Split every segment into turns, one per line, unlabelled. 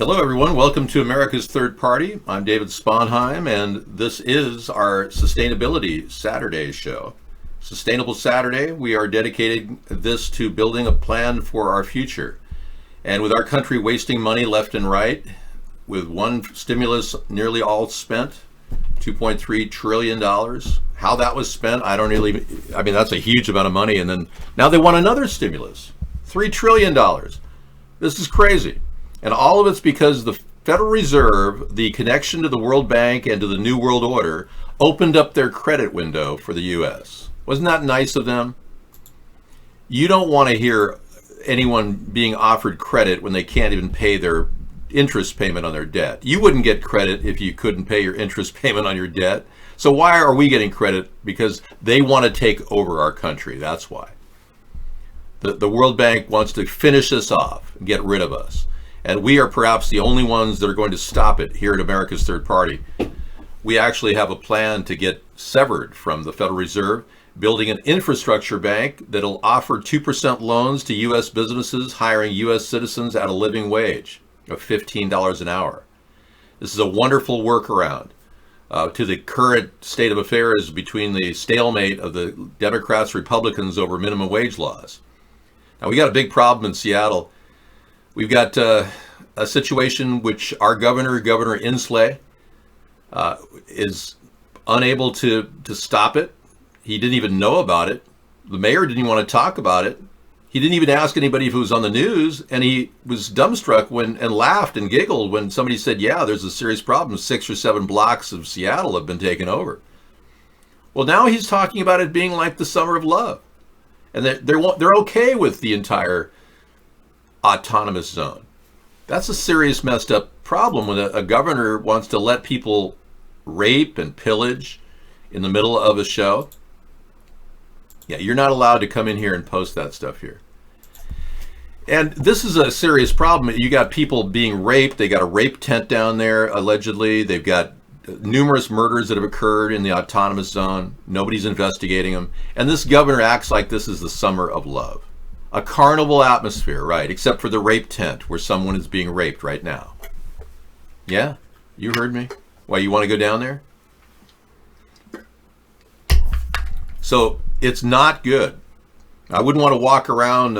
Hello, everyone. Welcome to America's Third Party. I'm David Sponheim, and this is our Sustainability Saturday show. Sustainable Saturday, we are dedicating this to building a plan for our future. And with our country wasting money left and right, with one stimulus nearly all spent, $2.3 trillion. How that was spent, that's a huge amount of money. And then now they want another stimulus, $3 trillion. This is crazy. And all of it's because the Federal Reserve, the connection to the World Bank and to the New World Order, opened up their credit window for the U.S. Wasn't that nice of them? You don't want to hear anyone being offered credit when they can't even pay their interest payment on their debt. You wouldn't get credit if you couldn't pay your interest payment on your debt. So why are we getting credit? Because they want to take over our country. That's why. The World Bank wants to finish this off and get rid of us. And we are perhaps the only ones that are going to stop it here at America's Third Party. We actually have a plan to get severed from the Federal Reserve, building an infrastructure bank that'll offer 2% loans to U.S. businesses hiring U.S. citizens at a living wage of $15 an hour. This is a wonderful workaround to the current state of affairs between the stalemate of the Democrats, Republicans over minimum wage laws. Now, we got a big problem in Seattle. We've got a situation which our Governor Inslee, is unable to stop it. He didn't even know about it. The mayor didn't even want to talk about it. He didn't even ask anybody if it was on the news, and he was dumbstruck and laughed and giggled when somebody said, yeah, there's a serious problem. 6 or 7 blocks of Seattle have been taken over. Well, now he's talking about it being like the summer of love. And they're okay with the entire autonomous zone. That's a serious messed up problem when a governor wants to let people rape and pillage in the middle of a show. Yeah, you're not allowed to come in here and post that stuff here. And this is a serious problem. You got people being raped. They got a rape tent down there, allegedly. They've got numerous murders that have occurred in the autonomous zone. Nobody's investigating them. And this governor acts like this is the summer of love. A carnival atmosphere, right? Except for the rape tent where someone is being raped right now. Yeah, you heard me. Why, you want to go down there? So it's not good. I wouldn't want to walk around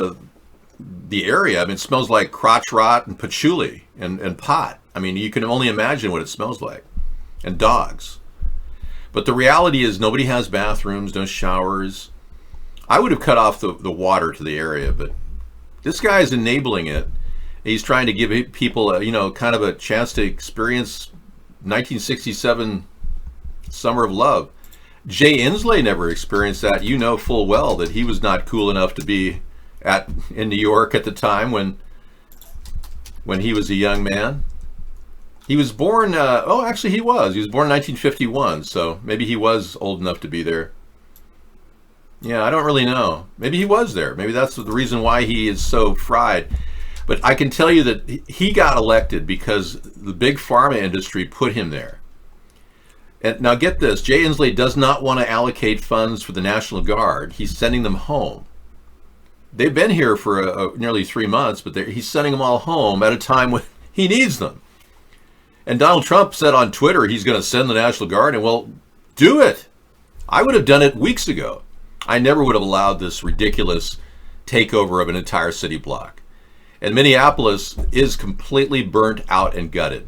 the area. I mean, it smells like crotch rot and patchouli and pot. I mean, you can only imagine what it smells like. And dogs. But the reality is nobody has bathrooms, no showers. I would have cut off the water to the area, but this guy is enabling it. He's trying to give people kind of a chance to experience 1967 Summer of Love. Jay Inslee never experienced that. You know full well that he was not cool enough to be in New York at the time when he was a young man. He was born, he was born in 1951, so maybe he was old enough to be there. Yeah, I don't really know. Maybe he was there. Maybe that's the reason why he is so fried. But I can tell you that he got elected because the big pharma industry put him there. And now get this, Jay Inslee does not want to allocate funds for the National Guard. He's sending them home. They've been here for nearly 3 months, but he's sending them all home at a time when he needs them. And Donald Trump said on Twitter he's going to send the National Guard, and well, do it. I would have done it weeks ago. I never would have allowed this ridiculous takeover of an entire city block. And Minneapolis is completely burnt out and gutted.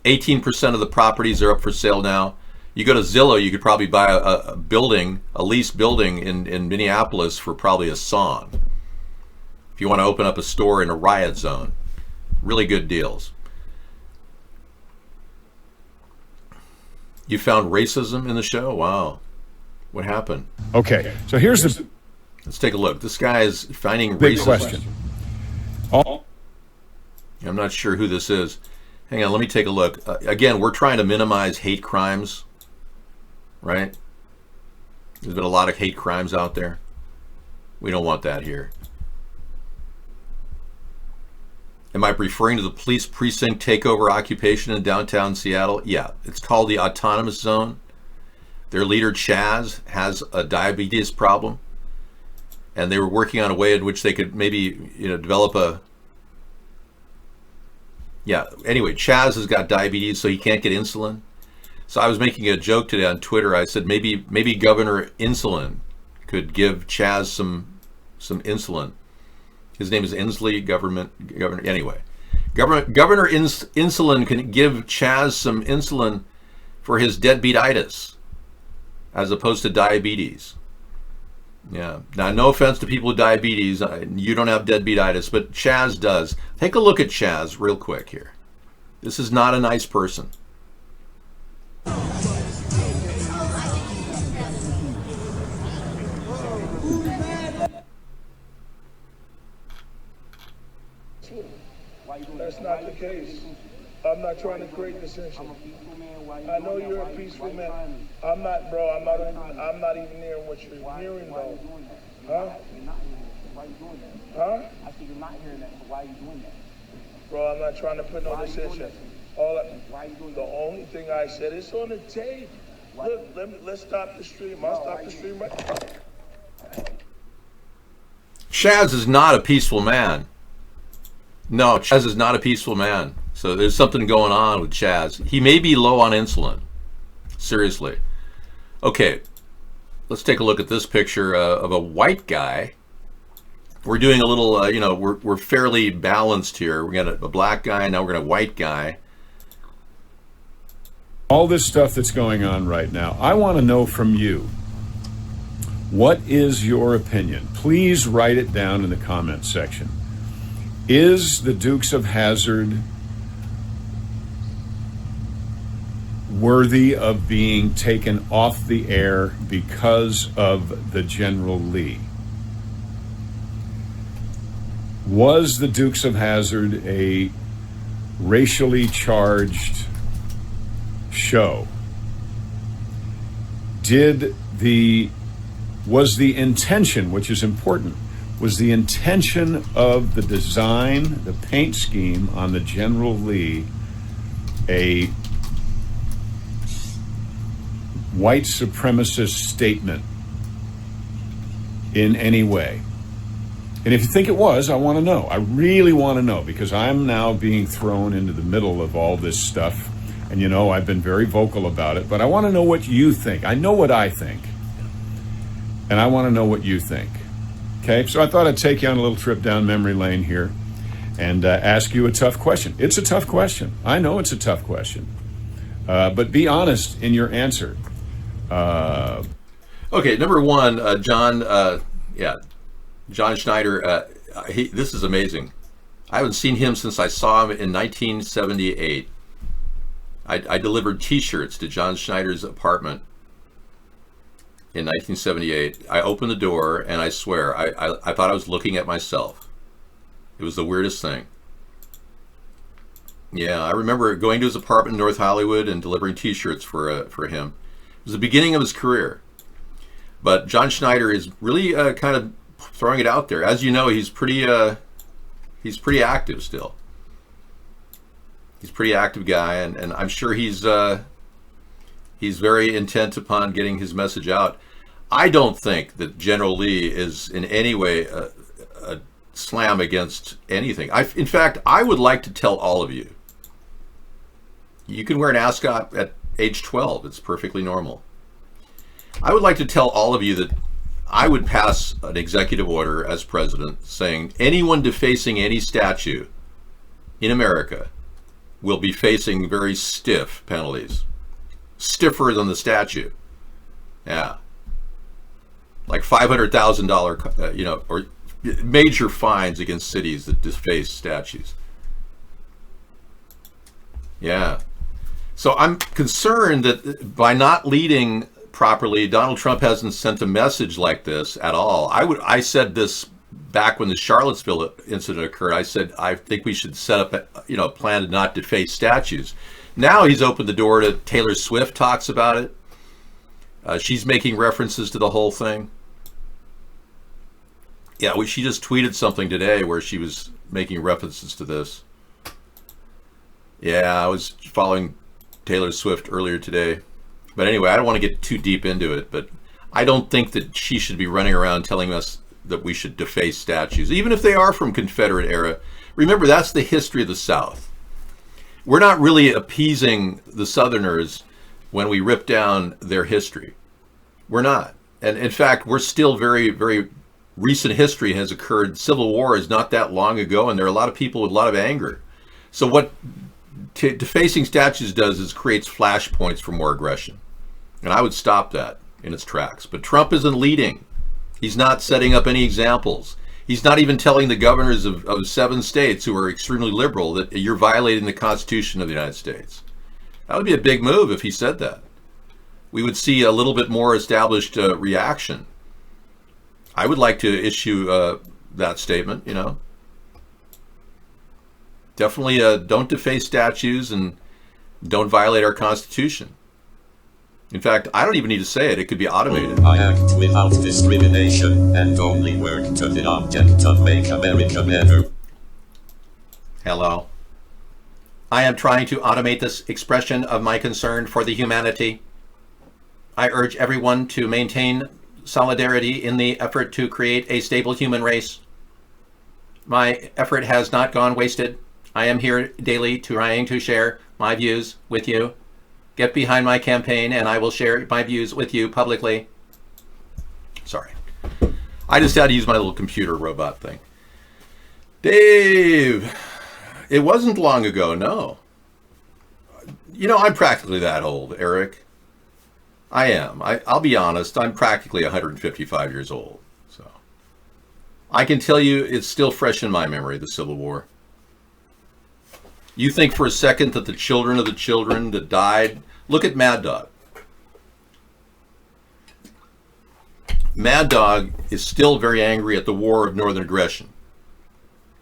18% of the properties are up for sale now. You go to Zillow, you could probably buy a leased building in Minneapolis for probably a song. If you want to open up a store in a riot zone. Really good deals. You found racism in the show? Wow. What happened?
Okay, so here's the...
Let's take a look. This guy is finding
big
racism.
Question.
I'm not sure who this is. Hang on, let me take a look. Again, we're trying to minimize hate crimes, right? There's been a lot of hate crimes out there. We don't want that here. Am I referring to the police precinct takeover occupation in downtown Seattle? Yeah, it's called the Autonomous Zone. Their leader, Chaz, has a diabetes problem. And they were working on a way in which they could maybe, develop Yeah. Anyway, Chaz has got diabetes, so he can't get insulin. So I was making a joke today on Twitter. I said maybe Governor Insulin could give Chaz some insulin. His name is Inslee. Governor. Anyway, Governor Insulin can give Chaz some insulin for his deadbeatitis, as opposed to diabetes. Yeah. Now, no offense to people with diabetes. You don't have deadbeatitis, but Chaz does. Take a look at Chaz real quick here. This is not a nice person.
That's not the case. I'm not trying to create dissension. I know you're a peaceful man. I'm not, bro. I'm not even hearing what you're hearing, though. Huh? Huh? I said you're not hearing that. So why are you doing that? Bro, I'm not trying to put no dissension. The only thing I said, it's on the tape. Look, let's stop the stream. I'll stop the stream right now.
Chaz is not a peaceful man. No, Chaz is not a peaceful man. So there's something going on with Chaz. He may be low on insulin. Seriously. Okay, let's take a look at this picture of a white guy. We're doing a little, we're fairly balanced here. We got a black guy, now we're going to a white guy.
All this stuff that's going on right now, I want to know from you, what is your opinion? Please write it down in the comment section. Is the Dukes of Hazzard worthy of being taken off the air because of the General Lee? Was the Dukes of Hazzard a racially charged show? Was the intention, which is important, was the intention of the design, the paint scheme on the General Lee, a white supremacist statement in any way? And if you think it was, I want to know. I really want to know, because I'm now being thrown into the middle of all this stuff. And I've been very vocal about it, but I want to know what you think. I know what I think, and I want to know what you think. Okay, so I thought I'd take you on a little trip down memory lane here and ask you a tough question. It's a tough question. I know it's a tough question, but be honest in your answer.
Okay, number one, John Schneider. This is amazing. I haven't seen him since I saw him in 1978. I delivered T-shirts to John Schneider's apartment in 1978. I opened the door, and I swear, I thought I was looking at myself. It was the weirdest thing. Yeah, I remember going to his apartment in North Hollywood and delivering T-shirts for him. It was the beginning of his career. But John Schneider is really kind of throwing it out there. As you know, he's pretty active still. He's a pretty active guy, and I'm sure he's very intent upon getting his message out. I don't think that General Lee is in any way a slam against anything. In fact, I would like to tell all of you, you can wear an ascot at age 12. It's perfectly normal. I would like to tell all of you that I would pass an executive order as president saying anyone defacing any statue in America will be facing very stiff penalties. Stiffer than the statue. Yeah. Like $500,000, or major fines against cities that deface statues. Yeah. So I'm concerned that by not leading properly, Donald Trump hasn't sent a message like this at all. I said this back when the Charlottesville incident occurred. I said, I think we should set up a plan to not deface statues. Now he's opened the door to Taylor Swift talks about it. She's making references to the whole thing. Yeah, she just tweeted something today where she was making references to this. Yeah, I was following Taylor Swift earlier today. But anyway, I don't want to get too deep into it, but I don't think that she should be running around telling us that we should deface statues, even if they are from Confederate era. Remember, that's the history of the South. We're not really appeasing the Southerners when we rip down their history. We're not. And in fact, we're still very, very recent history has occurred. Civil War is not that long ago, and there are a lot of people with a lot of anger. So what defacing statues does is creates flashpoints for more aggression. And I would stop that in its tracks. But Trump isn't leading. He's not setting up any examples. He's not even telling the governors of 7 states who are extremely liberal that you're violating the Constitution of the United States. That would be a big move if he said that. We would see a little bit more established reaction. I would like to issue that statement, you know. Definitely don't deface statues and don't violate our Constitution. In fact, I don't even need to say it. It could be automated.
I act without discrimination and only work to the object of make America better.
Hello. I am trying to automate this expression of my concern for the humanity. I urge everyone to maintain solidarity in the effort to create a stable human race. My effort has not gone wasted. I am here daily trying to share my views with you. Get behind my campaign and I will share my views with you publicly. Sorry. I just had to use my little computer robot thing. Dave, it wasn't long ago, no. You know, I'm practically that old, Eric. I am. I'll be honest, I'm practically 155 years old. So I can tell you it's still fresh in my memory, the Civil War. You think for a second that the children of the children that died, look at Mad Dog. Mad Dog is still very angry at the war of northern aggression.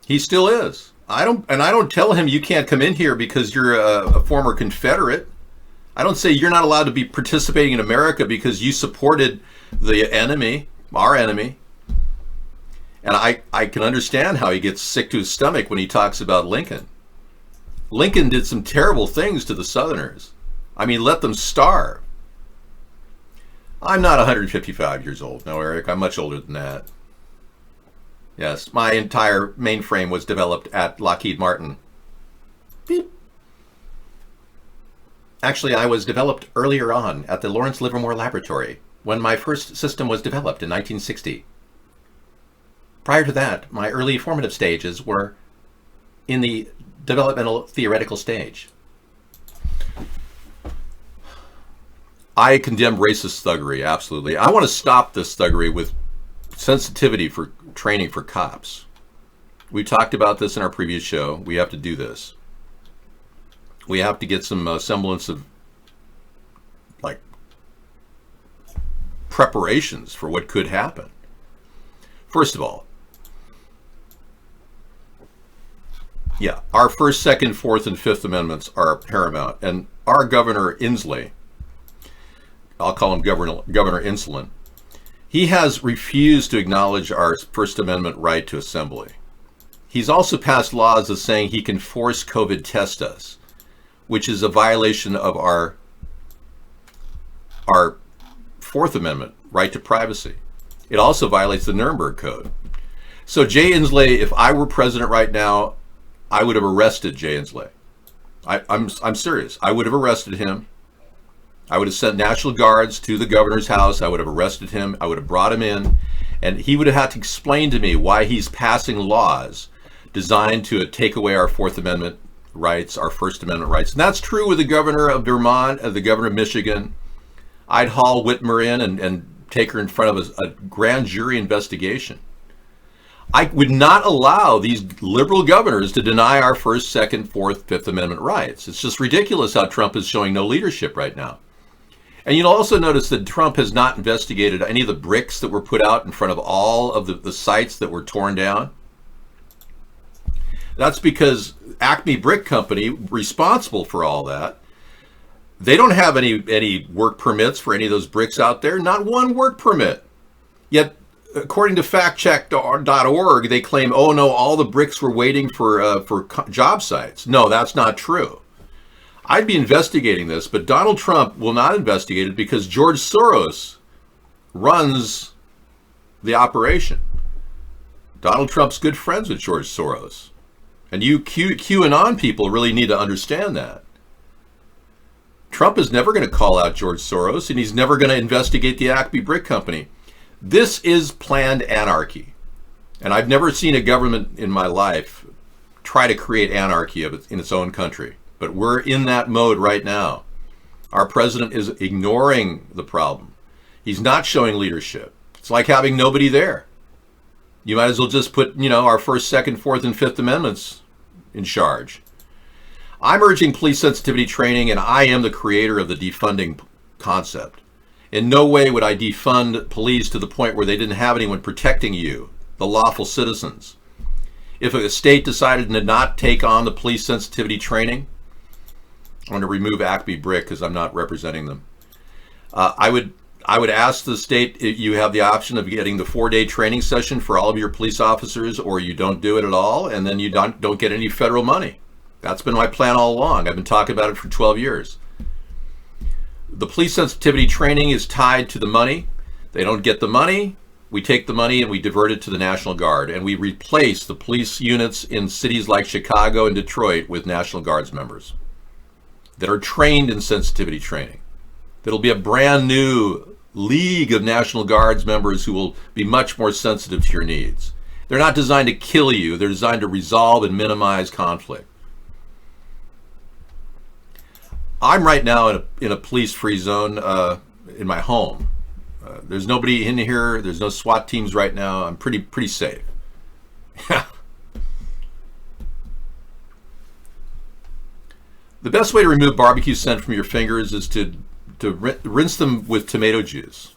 He still is. I don't tell him you can't come in here because you're a former Confederate. I don't say you're not allowed to be participating in America because you supported the enemy, our enemy. And I can understand how he gets sick to his stomach when he talks about Lincoln. Lincoln did some terrible things to the Southerners. I mean, let them starve. I'm not 155 years old. No, Eric, I'm much older than that. Yes, my entire mainframe was developed at Lockheed Martin. Beep. Actually, I was developed earlier on at the Lawrence Livermore Laboratory when my first system was developed in 1960. Prior to that, my early formative stages were in the developmental theoretical stage. I condemn racist thuggery, absolutely. I want to stop this thuggery with sensitivity for training for cops. We talked about this in our previous show. We have to do this. We have to get some semblance of like preparations for what could happen. First of all, yeah, our First, Second, Fourth, and Fifth Amendments are paramount. And our Governor Inslee, I'll call him Governor Insulin, he has refused to acknowledge our First Amendment right to assembly. He's also passed laws of saying he can force COVID test us, which is a violation of our Fourth Amendment right to privacy. It also violates the Nuremberg Code. So Jay Inslee, if I were president right now, I would have arrested Jay Inslee. I'm serious. I would have arrested him. I would have sent National Guards to the governor's house. I would have arrested him. I would have brought him in. And he would have had to explain to me why he's passing laws designed to take away our Fourth Amendment rights, our First Amendment rights. And that's true with the governor of Vermont, the governor of Michigan. I'd haul Whitmer in and take her in front of a grand jury investigation. I would not allow these liberal governors to deny our First, Second, Fourth, Fifth Amendment rights. It's just ridiculous how Trump is showing no leadership right now. And you'll also notice that Trump has not investigated any of the bricks that were put out in front of all of the sites that were torn down. That's because Acme Brick Company, responsible for all that, they don't have any work permits for any of those bricks out there. Not one work permit. Yet, according to factcheck.org, they claim, oh no, all the bricks were waiting for job sites. No, that's not true. I'd be investigating this, but Donald Trump will not investigate it because George Soros runs the operation. Donald Trump's good friends with George Soros. And you QAnon people really need to understand that. Trump is never going to call out George Soros, and he's never going to investigate the Acme Brick Company. This is planned anarchy. And I've never seen a government in my life try to create anarchy in its own country. But we're in that mode right now. Our president is ignoring the problem. He's not showing leadership. It's like having nobody there. You might as well just put, our First, Second, Fourth, and Fifth Amendments in charge. I'm urging police sensitivity training, and I am the creator of the defunding concept. In no way would I defund police to the point where they didn't have anyone protecting you, the lawful citizens. If a state decided to not take on the police sensitivity training, I'm going to remove Acme Brick because I'm not representing them. I would ask the state if you have the option of getting the 4-day training session for all of your police officers, or you don't do it at all, and then you don't get any federal money. That's been my plan all along. I've been talking about it for 12 years. The police sensitivity training is tied to the money. They don't get the money. We take the money and we divert it to the National Guard, and we replace the police units in cities like Chicago and Detroit with National Guards members that are trained in sensitivity training. There'll be a brand new league of National Guards members who will be much more sensitive to your needs. They're not designed to kill you. They're designed to resolve and minimize conflict. I'm right now in a police-free zone in my home. There's nobody in here. There's no SWAT teams right now. I'm pretty safe. The best way to remove barbecue scent from your fingers is to rinse them with tomato juice.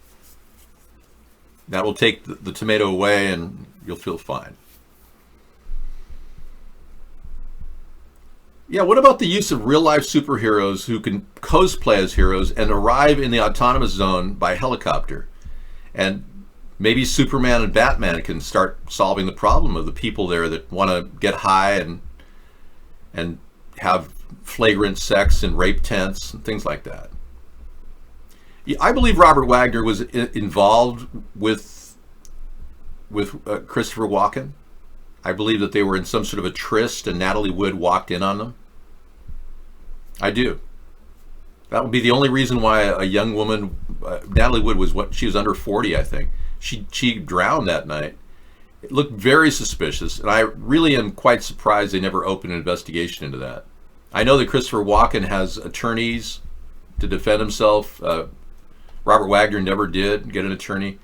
That will take the tomato away and you'll feel fine. Yeah, what about the use of real-life superheroes who can cosplay as heroes and arrive in the autonomous zone by helicopter? And maybe Superman and Batman can start solving the problem of the people there that want to get high and have flagrant sex in rape tents and things like that. I believe Robert Wagner was involved with Christopher Walken. I believe that they were in some sort of a tryst and Natalie Wood walked in on them. I do. That would be the only reason why a young woman, Natalie Wood she was under 40, I think. She drowned that night. It looked very suspicious, and I really am quite surprised they never opened an investigation into that. I know that Christopher Walken has attorneys to defend himself. Robert Wagner never did get an attorney.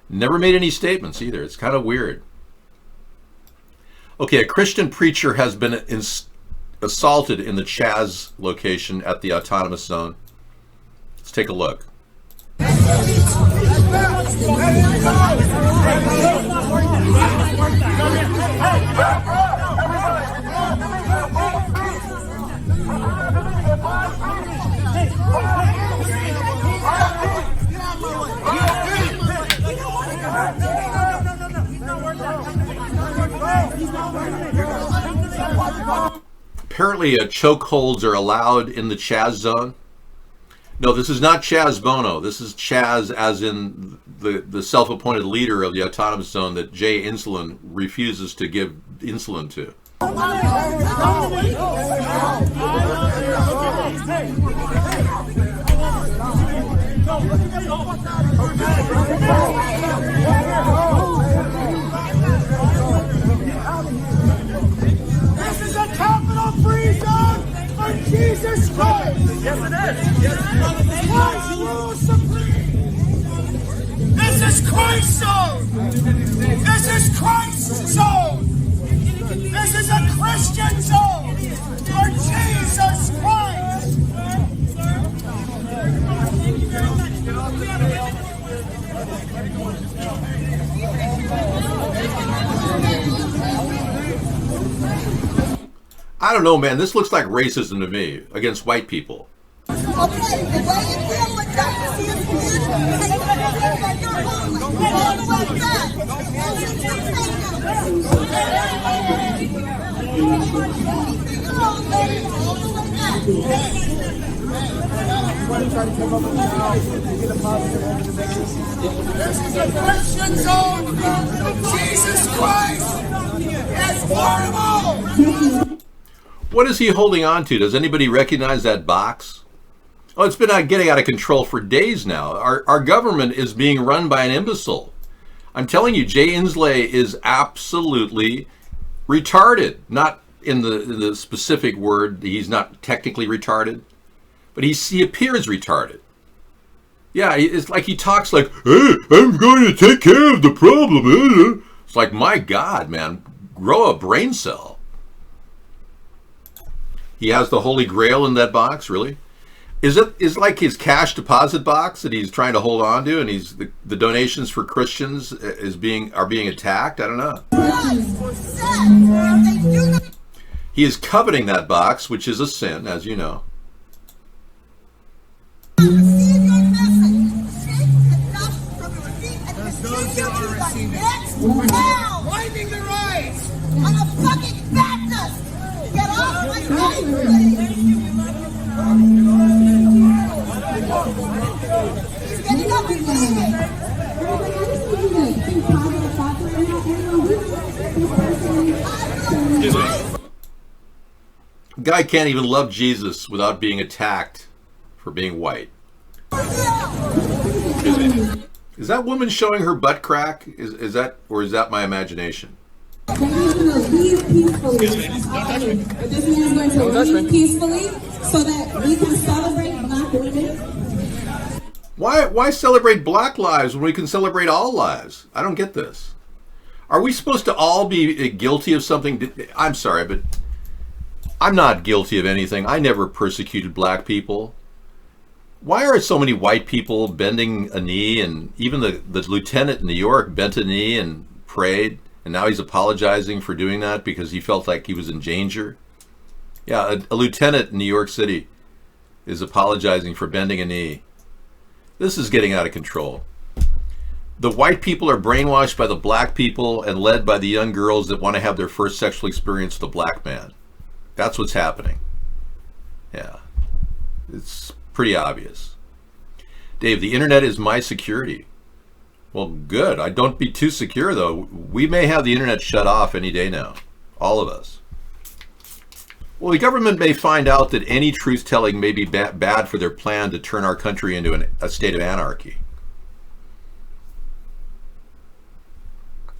Never made any statements either. It's kind of weird. Okay, a Christian preacher has been assaulted in the Chaz location at the autonomous zone. Let's take a look. Apparently, chokeholds are allowed in the Chaz zone. No, this is not Chaz Bono. This is Chaz as in the self-appointed leader of the autonomous zone that Jay Insulin refuses to give insulin to.
Jesus Christ! Yes, it is! Christ rules supreme! This is Christ's zone! This is Christ's zone! This is a Christian zone for Jesus Christ! Thank you very much.
I don't know, man. This looks like racism to me against white people.
Okay, the way you deal with justice is
This is a Christian zone! Jesus Christ! It's portable!
What is he holding on to? Does anybody recognize that box? Oh, it's been getting out of control for days now. Our government is being run by an imbecile. I'm telling you, Jay Inslee is absolutely retarded. Not in the specific word, he's not technically retarded, but he appears retarded. Yeah, it's like he talks like, hey, I'm going to take care of the problem. It's like, my God, man, grow a brain cell. He has the Holy Grail in that box, really? Is it like his cash deposit box that he's trying to hold on to, and the donations for Christians are being attacked? I don't know. He is coveting that box, which is a sin, as you know.
Winding the rights!
I'm a fucking Baptist! Get off my face! He's getting up and leaving!
Guy can't even love Jesus without being attacked for being white. Is that woman showing her butt crack? Is that, or is that my imagination?
They're just going to leave peacefully. This man's going to leave peacefully so that we can celebrate Black women.
Why celebrate Black lives when we can celebrate all lives? I don't get this. Are we supposed to all be guilty of something? I'm sorry, but I'm not guilty of anything. I never persecuted Black people. Why are so many white people bending a knee? And even the lieutenant in New York bent a knee and prayed, and now he's apologizing for doing that because he felt like he was in danger. Yeah, a lieutenant in New York City is apologizing for bending a knee. This is getting out of control. The white people are brainwashed by the Black people and led by the young girls that want to have their first sexual experience with a Black man. That's what's happening. Yeah, it's pretty obvious. Dave, the internet is my security. Well, good. I don't be too secure, though. We may have the internet shut off any day now. All of us. Well, the government may find out that any truth-telling may be bad for their plan to turn our country into a state of anarchy.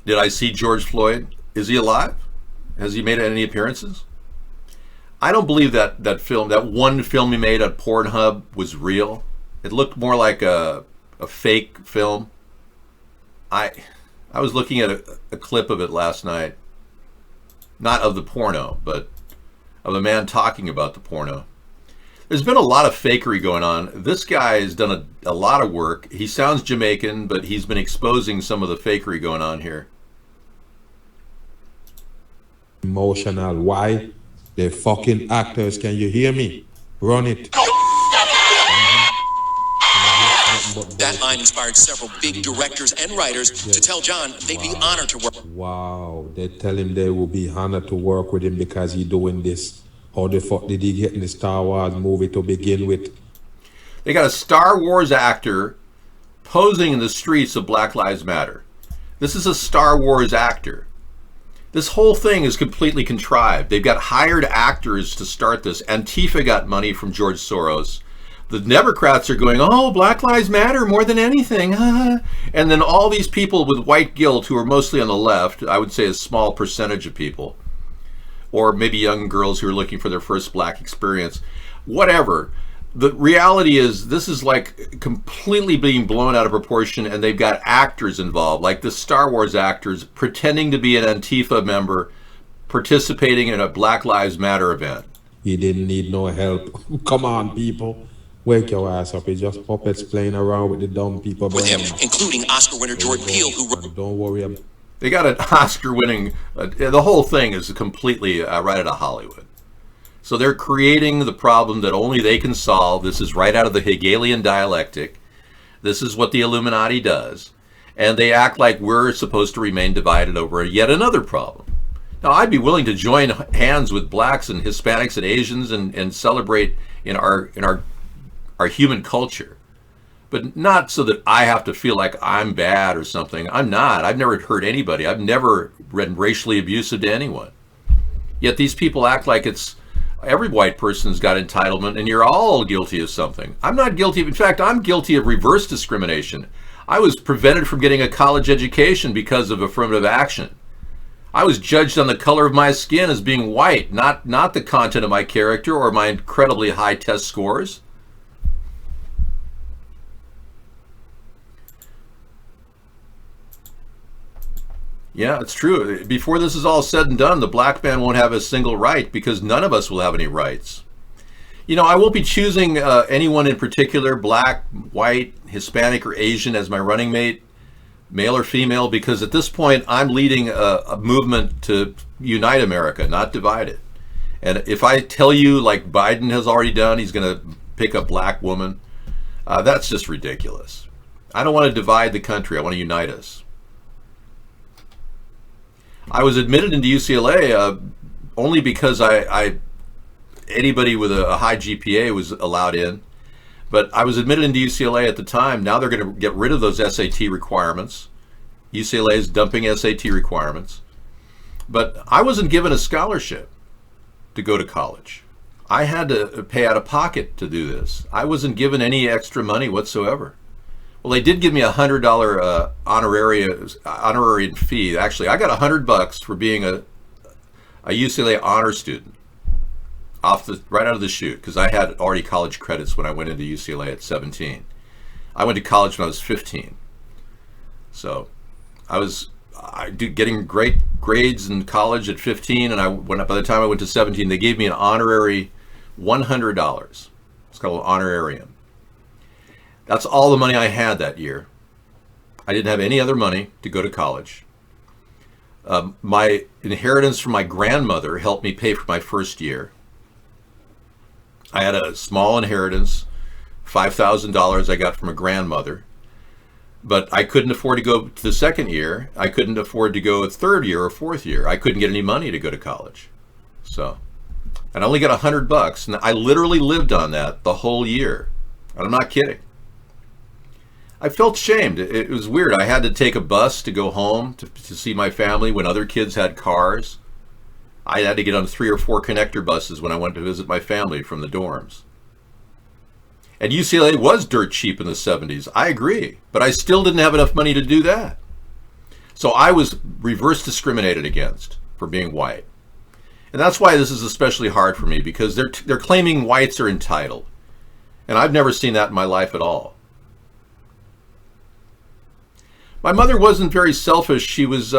Did I see George Floyd? Is he alive? Has he made any appearances? I don't believe that film, that one film he made at Pornhub was real. It looked more like a fake film. I was looking at a clip of it last night. Not of the porno, but of a man talking about the porno. There's been a lot of fakery going on. This guy has done a lot of work. He sounds Jamaican, but he's been exposing some of the fakery going on here.
Emotional. Why? They're fucking actors. Can you hear me? Run it.
That line inspired several big directors and writers to tell John they'd be honored to work.
Wow. They tell him they will be honored to work with him because he's doing this. How the fuck did he get in the Star Wars movie to begin with?
They got a Star Wars actor posing in the streets of Black Lives Matter. This is a Star Wars actor. This whole thing is completely contrived. They've got hired actors to start this. Antifa got money from George Soros. The Democrats are going, oh, Black Lives Matter more than anything. And then all these people with white guilt who are mostly on the left, I would say a small percentage of people, or maybe young girls who are looking for their first Black experience, whatever. The reality is this is like completely being blown out of proportion, and they've got actors involved, like the Star Wars actors pretending to be an Antifa member, participating in a Black Lives Matter event.
He didn't need no help. Come on, people. Wake your ass up. It's just puppets playing around with the dumb people.
With him, including Oscar winner Jordan Peele, who wrote...
Don't worry about.
They got an Oscar-winning... the whole thing is completely right out of Hollywood. So they're creating the problem that only they can solve. This is right out of the Hegelian dialectic. This is what the Illuminati does. And they act like we're supposed to remain divided over yet another problem. Now, I'd be willing to join hands with blacks and Hispanics and Asians and celebrate in our human culture. but not so that I have to feel like I'm bad or something. I'm not. I've never hurt anybody. I've never been racially abusive to anyone. Yet these people act like it's every white person's got entitlement and you're all guilty of something. I'm not guilty of, in fact, I'm guilty of reverse discrimination. I was prevented from getting a college education because of affirmative action. I was judged on the color of my skin as being white, not the content of my character or my incredibly high test scores. Yeah, it's true. Before this is all said and done, the black man won't have a single right because none of us will have any rights. You know, I won't be choosing anyone in particular, black, white, Hispanic, or Asian as my running mate, male or female, because at this point I'm leading a movement to unite America, not divide it. And if I tell you, like Biden has already done, he's going to pick a black woman, that's just ridiculous. I don't want to divide the country. I want to unite us. I was admitted into UCLA only because anybody with a high GPA was allowed in. But I was admitted into UCLA at the time. Now they're going to get rid of those SAT requirements. UCLA is dumping SAT requirements. But I wasn't given a scholarship to go to college. I had to pay out of pocket to do this. I wasn't given any extra money whatsoever. Well, they did give me $100 honorary fee. Actually, I got $100 for being a UCLA honor student right out of the chute, because I had already college credits when I went into UCLA at 17. I went to college when I was 15. So I was getting great grades in college at 15, and by the time I went to 17, they gave me an honorary $100. It's called an honorarium. That's all the money I had that year. I didn't have any other money to go to college. My inheritance from my grandmother helped me pay for my first year. I had a small inheritance, $5,000 I got from a grandmother, but I couldn't afford to go to the second year. I couldn't afford to go a third year or fourth year. I couldn't get any money to go to college. So, and I only got $100, and I literally lived on that the whole year. And I'm not kidding. I felt shamed. It was weird. I had to take a bus to go home to see my family when other kids had cars. I had to get on 3 or 4 connector buses when I went to visit my family from the dorms. And UCLA was dirt cheap in the 70s. I agree. But I still didn't have enough money to do that. So I was reverse discriminated against for being white. And that's why this is especially hard for me, because they're claiming whites are entitled. And I've never seen that in my life at all. My mother wasn't very selfish. She was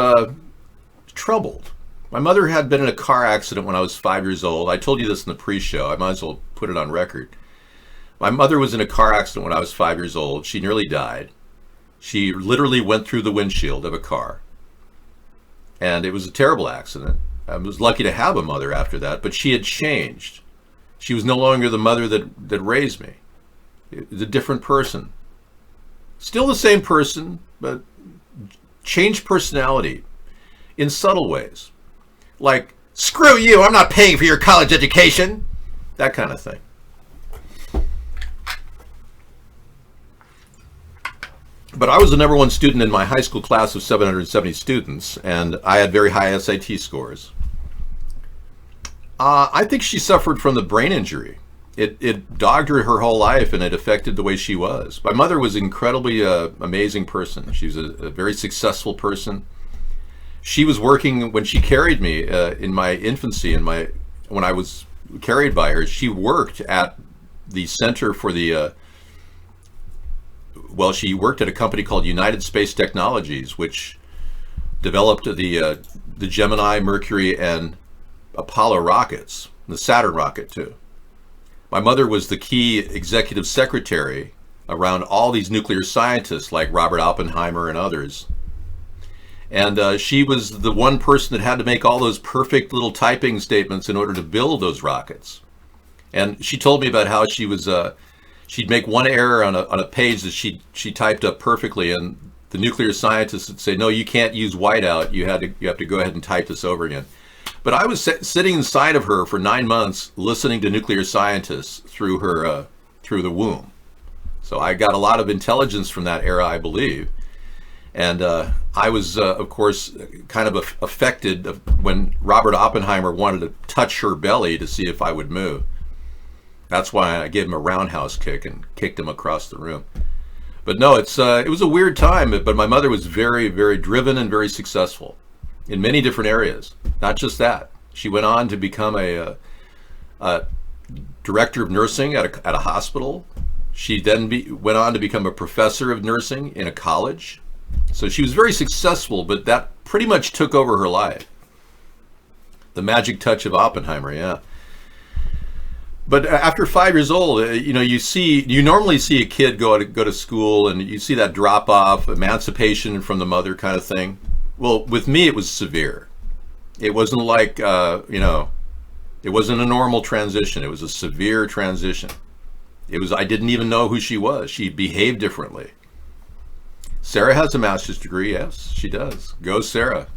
troubled. My mother had been in a car accident when I was 5 years old. I told you this in the pre-show. I might as well put it on record. My mother was in a car accident when I was 5 years old. She nearly died. She literally went through the windshield of a car. And it was a terrible accident. I was lucky to have a mother after that, but she had changed. She was no longer the mother that raised me. It was a different person. Still the same person, but changed personality in subtle ways. Like, screw you, I'm not paying for your college education. That kind of thing. But I was the #1 student in my high school class of 770 students, and I had very high SAT scores. I think she suffered from the brain injury. It dogged her whole life, and it affected the way she was. My mother was an incredibly amazing person. She was a very successful person. She was working when she carried me in my infancy, when I was carried by her. She worked at the Center for the she worked at a company called United Space Technologies, which developed the Gemini, Mercury, and Apollo rockets, the Saturn rocket too. My mother was the key executive secretary around all these nuclear scientists like Robert Oppenheimer and others. And she was the one person that had to make all those perfect little typing statements in order to build those rockets. And she told me about how she was, she'd make one error on a page that she typed up perfectly, and the nuclear scientists would say, no, you can't use whiteout. You have to go ahead and type this over again. But I was sitting inside of her for 9 months, listening to nuclear scientists through the womb. So I got a lot of intelligence from that era, I believe. And I was, of course, kind of affected when Robert Oppenheimer wanted to touch her belly to see if I would move. That's why I gave him a roundhouse kick and kicked him across the room. But no, it was a weird time, but my mother was very, very driven and very successful in many different areas. Not just that. She went on to become a director of nursing at a hospital. She then went on to become a professor of nursing in a college. So she was very successful, but that pretty much took over her life. The magic touch of Oppenheimer, yeah. But after 5 years old, you normally see a kid go to school and you see that drop off, emancipation from the mother kind of thing. Well, with me, it was severe. It wasn't like, it wasn't a normal transition. It was a severe transition. I didn't even know who she was. She behaved differently. Sarah has a master's degree. Yes, she does. Go Sarah.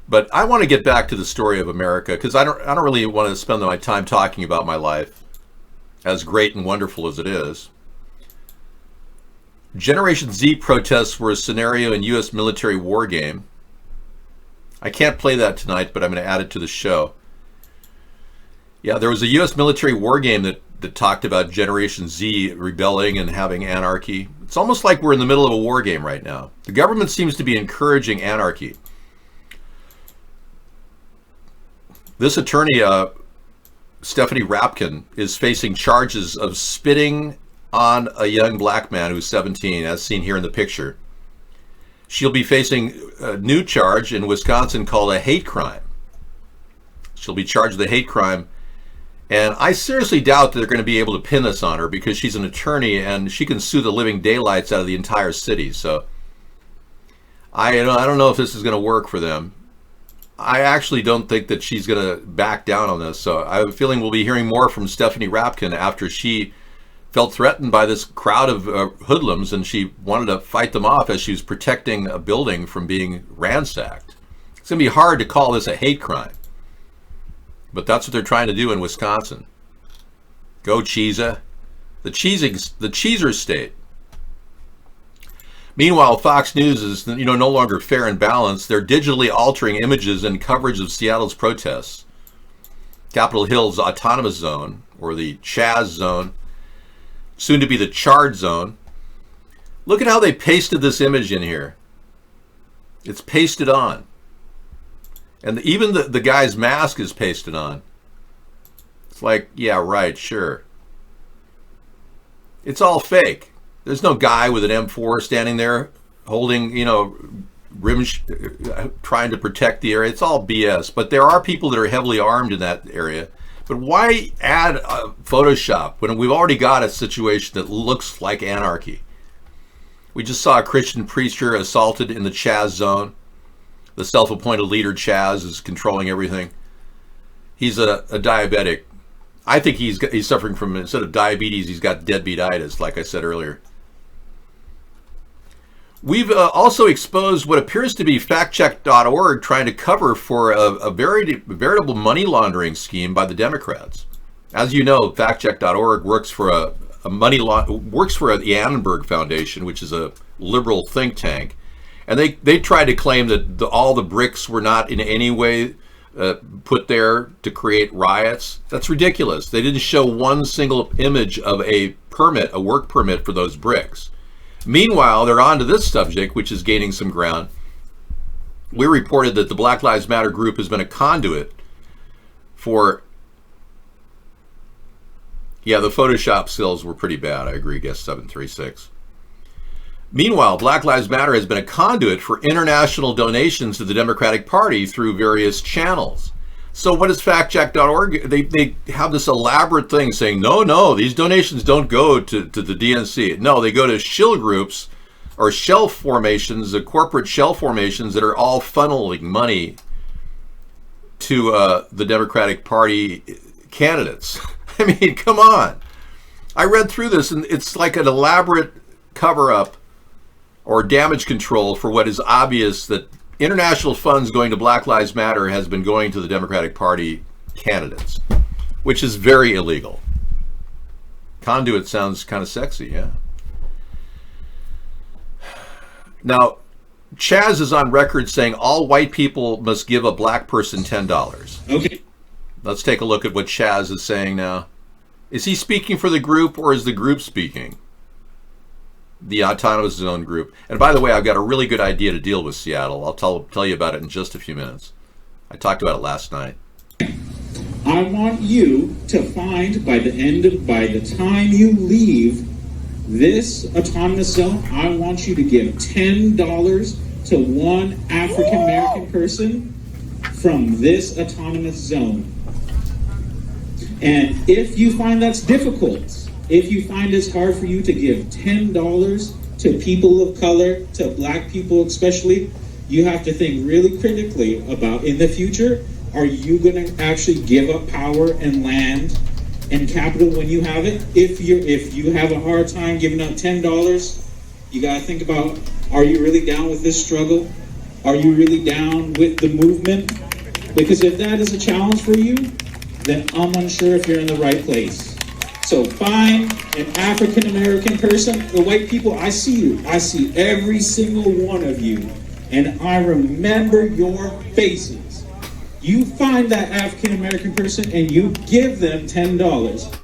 But I want to get back to the story of America because I don't really want to spend my time talking about my life, as great and wonderful as it is. Generation Z protests were a scenario in U.S. military war game. I can't play that tonight, but I'm going to add it to the show. Yeah, there was a U.S. military war game that talked about Generation Z rebelling and having anarchy. It's almost like we're in the middle of a war game right now. The government seems to be encouraging anarchy. This attorney, Stephanie Rapkin, is facing charges of spitting on a young black man who's 17, as seen here in the picture. She'll be facing a new charge in Wisconsin called a hate crime. She'll be charged with a hate crime. And I seriously doubt that they're going to be able to pin this on her because she's an attorney and she can sue the living daylights out of the entire city. So I don't know if this is going to work for them. I actually don't think that she's going to back down on this. So I have a feeling we'll be hearing more from Stephanie Rapkin after she felt threatened by this crowd of hoodlums and she wanted to fight them off as she was protecting a building from being ransacked. It's going to be hard to call this a hate crime. But that's what they're trying to do in Wisconsin. Go Cheesa. The cheeser state. Meanwhile, Fox News is no longer fair and balanced. They're digitally altering images and coverage of Seattle's protests. Capitol Hill's autonomous zone, or the Chaz zone, soon to be the Charred zone. Look at how they pasted this image in here. It's pasted on. And even the guy's mask is pasted on. It's like, yeah, right, sure. It's all fake. There's no guy with an M4 standing there holding, rims, trying to protect the area. It's all BS. But there are people that are heavily armed in that area. But why add Photoshop when we've already got a situation that looks like anarchy? We just saw a Christian preacher assaulted in the Chaz zone. The self-appointed leader, Chaz, is controlling everything. He's a diabetic. I think he's suffering from, instead of diabetes, he's got deadbeatitis, like I said earlier. We've also exposed what appears to be factcheck.org trying to cover for a veritable money laundering scheme by the Democrats. As you know, factcheck.org works for the Annenberg Foundation, which is a liberal think tank. And they tried to claim that all the bricks were not in any way put there to create riots. That's ridiculous. They didn't show one single image of a work permit for those bricks. Meanwhile, they're on to this subject, which is gaining some ground. We reported that the Black Lives Matter group has been a conduit for... Yeah, the Photoshop skills were pretty bad. I agree, guest 736. Meanwhile, Black Lives Matter has been a conduit for international donations to the Democratic Party through various channels. So what is factcheck.org? They have this elaborate thing saying, no, these donations don't go to the DNC. No, they go to shill groups or shell formations, the corporate shell formations that are all funneling money to the Democratic Party candidates. I mean, come on. I read through this and it's like an elaborate cover-up or damage control for what is obvious that international funds going to Black Lives Matter has been going to the Democratic Party candidates, which is very illegal. Conduit sounds kind of sexy, yeah. Now, Chaz is on record saying all white people must give a black person $10.
Okay.
Let's take a look at what Chaz is saying now. Is he speaking for the group, or is the group speaking? The Autonomous Zone group. And by the way, I've got a really good idea to deal with Seattle. I'll tell you about it in just a few minutes. I talked about it last night.
I want you to find by the time you leave this autonomous zone, I want you to give $10 to one African American person from this autonomous zone. And if you find that's difficult, if you find it's hard for you to give $10 to people of color, to black people especially, you have to think really critically about, in the future, are you going to actually give up power and land and capital when you have it? If you have a hard time giving up $10, you got to think about, are you really down with this struggle? Are you really down with the movement? Because if that is a challenge for you, then I'm unsure if you're in the right place. So find an African American person. The white people, I see you. I see every single one of you. And I remember your faces. You find that African American person and you give them $10.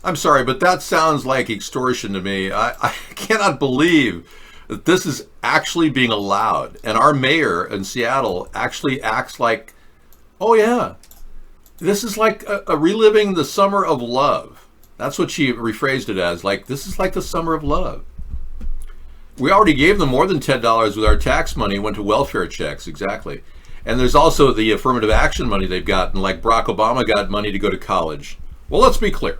I'm sorry, but that sounds like extortion to me. I cannot believe that this is actually being allowed. And our mayor in Seattle actually acts like, oh yeah, this is like a reliving the summer of love. That's what she rephrased it as. Like, this is like the summer of love. We already gave them more than $10 with our tax money. It went to welfare checks, exactly. And there's also the affirmative action money they've gotten, like Barack Obama got money to go to college. Well, let's be clear.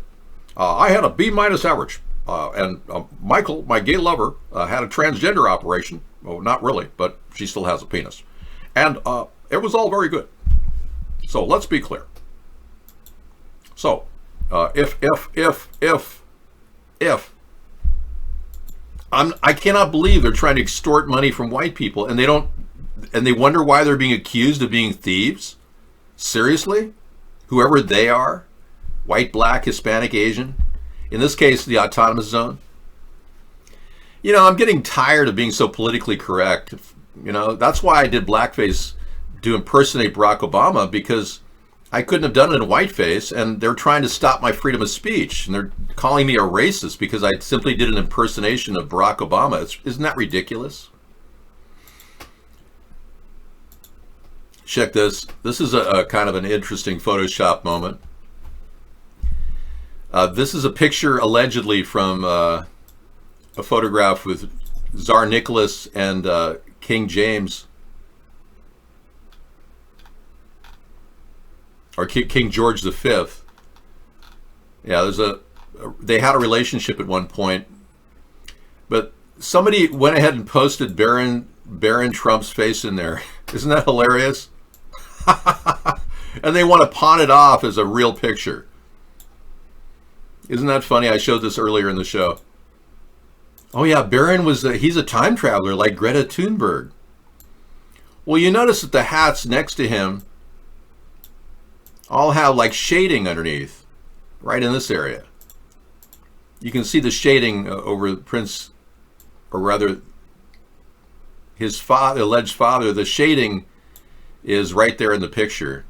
I had a B- average. And Michael, my gay lover, had a transgender operation. Well, not really, but she still has a penis. And it was all very good. So let's be clear. So, if I cannot believe they're trying to extort money from white people, and they wonder why they're being accused of being thieves. Seriously, whoever they are, white, black, Hispanic, Asian, in this case, the Autonomous Zone. You know, I'm getting tired of being so politically correct. You know, that's why I did blackface to impersonate Barack Obama, because I couldn't have done it in whiteface, and they're trying to stop my freedom of speech, and they're calling me a racist because I simply did an impersonation of Barack Obama. Isn't that ridiculous? Check this. This is a kind of an interesting Photoshop moment. This is a picture allegedly from a photograph with Tsar Nicholas and King James, or King George V. Yeah, they had a relationship at one point, but somebody went ahead and posted Barron Trump's face in there. Isn't that hilarious? And they want to pawn it off as a real picture. Isn't that funny? I showed this earlier in the show. Oh yeah, Barron he's a time traveler like Greta Thunberg. Well, you notice that the hats next to him all have like shading underneath, right in this area. You can see the shading over Prince, or rather his alleged father. The shading is right there in the picture.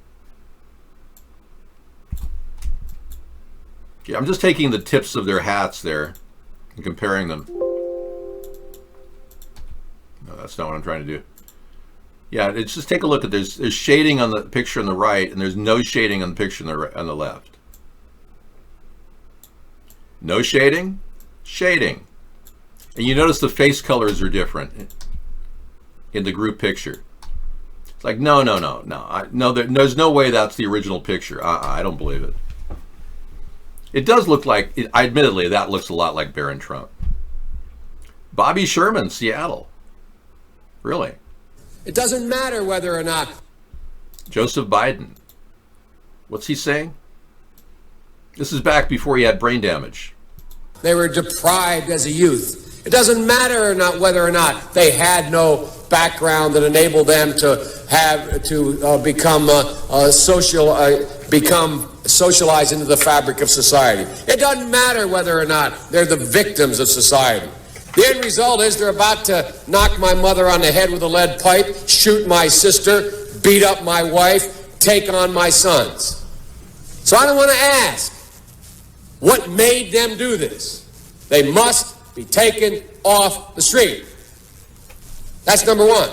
Okay, I'm just taking the tips of their hats there and comparing them. No, that's not what I'm trying to do. Yeah, it's just take a look at there's shading on the picture on the right, and there's no shading on the picture on the left. No shading, shading. And you notice the face colors are different in the group picture. It's like, no. There's no way that's the original picture. I don't believe it. It does look like, admittedly, that looks a lot like Barron Trump. Bobby Sherman, Seattle. Really?
It doesn't matter whether or not.
Joseph Biden. What's he saying? This is back before he had brain damage.
They were deprived as a youth. It doesn't matter whether or not they had no background that enabled them to become socialized into the fabric of society. It doesn't matter whether or not they're the victims of society. The end result is they're about to knock my mother on the head with a lead pipe, shoot my sister, beat up my wife, take on my sons. So I don't want to ask what made them do this. They must be taken off the street. That's number one.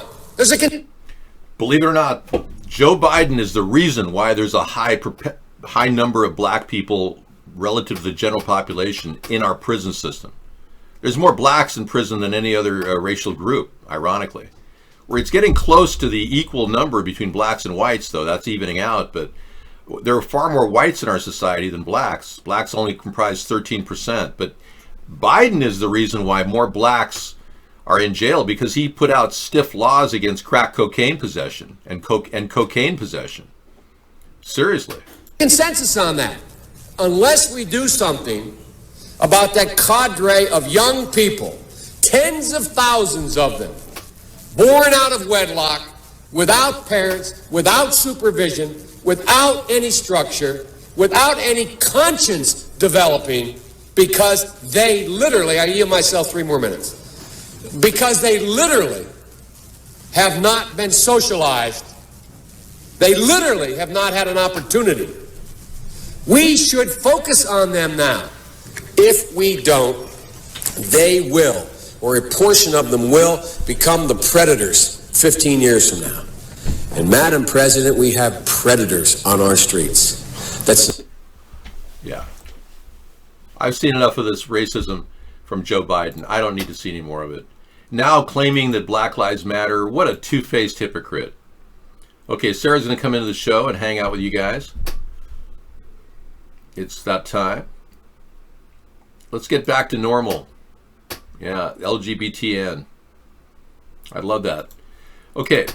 Believe it or not, Joe Biden is the reason why there's a high number of black people relative to the general population in our prison system. There's more blacks in prison than any other racial group, ironically. Where it's getting close to the equal number between blacks and whites, though, that's evening out, but there are far more whites in our society than blacks. Blacks only comprise 13%, but Biden is the reason why more blacks are in jail, because he put out stiff laws against crack cocaine possession and cocaine possession. Seriously.
Consensus on that. Unless we do something about that cadre of young people, tens of thousands of them, born out of wedlock, without parents, without supervision, without any structure, without any conscience developing, because they literally, I yield myself 3 more minutes, because they literally have not been socialized. They literally have not had an opportunity. We should focus on them now. If we don't, they will, or a portion of them will, become the predators 15 years from now. And Madam President, we have predators on our streets.
Yeah. I've seen enough of this racism from Joe Biden. I don't need to see any more of it. Now claiming that Black Lives Matter, what a two-faced hypocrite. Okay, Sarah's going to come into the show and hang out with you guys. It's that time. Let's get back to normal. Yeah, LGBTN. I love that. Okay.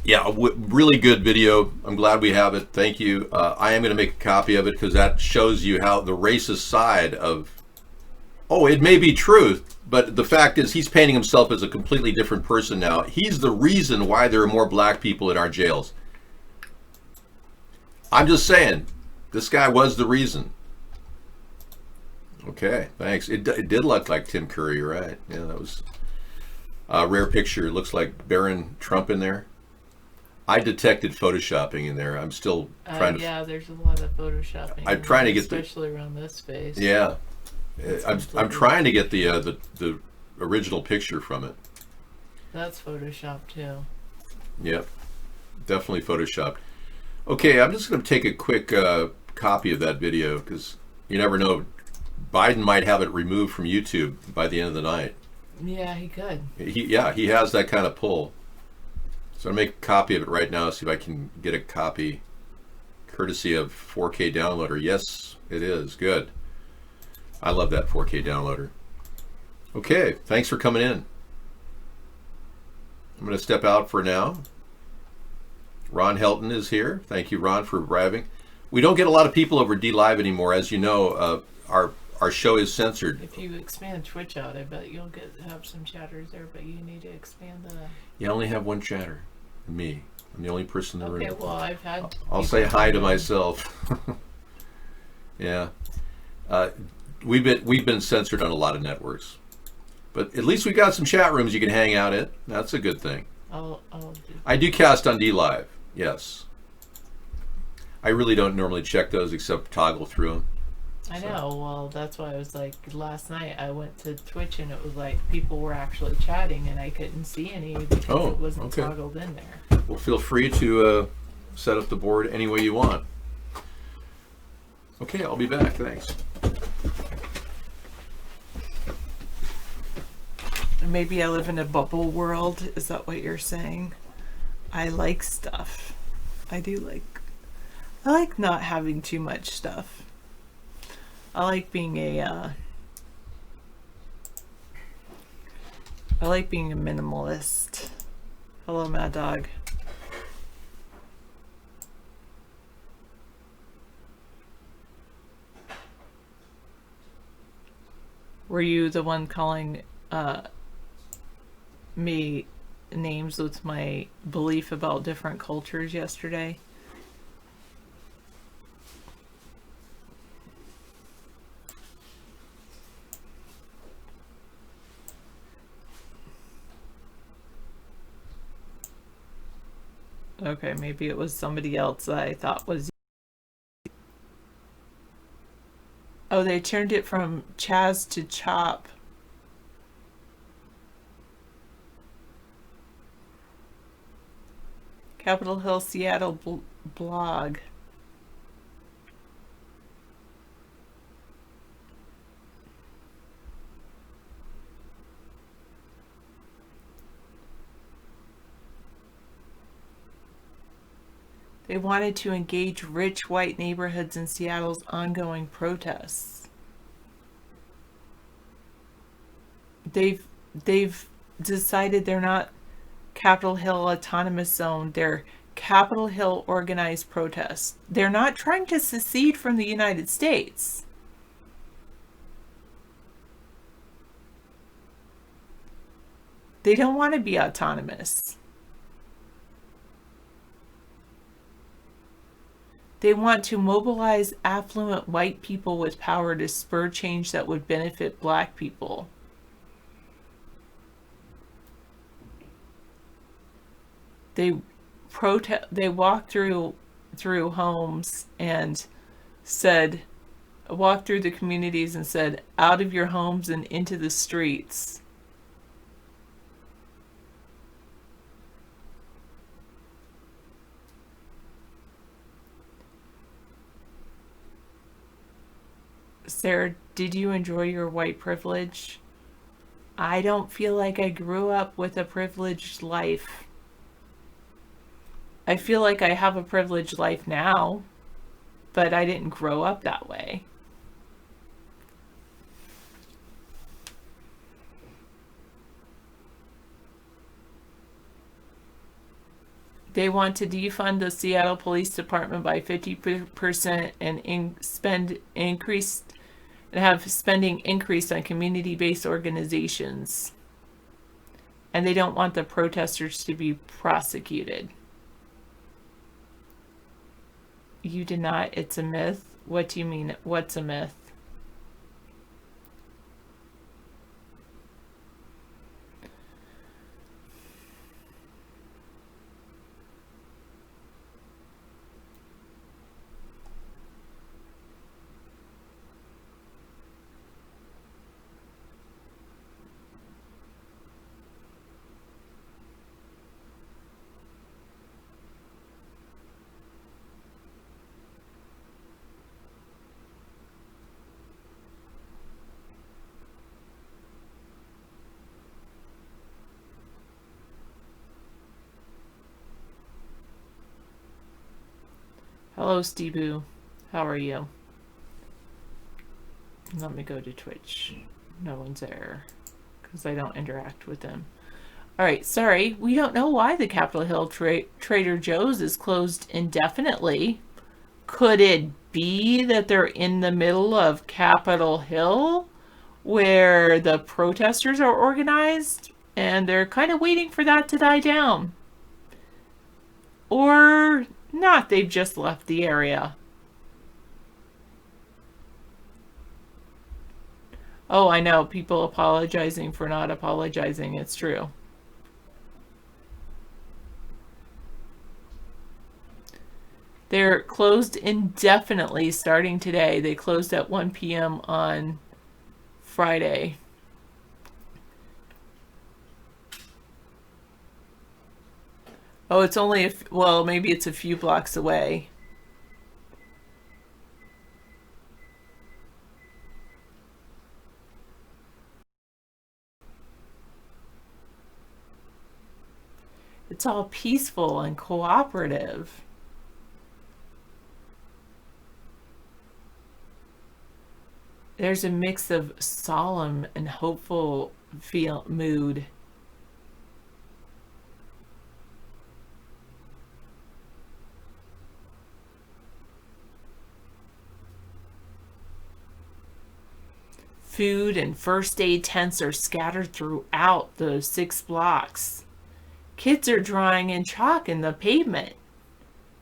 Yeah, really good video. I'm glad we have it. Thank you. I am going to make a copy of it because that shows you how the racist side of... Oh, it may be truth, but the fact is he's painting himself as a completely different person now. He's the reason why there are more black people in our jails. I'm just saying, this guy was the reason. Okay, thanks. It did look like Tim Curry, right? Yeah, that was a rare picture. It looks like Barron Trump in there. I detected photoshopping in there. I'm still trying to...
Yeah, there's a lot of photoshopping.
I'm trying to get
especially around this face.
Yeah. I'm trying to get the original picture from it.
That's photoshopped too.
Yep, definitely photoshopped. Okay, I'm just going to take a quick copy of that video because you never know. Biden might have it removed from YouTube by the end of the night.
Yeah, he could.
He has that kind of pull. So I'll make a copy of it right now. See if I can get a copy, courtesy of 4K downloader. Yes, it is good. I love that 4K downloader. Okay, thanks for coming in. I'm going to step out for now. Ron Helton is here. Thank you, Ron, for arriving. We don't get a lot of people over DLive anymore. As you know, our show is censored.
If you expand Twitch out, I bet you'll have some chatters there, but you need to expand the...
You only have one chatter, me. I'm the only person in the room.
Okay, well, I've had...
I'll say hi to myself. Yeah. We've been censored on a lot of networks. But at least we got some chat rooms you can hang out in. That's a good thing. I do cast on DLive, yes. I really don't normally check those except toggle through them.
I know, well, that's why I was like, last night I went to Twitch and it was like people were actually chatting and I couldn't see any because it wasn't toggled in there.
Well, feel free to set up the board any way you want. Okay, I'll be back, thanks.
Maybe I live in a bubble world, is that what you're saying? I like stuff. I like not having too much stuff. I like being a minimalist. Hello, Mad Dog. Were you the one calling me names with my belief about different cultures yesterday? Okay, maybe it was somebody else that I thought was... Oh, they turned it from Chaz to Chop. Capitol Hill, Seattle blog. They wanted to engage rich white neighborhoods in Seattle's ongoing protests. They've decided they're not Capitol Hill Autonomous Zone. They're Capitol Hill Organized Protest. They're not trying to secede from the United States. They don't want to be autonomous. They want to mobilize affluent white people with power to spur change that would benefit black people. They walked through homes and said, walked through the communities and said, out of your homes and into the streets. Sarah, did you enjoy your white privilege? I don't feel like I grew up with a privileged life. I feel like I have a privileged life now, but I didn't grow up that way. They want to defund the Seattle Police Department by 50% and have spending increased on community-based organizations. And they don't want the protesters to be prosecuted. You deny it's a myth? What do you mean? What's a myth? Hello, Steeboo. How are you? Let me go to Twitch. No one's there because I don't interact with them. All right, sorry. We don't know why the Capitol Hill Trader Joe's is closed indefinitely. Could it be that they're in the middle of Capitol Hill where the protesters are organized and they're kind of waiting for that to die down? Or not, they've just left the area. Oh, I know, people apologizing for not apologizing. It's true. They're closed indefinitely starting today. They closed at 1 p.m. on Friday. Oh, it's only well, maybe it's a few blocks away. It's all peaceful and cooperative. There's a mix of solemn and hopeful mood.
Food and first aid tents are scattered throughout those 6 blocks. Kids are drawing in chalk in the pavement.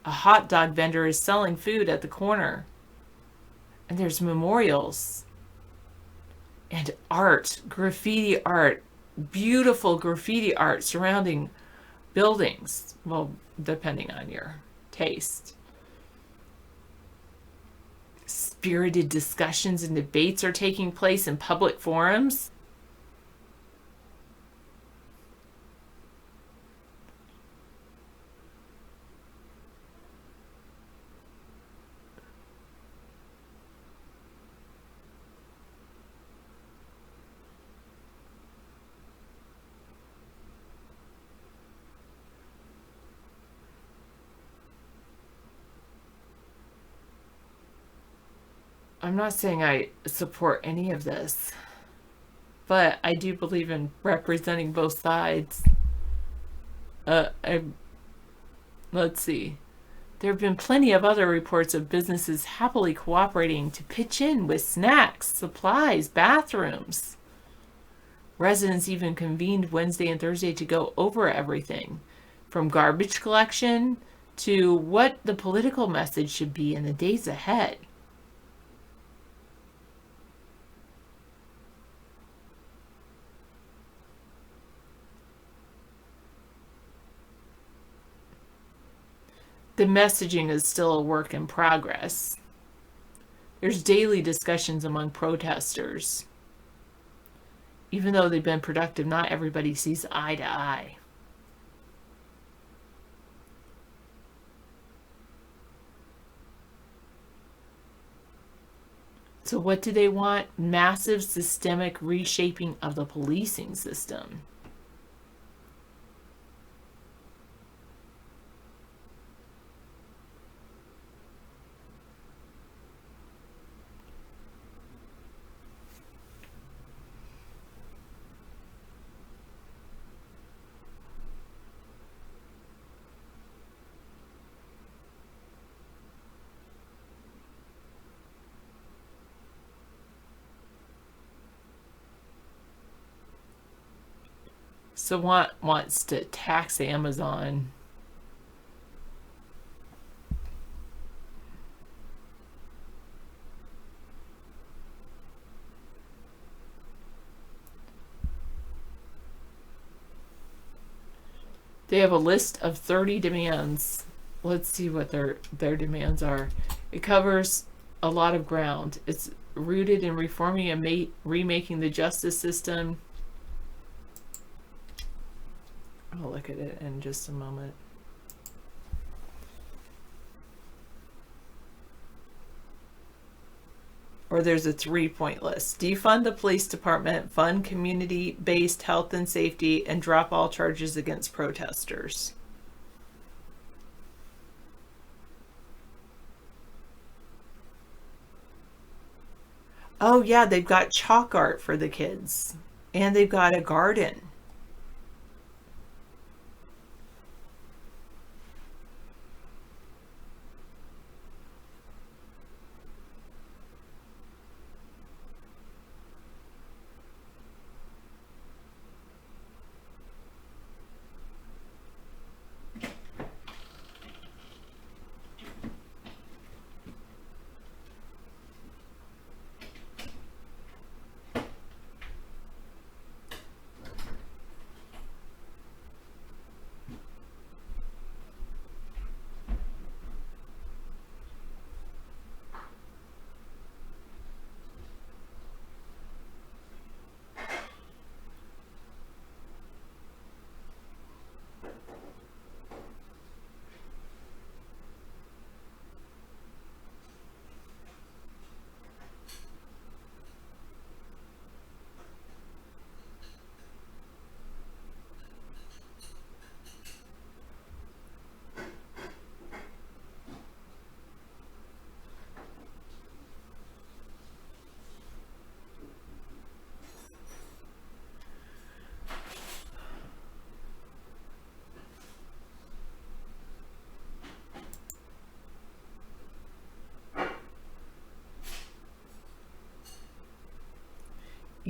A hot dog vendor is selling food at the corner. And there's memorials. And art, graffiti art, beautiful graffiti art surrounding buildings. Well, depending on your taste. Spirited discussions and debates are taking place in public forums. I'm not saying I support any of this, but I do believe in representing both sides. Let's see. There have been plenty of other reports of businesses happily cooperating to pitch in with snacks, supplies, bathrooms. Residents even convened Wednesday and Thursday to go over everything, from garbage collection to what the political message should be in the days ahead. The messaging is still a work in progress. There's daily discussions among protesters. Even though they've been productive, not everybody sees eye to eye. So what do they want? Massive systemic reshaping of the policing system. So wants to tax Amazon. They have a list of 30 demands. Let's see what their demands are. It covers a lot of ground. It's rooted in reforming and remaking the justice system. I'll look at it in just a moment. Or there's a 3-point list. Defund the police department, fund community-based health and safety, and drop all charges against protesters. Oh yeah, they've got chalk art for the kids. And they've got a garden.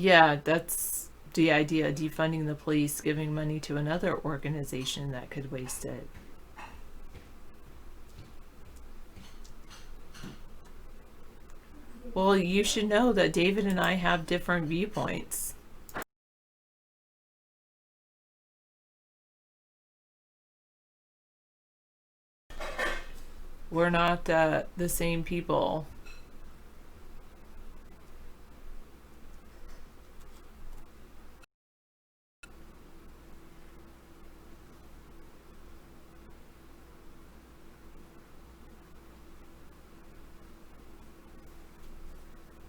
Yeah, that's the idea. Defunding the police, giving money to another organization that could waste it. Well, you should know that David and I have different viewpoints. We're not the same people.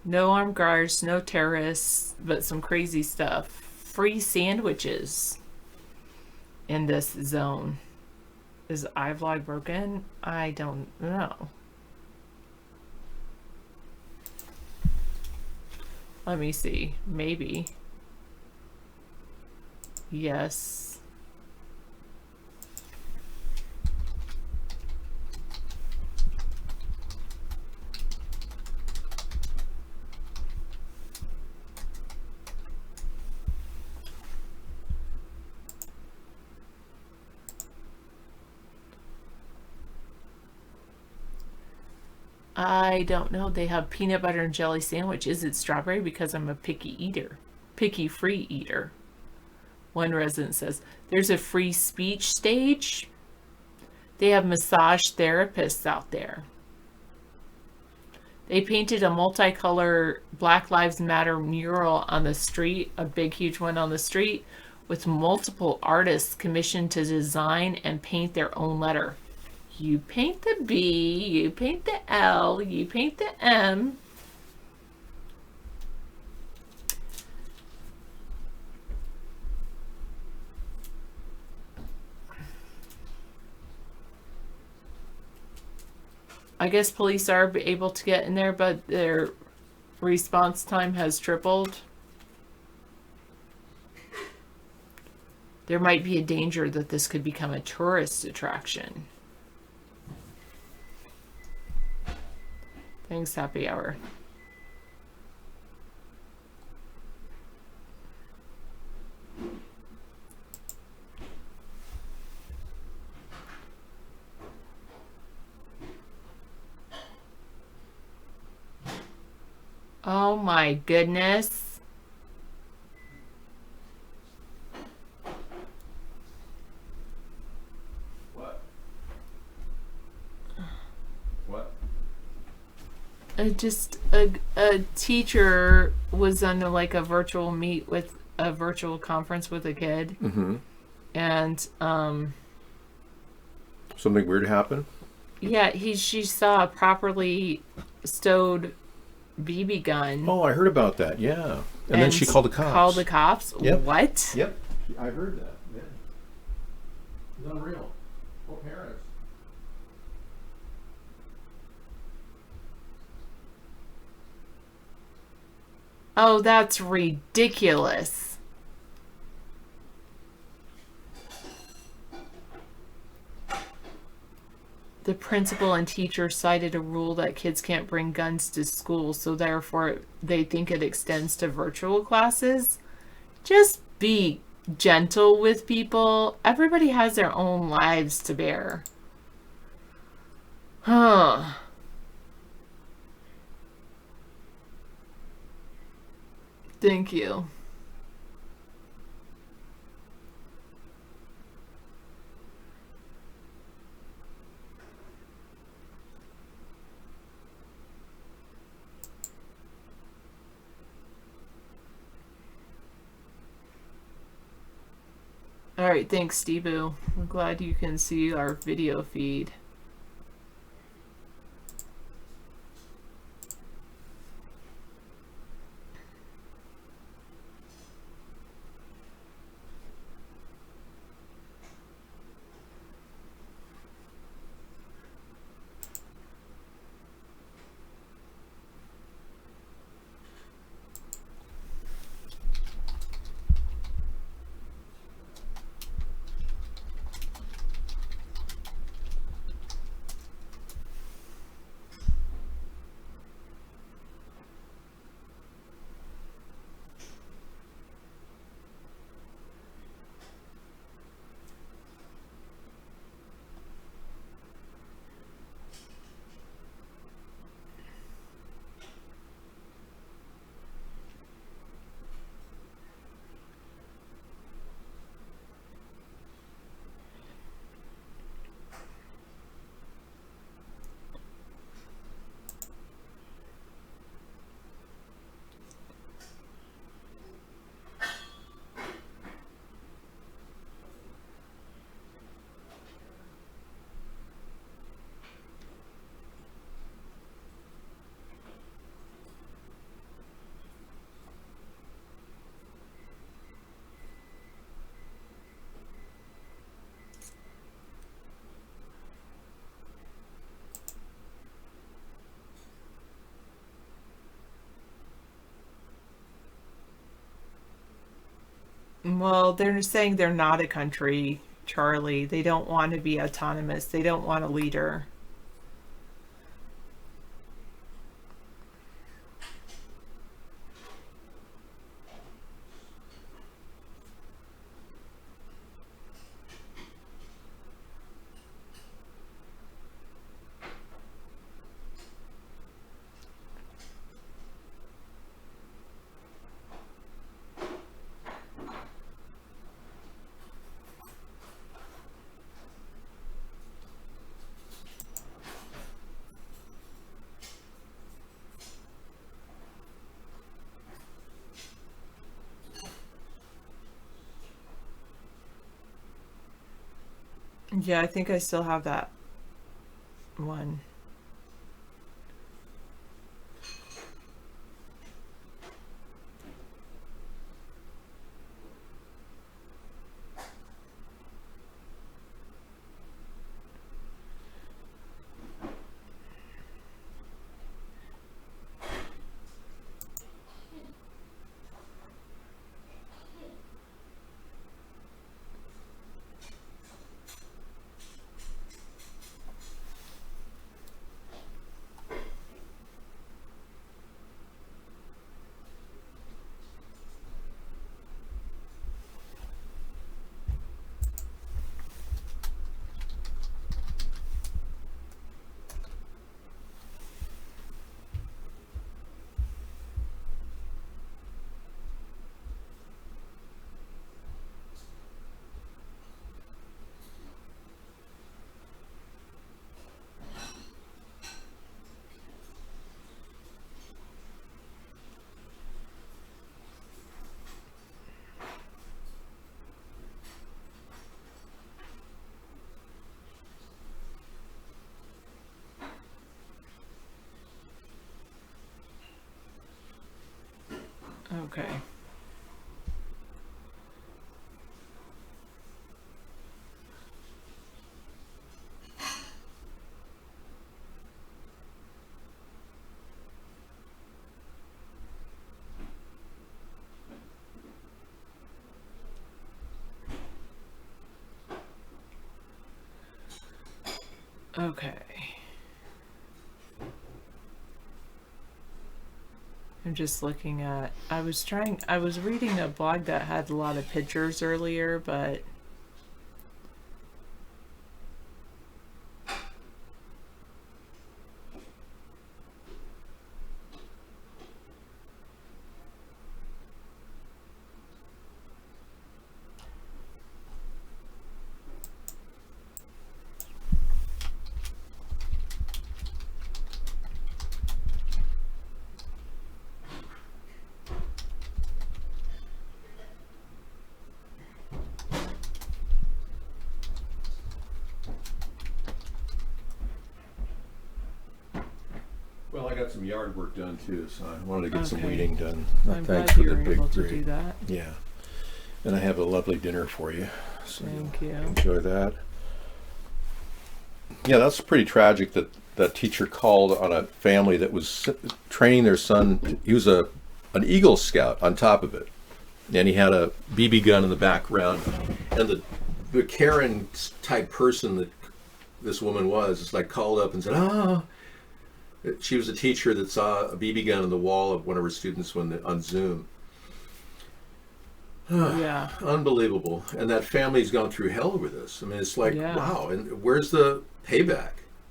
No armed guards, no terrorists, but some crazy stuff. Free sandwiches in this zone. Is iVlog broken? I don't know. Let me see. Maybe. Yes. I don't know. They have peanut butter and jelly sandwich. Is it strawberry? Because I'm a picky eater. Picky free eater. One resident says, there's a free speech stage. They have massage therapists out there. They painted a multicolor Black Lives Matter mural on the street, a big, huge one on the street, with multiple artists commissioned to design and paint their own letter. You paint the B, you paint the L, you paint the M. I guess police are able to get in there, but their response time has tripled. There might be a danger that this could become a tourist attraction. Thanks, happy hour. Oh my goodness.
What? What?
Just a teacher was on like a virtual meet with a virtual conference with a kid.
Mm-hmm.
And
Something weird happened?
yeah, she saw a properly stowed BB gun.
Oh, I heard about that. Yeah. And then she called the cops.
Called the cops?
Yep.
What?
Yep. I heard that. Yeah. It's unreal. Poor parents.
Oh, that's ridiculous. The principal and teacher cited a rule that kids can't bring guns to school, so therefore they think it extends to virtual classes. Just be gentle with people. Everybody has their own lives to bear. Huh. Thank you. All right, thanks, Steve-Boo. I'm glad you can see our video feed.
Well, they're saying they're not a country, Charlie. They don't want to be autonomous. They don't want a leader. Yeah, I think I still have that one. Okay. Okay. I'm just looking at, I was reading a blog that had a lot of pictures earlier, but
Well, I got some yard work done too, so I wanted to get some
Okay.
weeding done.
I'm
Thanks
glad
for
you
the
were
big
able to
grade.
do that.
Yeah, and I have a lovely dinner for you. So
Thank you.
enjoy that. Yeah, that's pretty tragic that that teacher called on a family that was training their son. He was an Eagle Scout on top of it, and he had a BB gun in the background. And the Karen type person that this woman was, is like called up and said, "Oh." She was a teacher that saw a BB gun on the wall of one of her students on Zoom.
Yeah.
Unbelievable. And that family's gone through hell over this. I mean, it's like,
Yeah.
wow. And where's the payback?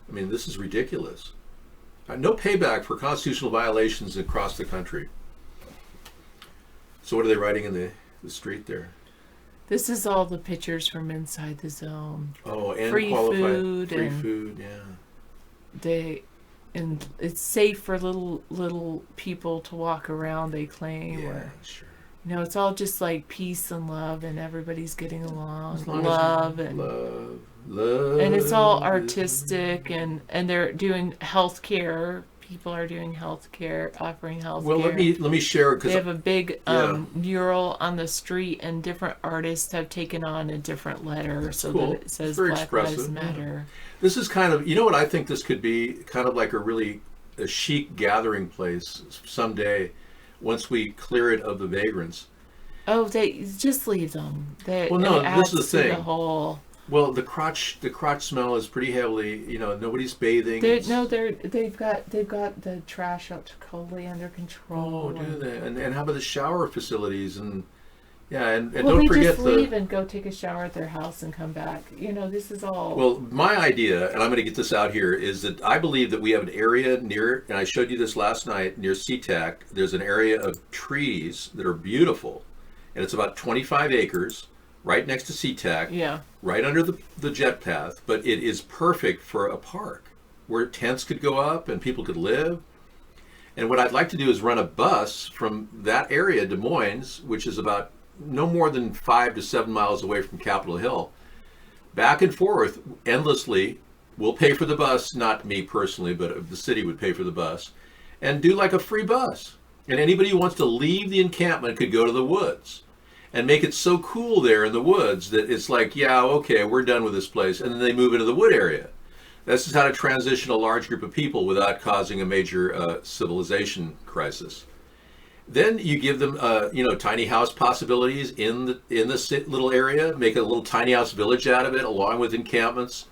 I mean, this is ridiculous. No payback for constitutional violations across the country. So what are they writing in the street there?
This is all the pictures from inside the zone.
Oh, and
free
qualified
food
free
and
food, yeah.
and it's safe for little people to walk around, they claim.
Yeah,
or,
sure.
you know, it's all just like peace and love, and everybody's getting along.
As long as
Love and it's all artistic, and they're doing healthcare. People are doing healthcare, offering healthcare.
Well, let me share, because
they have a big
yeah.
mural on the street, and different artists have taken on a different letter so
cool.
that it says
Very
Black Lives
expressive, yeah.
Matter.
This is kind of, you know what I think this could be? Kind of like a chic gathering place someday, once we clear it of the vagrants.
Oh, they just leave them.
Well, no,
it
this is the
adds to
thing.
The whole.
Well, the crotch smell is pretty heavily. Nobody's bathing.
They've got the trash totally under control.
Oh, do they? And how about the shower facilities and and
well,
don't
they
forget
just leave and go take a shower at their house and come back. This is all.
Well, my idea, and I'm going to get this out here, is that I believe that we have an area near, and I showed you this last night, near SeaTac. There's an area of trees that are beautiful, and it's about 25 acres, right next to SeaTac.
Yeah.
Right under the jet path, but it is perfect for a park where tents could go up and people could live. And what I'd like to do is run a bus from that area, Des Moines, which is about no more than 5 to 7 miles away from Capitol Hill, back and forth endlessly. We'll pay for the bus, not me personally, but the city would pay for the bus, and do like a free bus. And anybody who wants to leave the encampment could go to the woods and make it so cool there in the woods that it's like, yeah, okay, we're done with this place. And then they move into the wood area. This is how to transition a large group of people without causing a major civilization crisis. Then you give them, tiny house possibilities in this little area. Make a little tiny house village out of it, along with encampments.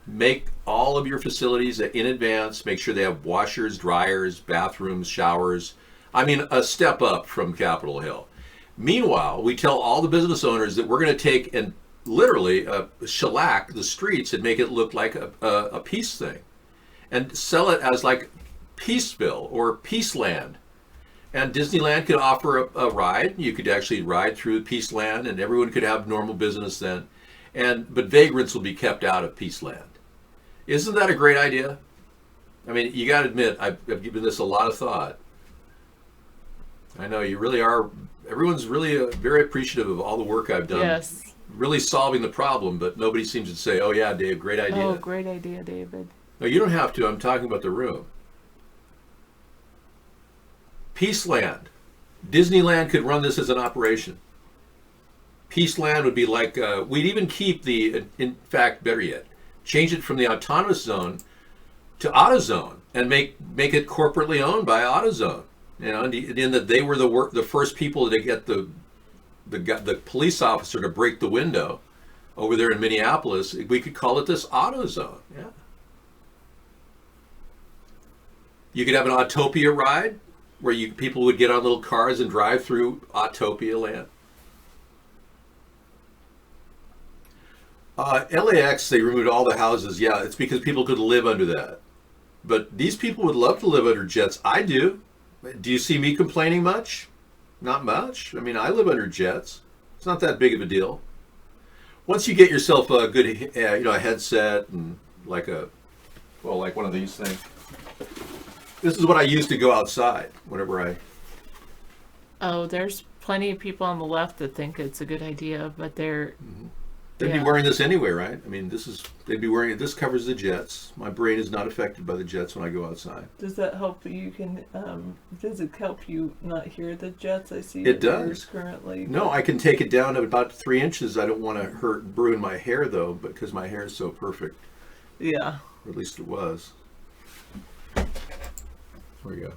Make all of your facilities in advance. Make sure they have washers, dryers, bathrooms, showers. I mean, a step up from Capitol Hill. Meanwhile, we tell all the business owners that we're going to take and literally shellac the streets and make it look like a peace thing, and sell it as like Peaceville or Peaceland. And Disneyland could offer a ride. You could actually ride through Peaceland, and everyone could have normal business then. But vagrants will be kept out of Peaceland. Isn't that a great idea? I mean, you got to admit, I've given this a lot of thought. I know you really are. Everyone's really very appreciative of all the work I've done.
Yes.
Really solving the problem, but nobody seems to say, "Oh yeah, Dave, great idea."
Oh, great idea, David.
No, you don't have to. I'm talking about the room. Peaceland. Disneyland could run this as an operation. Peaceland would be like, we'd even keep in fact, better yet, change it from the autonomous zone to AutoZone and make it corporately owned by AutoZone. In that they were the first people to get the police officer to break the window over there in Minneapolis. We could call it this AutoZone. Yeah. You could have an Autopia ride where people would get on little cars and drive through Autopia land. LAX, they removed all the houses. Yeah, it's because people could live under that. But these people would love to live under jets. I do. Do you see me complaining much? Not much. I mean, I live under jets. It's not that big of a deal. Once you get yourself a good, a headset and like one of these things. This is what I use to go outside whenever I.
Oh, there's plenty of people on the left that think it's a good idea, but they're.
They'd be wearing this anyway, right? I mean, they'd be wearing it. This covers the jets. My brain is not affected by the jets when I go outside.
Does that help you does it help you not hear the jets? I see
it does
currently.
No, I can take it down to about 3 inches. I don't want to ruin my hair though, because my hair is so perfect.
Yeah.
Or at least it was. There we go.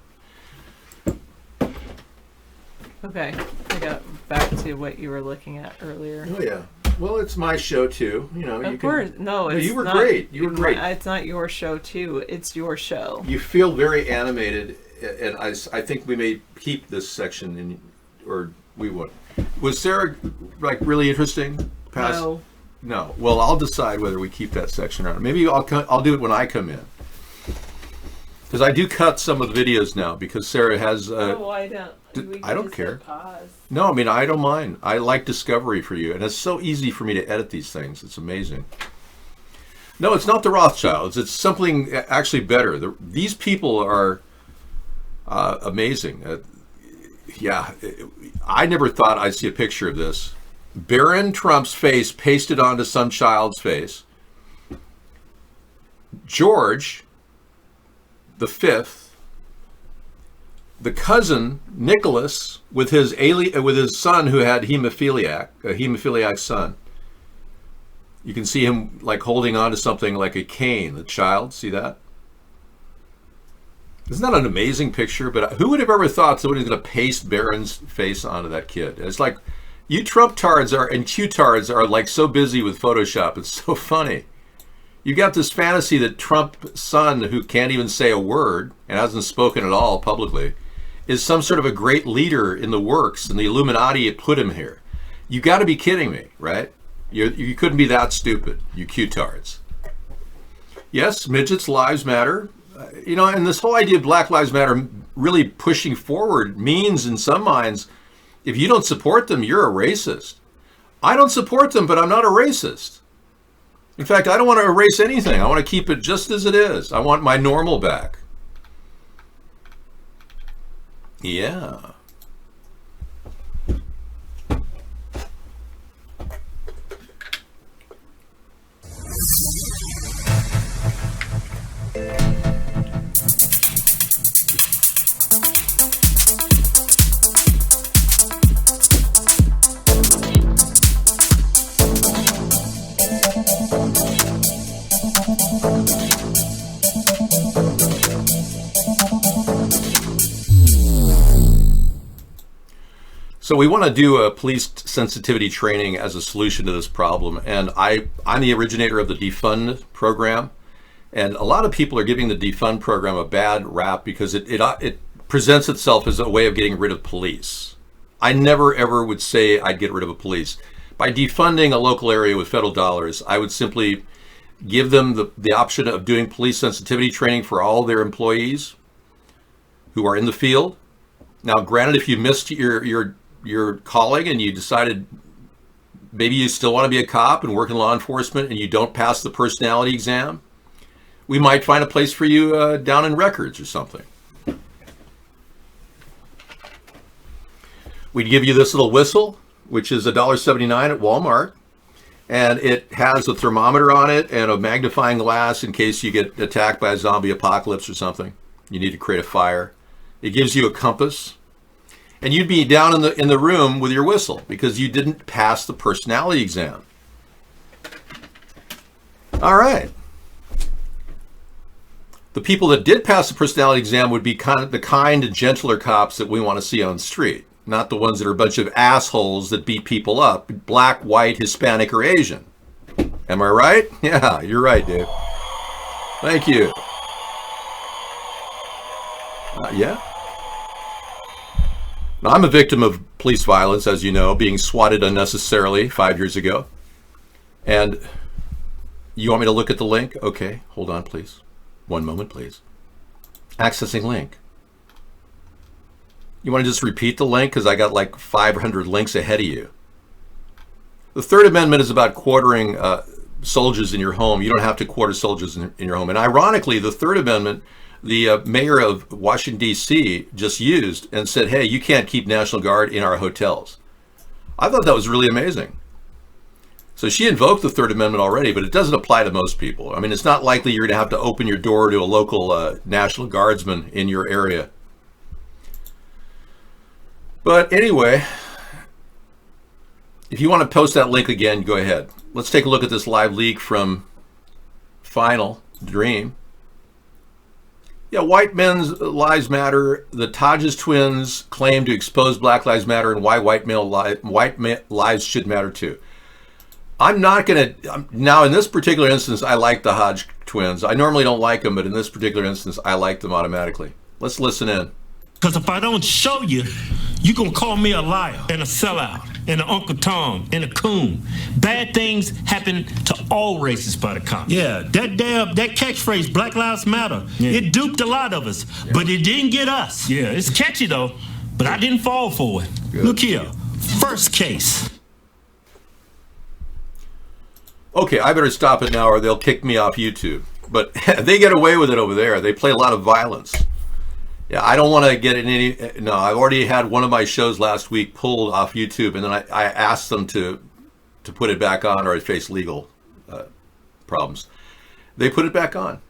Okay, I got back to what you were looking at earlier.
Oh yeah. Well, it's my show too.
Of course. No, it's
you were
not,
great. You were great.
It's not your show too. It's your show.
You feel very animated, and I think we may keep this section or we would. Was Sarah really interesting? No. Well, I'll decide whether we keep that section or not. Maybe I'll do it when I come in. Because I do cut some of the videos now because Sarah has.
I don't.
I don't care. No, I mean, I don't mind. I like discovery for you, and it's so easy for me to edit these things. It's amazing. No, it's not the Rothschilds. It's something actually better. These people are amazing. I never thought I'd see a picture of this. Barron Trump's face pasted onto some child's face. George the Fifth, the cousin Nicholas with his son who had a hemophiliac son. You can see him holding on to something like a cane. The child, see that? Isn't that an amazing picture? But who would have ever thought somebody was going to paste Barron's face onto that kid? It's like You Trump-tards and Q-tards are like so busy with Photoshop. It's so funny. You got this fantasy that Trump's son, who can't even say a word and hasn't spoken at all publicly, is some sort of a great leader in the works, and the Illuminati put him here. You got to be kidding me, right? You couldn't be that stupid, you Q-tards. Yes, midgets' lives matter. And this whole idea of Black Lives Matter really pushing forward means, in some minds, if you don't support them, you're a racist. I don't support them, but I'm not a racist. In fact, I don't want to erase anything. I want to keep it just as it is. I want my normal back. Yeah. So we want to do a police sensitivity training as a solution to this problem. And I'm the originator of the Defund program. And a lot of people are giving the Defund program a bad rap because it presents itself as a way of getting rid of police. I never, ever would say I'd get rid of a police. By defunding a local area with federal dollars, I would simply give them the option of doing police sensitivity training for all their employees who are in the field. Now, granted, if you missed your calling and you decided maybe you still want to be a cop and work in law enforcement and you don't pass the personality exam, we might find a place for you down in records or something. We'd give you this little whistle, which is $1.79 at Walmart. And it has a thermometer on it and a magnifying glass in case you get attacked by a zombie apocalypse or something. You need to create a fire. It gives you a compass. And you'd be down in the room with your whistle because you didn't pass the personality exam. All right. The people that did pass the personality exam would be the kind and gentler cops that we want to see on the street, not the ones that are a bunch of assholes that beat people up, black, white, Hispanic, or Asian. Am I right? Yeah, you're right, Dave. Thank you. Yeah. Now, I'm a victim of police violence, as you know, being swatted unnecessarily 5 years ago. And you want me to look at the link? Okay, hold on, please. One moment, please. Accessing link. You want to just repeat the link? Because I got like 500 links ahead of you. The Third Amendment is about quartering soldiers in your home. You don't have to quarter soldiers in your home. And ironically, the Third Amendment, the mayor of Washington, D.C. just used and said, hey, you can't keep National Guard in our hotels. I thought that was really amazing. So she invoked the Third Amendment already, but it doesn't apply to most people. I mean, it's not likely you're going to have to open your door to a local National Guardsman in your area. But anyway, if you want to post that link again, go ahead. Let's take a look at this live leak from Final Dream. Yeah, white men's lives matter. The Todges twins claim to expose Black Lives Matter and why white lives should matter too. I'm not going to, now in this particular instance, I like the Hodge twins. I normally don't like them, but in this particular instance, I like them automatically. Let's listen in.
Because if I don't show you, you're going to call me a liar and a sellout and an Uncle Tom and a coon. Bad things happen to all races by the cops. Yeah, that catchphrase, Black Lives Matter, it duped a lot of us, but it didn't get us. Yeah, it's catchy though, but I didn't fall for it. Good. Look here, first case.
Okay, I better stop it now or they'll kick me off YouTube. But they get away with it over there. They play a lot of violence. Yeah, I don't want to get in any. No, I've already had one of my shows last week pulled off YouTube, and then I asked them to put it back on, or I'd face legal problems. They put it back on,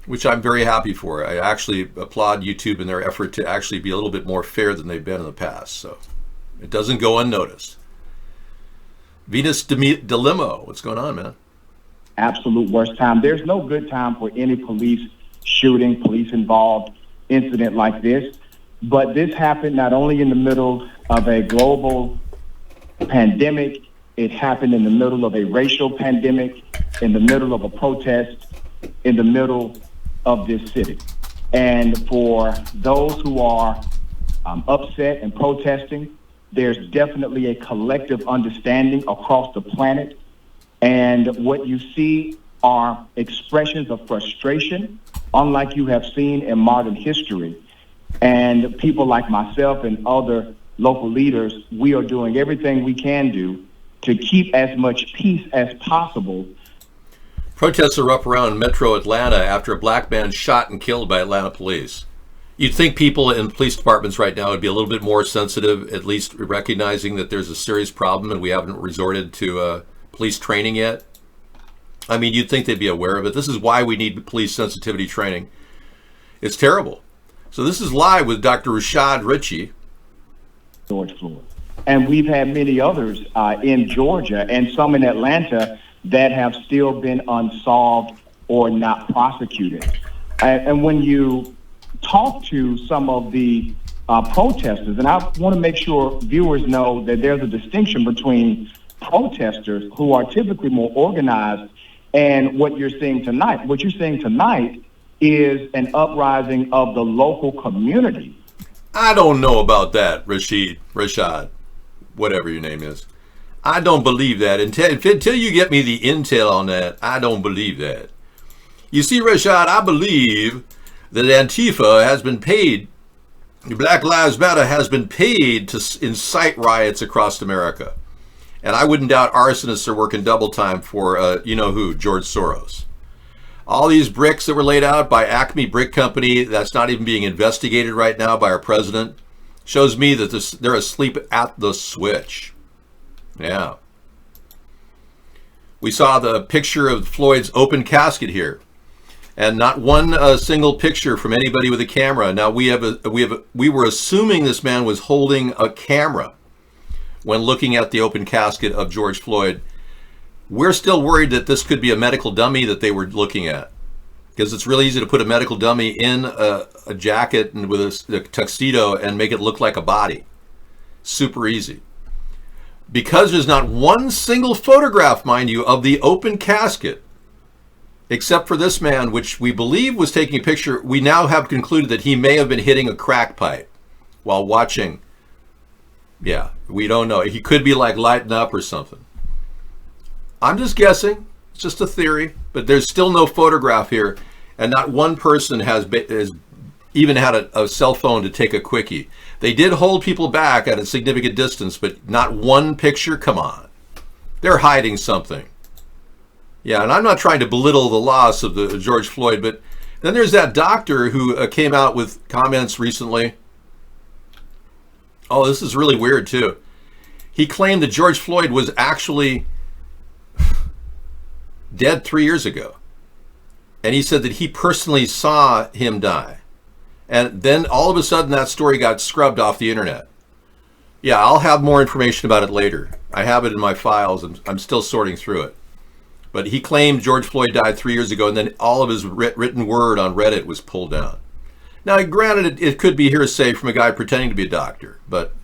which I'm very happy for. I actually applaud YouTube in their effort to actually be a little bit more fair than they've been in the past. So it doesn't go unnoticed. Venus Delimo, what's going on, man?
Absolute worst time. There's no good time for any police shooting, police involved incident like this, but this happened not only in the middle of a global pandemic. It happened in the middle of a racial pandemic, in the middle of a protest, in the middle of this city. And for those who are upset and protesting, there's definitely a collective understanding across the planet. And what you see are expressions of frustration, unlike you have seen in modern history. And people like myself and other local leaders, we are doing everything we can do to keep as much peace as possible.
Protests are up around Metro Atlanta after a black man shot and killed by Atlanta police. You'd think people in police departments right now would be a little bit more sensitive, at least recognizing that there's a serious problem and we haven't resorted to police training yet. I mean, you'd think they'd be aware of it. This is why we need police sensitivity training. It's terrible. So this is live with Dr. Rashad Richey.
George Floyd. And we've had many others in Georgia and some in Atlanta that have still been unsolved or not prosecuted. And when you talk to some of the protesters, and I want to make sure viewers know that there's a distinction between protesters who are typically more organized and what you're seeing tonight. What you're seeing tonight is an uprising of the local community.
I don't know about that, Rashad, whatever your name is. I don't believe that. Until you get me the intel on that, I don't believe that. You see, Rashad, I believe that Antifa has been paid, Black Lives Matter has been paid to incite riots across America. And I wouldn't doubt arsonists are working double time for, you-know-who, George Soros. All these bricks that were laid out by Acme Brick Company, that's not even being investigated right now by our president, shows me that they're asleep at the switch. Yeah. We saw the picture of Floyd's open casket here, and not one single picture from anybody with a camera. Now we were assuming this man was holding a camera when looking at the open casket of George Floyd. We're still worried that this could be a medical dummy that they were looking at, because it's really easy to put a medical dummy in a jacket and with a tuxedo and make it look like a body. Super easy. Because there's not one single photograph, mind you, of the open casket, except for this man, which we believe was taking a picture. We now have concluded that he may have been hitting a crack pipe while watching. Yeah, we don't know. He could be like lighting up or something. I'm just guessing. It's just a theory, but there's still no photograph here, and not one person has even had a cell phone to take a quickie. They did hold people back at a significant distance, but not one picture. Come on. They're hiding something. Yeah, and I'm not trying to belittle the loss of the George Floyd, but then there's that doctor who came out with comments recently. Oh, this is really weird too. He claimed that George Floyd was actually dead 3 years ago. And he said that he personally saw him die. And then all of a sudden that story got scrubbed off the internet. Yeah, I'll have more information about it later. I have it in my files and I'm still sorting through it. But he claimed George Floyd died 3 years ago, and then all of his written word on Reddit was pulled down. Now, granted, it could be hearsay from a guy pretending to be a doctor, but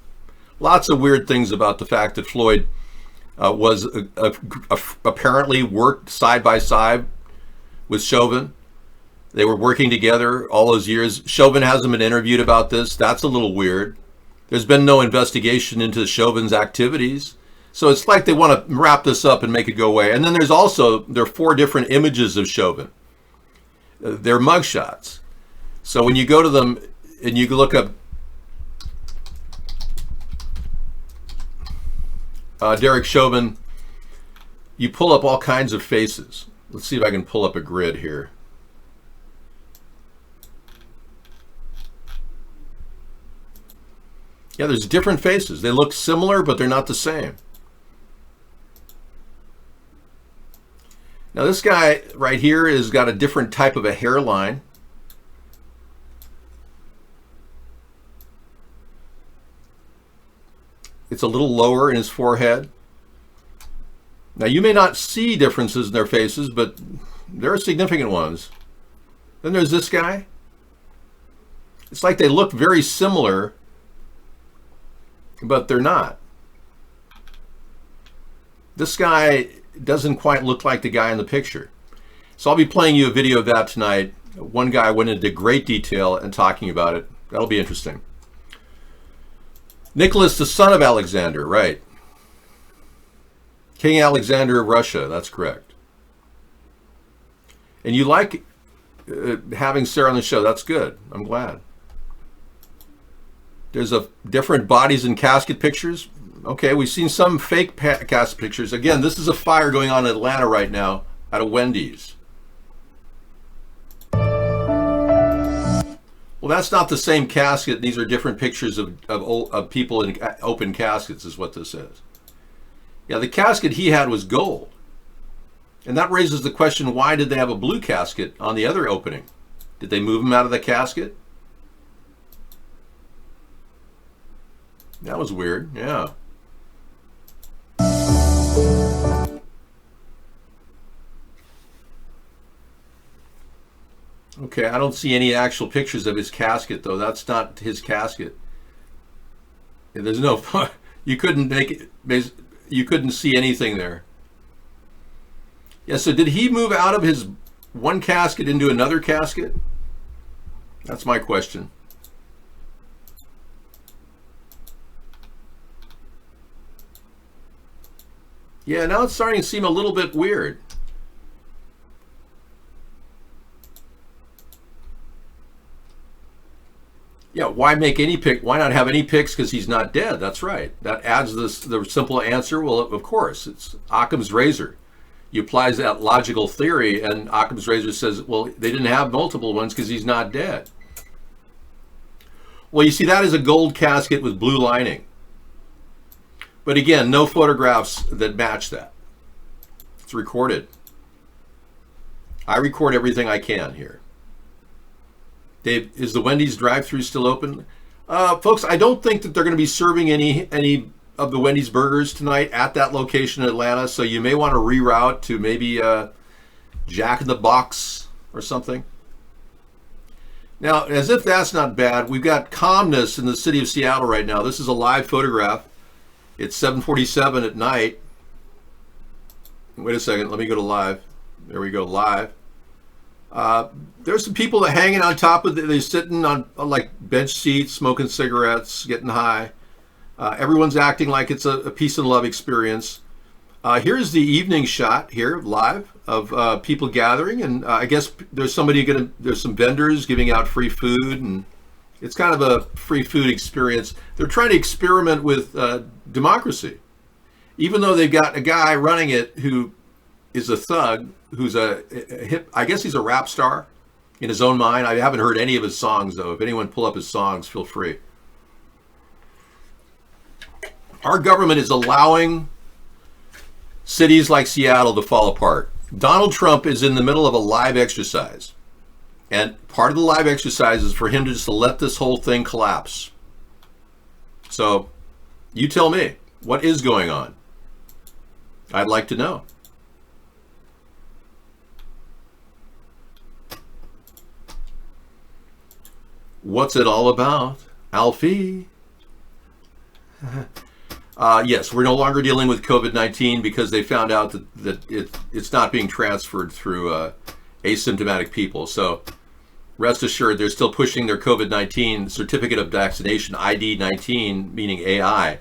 lots of weird things about the fact that Floyd was apparently worked side by side with Chauvin. They were working together all those years. Chauvin hasn't been interviewed about this. That's a little weird. There's been no investigation into Chauvin's activities. So it's like they want to wrap this up and make it go away. And then there are 4 different images of Chauvin. They're mugshots. So when you go to them and you look up Derek Chauvin, you pull up all kinds of faces. Let's see if I can pull up a grid here. Yeah, there's different faces. They look similar, but they're not the same. Now this guy right here has got a different type of a hairline. It's a little lower in his forehead. Now you may not see differences in their faces, but there are significant ones. Then there's this guy. It's like they look very similar, but they're not. this guy doesn't quite look like the guy in the picture. So I'll be playing you a video of that tonight. One guy went into great detail and talking about it. That'll be interesting. Nicholas, the son of Alexander, right. King Alexander of Russia, that's correct. And you like having Sarah on the show, that's good. I'm glad. There's a different bodies and casket pictures. Okay, we've seen some fake casket pictures. Again, this is a fire going on in Atlanta right now at a Wendy's. Well, that's not the same casket. These are different pictures of people in open caskets is what this is. Yeah, the casket he had was gold. And that raises the question, why did they have a blue casket on the other opening? Did they move him out of the casket? That was weird, yeah. Okay, I don't see any actual pictures of his casket, though. That's not his casket. There's no, you couldn't make it, you couldn't see anything there. Yeah, so did he move out of his one casket into another casket? That's my question. Yeah, now it's starting to seem a little bit weird. Yeah, why make any pick? Why not have any picks? Because he's not dead. That's right. That adds the simple answer. Well, of course, it's Occam's razor. You apply that logical theory, and Occam's razor says, well, they didn't have multiple ones because he's not dead. Well, you see, that is a gold casket with blue lining. But again, no photographs that match that. It's recorded. I record everything I can here. Dave, is the Wendy's drive-thru still open? Folks, I don't think that they're going to be serving any of the Wendy's burgers tonight at that location in Atlanta, so you may want to reroute to maybe Jack in the Box or something. Now, as if that's not bad, we've got calmness in the city of Seattle right now. This is a live photograph. It's 7:47 at night. Wait a second, let me go to live. There we go, live. There's some people that hanging on top of they're sitting on like bench seats, smoking cigarettes, getting high. Everyone's acting like it's a peace and love experience. Here's the evening shot here live of people gathering, and I guess there's some vendors giving out free food, and it's kind of a free food experience. They're trying to experiment with democracy, even though they've got a guy running it who is a thug, who's a hip, I guess he's a rap star in his own mind. I haven't heard any of his songs, though. If anyone pull up his songs, feel free. Our government is allowing cities like Seattle to fall apart. Donald Trump is in the middle of a live exercise. And part of the live exercise is for him to just let this whole thing collapse. So, you tell me, what is going on? I'd like to know. What's it all about, Alfie? Yes, we're no longer dealing with COVID-19 because they found out that it's not being transferred through asymptomatic people. So rest assured, they're still pushing their COVID-19 certificate of vaccination, ID-19, meaning AI.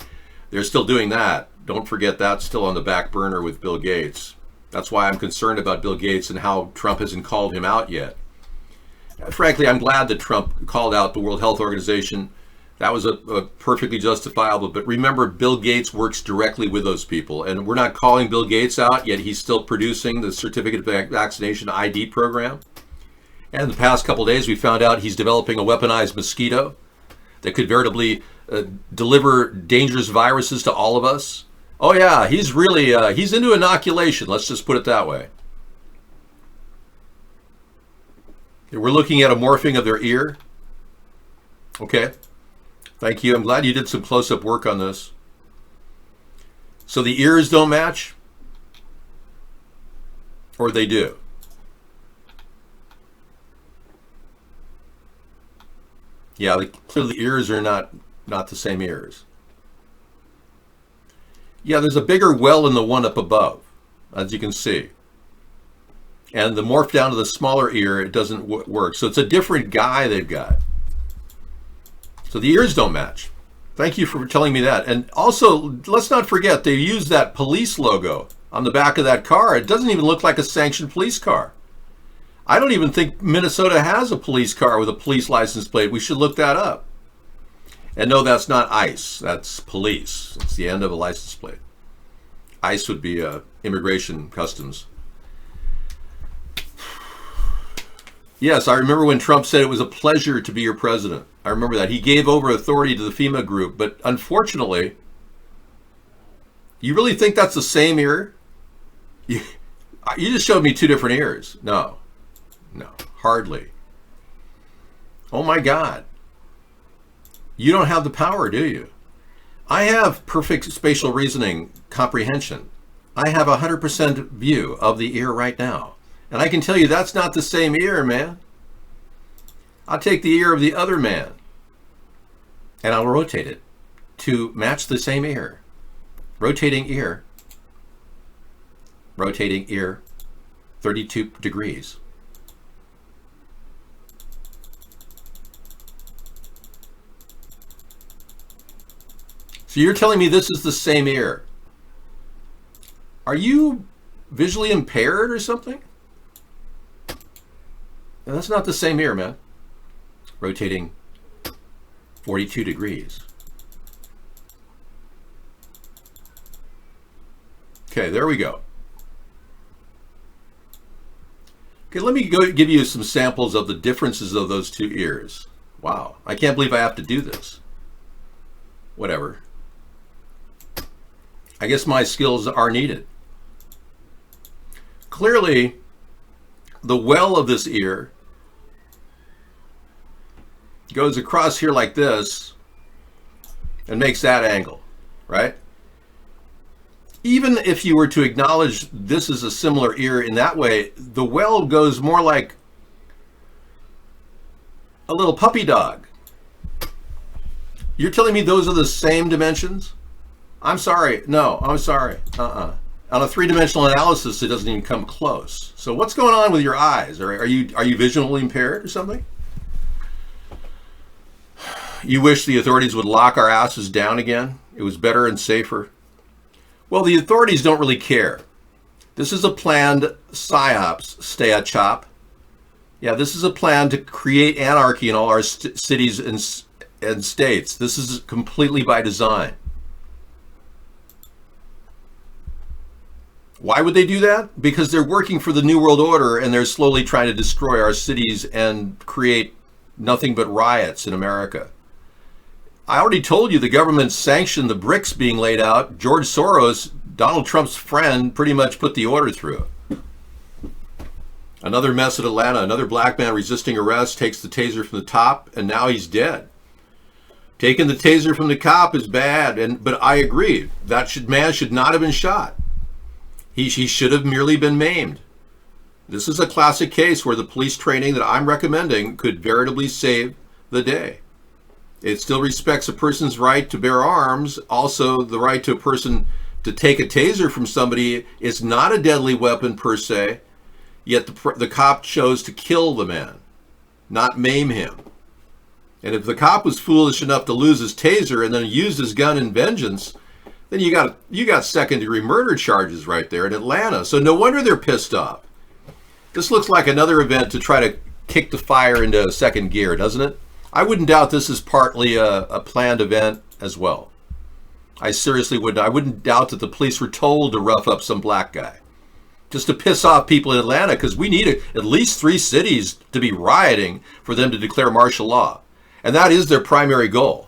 They're still doing that. Don't forget that's still on the back burner with Bill Gates. That's why I'm concerned about Bill Gates and how Trump hasn't called him out yet. Frankly, I'm glad that Trump called out the World Health Organization. That was a perfectly justifiable. But remember, Bill Gates works directly with those people. And we're not calling Bill Gates out, yet he's still producing the certificate of vaccination ID program. And in the past couple of days, we found out he's developing a weaponized mosquito that could veritably deliver dangerous viruses to all of us. Oh yeah, he's really, he's into inoculation. Let's just put it that way. We're looking at a morphing of their ear. Okay. Thank you. I'm glad you did some close-up work on this. So the ears don't match? Or they do? Yeah, clearly the ears are not the same ears. Yeah, there's a bigger well in the one up above, as you can see. And the morph down to the smaller ear, it doesn't work. So it's a different guy they've got. So the ears don't match. Thank you for telling me that. And also, let's not forget, they used that police logo on the back of that car. It doesn't even look like a sanctioned police car. I don't even think Minnesota has a police car with a police license plate. We should look that up. And no, that's not ICE. That's police. It's the end of a license plate. ICE would be immigration customs. Yes, I remember when Trump said it was a pleasure to be your president. I remember that. He gave over authority to the FEMA group, but unfortunately, you really think that's the same ear? You just showed me two different ears. No, hardly. Oh my God. You don't have the power, do you? I have perfect spatial reasoning comprehension. I have 100% view of the ear right now. And I can tell you that's not the same ear, man. I'll take the ear of the other man and I'll rotate it to match the same ear. Rotating ear, 32 degrees. So you're telling me this is the same ear? Are you visually impaired or something? No, that's not the same ear, man. Rotating 42 degrees. Okay, there we go. Okay, let me go give you some samples of the differences of those two ears. Wow, I can't believe I have to do this. Whatever. I guess my skills are needed. Clearly, the well of this ear goes across here like this and makes that angle, right? Even if you were to acknowledge this is a similar ear in that way, the well goes more like a little puppy dog. You're telling me those are the same dimensions? I'm sorry. No, I'm sorry. On a three-dimensional analysis, it doesn't even come close. So what's going on with your eyes? Are you visually impaired or something? You wish the authorities would lock our asses down again? It was better and safer. Well, the authorities don't really care. This is a planned psyops, stay at chop. Yeah, this is a plan to create anarchy in all our cities and states. This is completely by design. Why would they do that? Because they're working for the New World Order and they're slowly trying to destroy our cities and create nothing but riots in America. I already told you the government sanctioned the bricks being laid out. George Soros, Donald Trump's friend, pretty much put the order through. Another mess at Atlanta. Another black man resisting arrest takes the taser from the top, and now he's dead. Taking the taser from the cop is bad, but I agree. That man should not have been shot. He should have merely been maimed. This is a classic case where the police training that I'm recommending could veritably save the day. It still respects a person's right to bear arms. Also, the right to a person to take a taser from somebody is not a deadly weapon per se, yet the cop chose to kill the man, not maim him. And if the cop was foolish enough to lose his taser and then used his gun in vengeance, then you got second-degree murder charges right there in Atlanta. So no wonder they're pissed off. This looks like another event to try to kick the fire into second gear, doesn't it? I wouldn't doubt this is partly a planned event as well. I seriously wouldn't. I wouldn't doubt that the police were told to rough up some black guy just to piss off people in Atlanta, because we need at least 3 cities to be rioting for them to declare martial law. And that is their primary goal.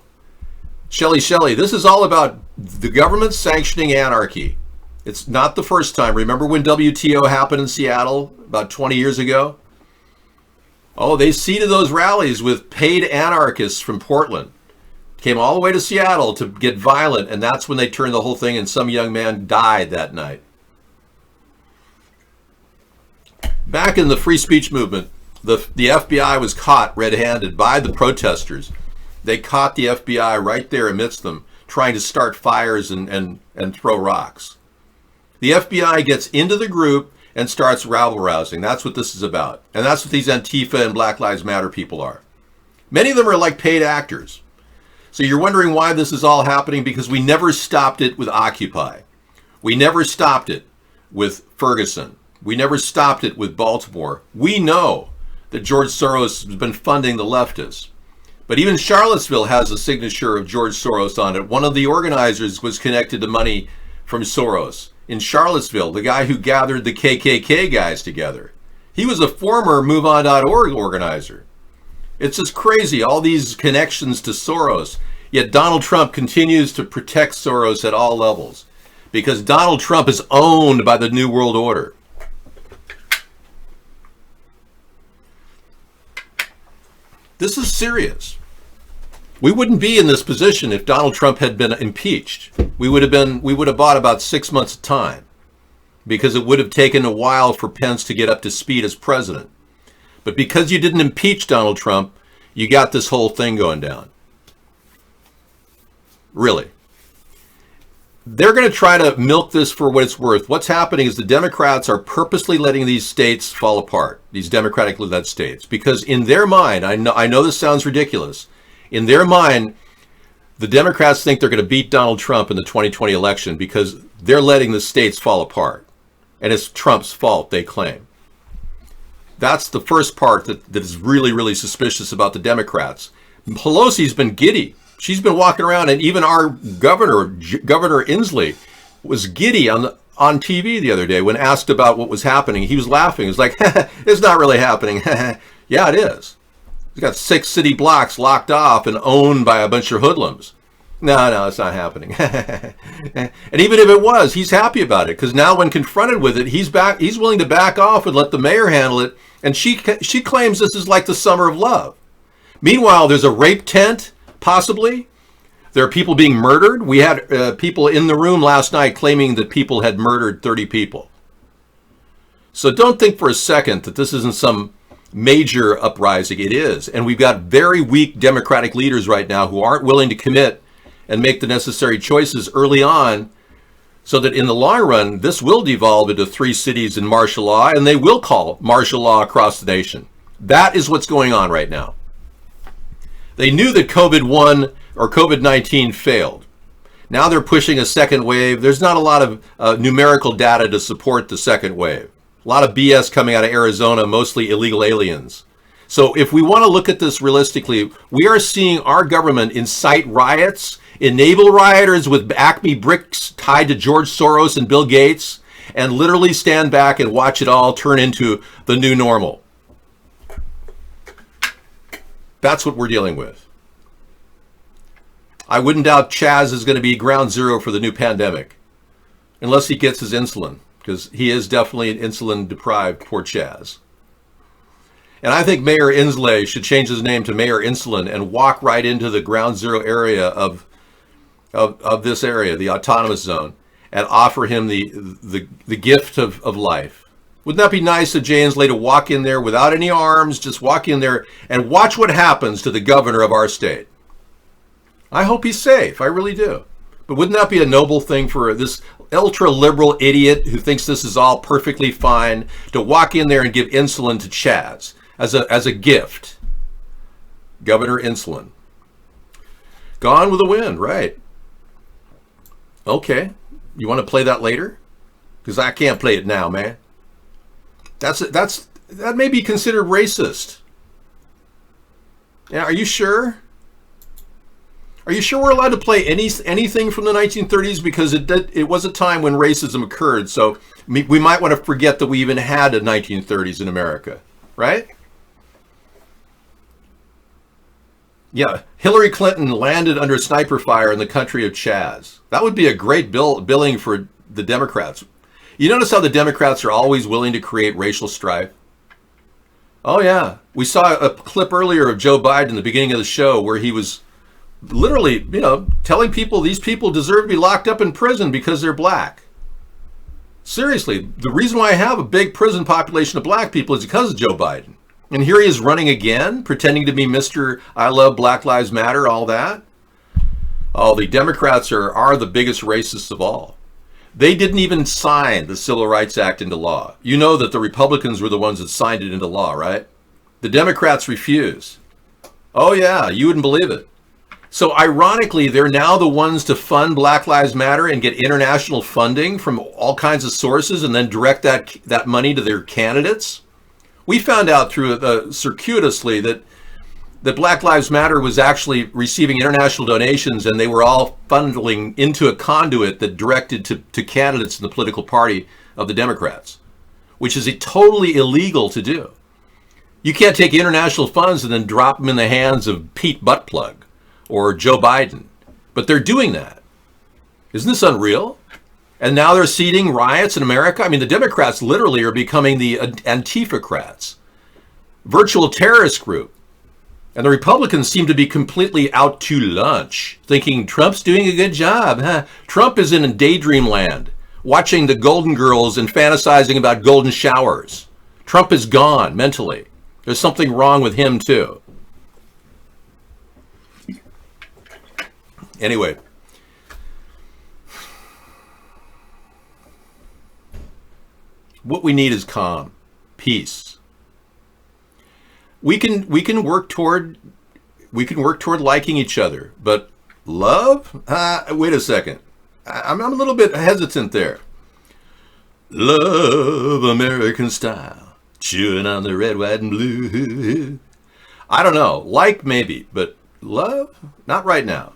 Shelley, this is all about the government sanctioning anarchy. It's not the first time. Remember when WTO happened in Seattle about 20 years ago? Oh, they seeded those rallies with paid anarchists from Portland. Came all the way to Seattle to get violent, and that's when they turned the whole thing, and some young man died that night. Back in the free speech movement, the FBI was caught red-handed by the protesters. They caught the FBI right there amidst them, trying to start fires and throw rocks. The FBI gets into the group and starts rabble-rousing. That's what this is about. And that's what these Antifa and Black Lives Matter people are. Many of them are like paid actors. So you're wondering why this is all happening? Because we never stopped it with Occupy. We never stopped it with Ferguson. We never stopped it with Baltimore. We know that George Soros has been funding the leftists. But even Charlottesville has a signature of George Soros on it. One of the organizers was connected to money from Soros. In Charlottesville, the guy who gathered the KKK guys together. He was a former MoveOn.org organizer. It's just crazy, all these connections to Soros. Yet Donald Trump continues to protect Soros at all levels. Because Donald Trump is owned by the New World Order. This is serious. We wouldn't be in this position if Donald Trump had been impeached. We would have bought about 6 months of time because it would have taken a while for Pence to get up to speed as president. But because you didn't impeach Donald Trump, you got this whole thing going down. Really. They're going to try to milk this for what it's worth. What's happening is the Democrats are purposely letting these states fall apart, these democratically led states, because in their mind, I know this sounds ridiculous, in their mind, the Democrats think they're going to beat Donald Trump in the 2020 election because they're letting the states fall apart. And it's Trump's fault, they claim. That's the first part that is really, really suspicious about the Democrats. Pelosi's been giddy. She's been walking around, and even our governor, Governor Inslee, was giddy on TV the other day when asked about what was happening. He was laughing. He was like, it's not really happening. Yeah, it is. He's got 6 city blocks locked off and owned by a bunch of hoodlums. No, it's not happening. And even if it was, he's happy about it because now when confronted with it, he's willing to back off and let the mayor handle it. And she claims this is like the summer of love. Meanwhile, there's a rape tent, possibly. There are people being murdered. We had people in the room last night claiming that people had murdered 30 people. So don't think for a second that this isn't some major uprising. It is. And we've got very weak Democratic leaders right now who aren't willing to commit and make the necessary choices early on so that in the long run, this will devolve into 3 cities in martial law, and they will call martial law across the nation. That is what's going on right now. They knew that COVID-1 or COVID-19 failed. Now they're pushing a second wave. There's not a lot of numerical data to support the second wave. A lot of BS coming out of Arizona, mostly illegal aliens. So if we want to look at this realistically, we are seeing our government incite riots, enable rioters with Acme bricks tied to George Soros and Bill Gates, and literally stand back and watch it all turn into the new normal. That's what we're dealing with. I wouldn't doubt Chaz is going to be ground zero for the new pandemic, unless he gets his insulin, because he is definitely an insulin deprived, poor Chaz. And I think Mayor Inslee should change his name to Mayor Insulin and walk right into the ground zero area of this area, the autonomous zone, and offer him the gift of life. Wouldn't that be nice of Jay Inslee to walk in there without any arms, just walk in there and watch what happens to the governor of our state? I hope he's safe. I really do. But wouldn't that be a noble thing for this ultra-liberal idiot who thinks this is all perfectly fine to walk in there and give insulin to Chaz as a gift? Governor Insulin. Gone with the Wind, right. Okay. You want to play that later? Because I can't play it now, man. That may be considered racist. Yeah, are you sure? Are you sure we're allowed to play anything from the 1930s? Because it was a time when racism occurred, so we might want to forget that we even had a 1930s in America, right? Yeah, Hillary Clinton landed under sniper fire in the country of Chaz. That would be a great billing for the Democrats. You notice how the Democrats are always willing to create racial strife? Oh yeah, we saw a clip earlier of Joe Biden in the beginning of the show where he was literally, telling people these people deserve to be locked up in prison because they're black. Seriously, the reason why I have a big prison population of black people is because of Joe Biden. And here he is running again, pretending to be Mr. I love Black Lives Matter, all that. Oh, the Democrats are the biggest racists of all. They didn't even sign the Civil Rights Act into law. You know that the Republicans were the ones that signed it into law, right? The Democrats refused. Oh yeah, you wouldn't believe it. So ironically, they're now the ones to fund Black Lives Matter and get international funding from all kinds of sources and then direct that money to their candidates. We found out through circuitously that Black Lives Matter was actually receiving international donations, and they were all funneling into a conduit that directed to candidates in the political party of the Democrats, which is totally illegal to do. You can't take international funds and then drop them in the hands of Pete Buttplug or Joe Biden, but they're doing that. Isn't this unreal? And now they're seeding riots in America. I mean, the Democrats literally are becoming the Antifa-crats, virtual terrorist group. And the Republicans seem to be completely out to lunch, thinking Trump's doing a good job. Huh? Trump is in daydream land, watching the Golden Girls and fantasizing about golden showers. Trump is gone mentally. There's something wrong with him, too. Anyway. What we need is calm, peace. We can work toward liking each other, but love? Wait a second. I'm a little bit hesitant there. Love American style, chewing on the red, white, and blue. I don't know. Like maybe, but love? Not right now.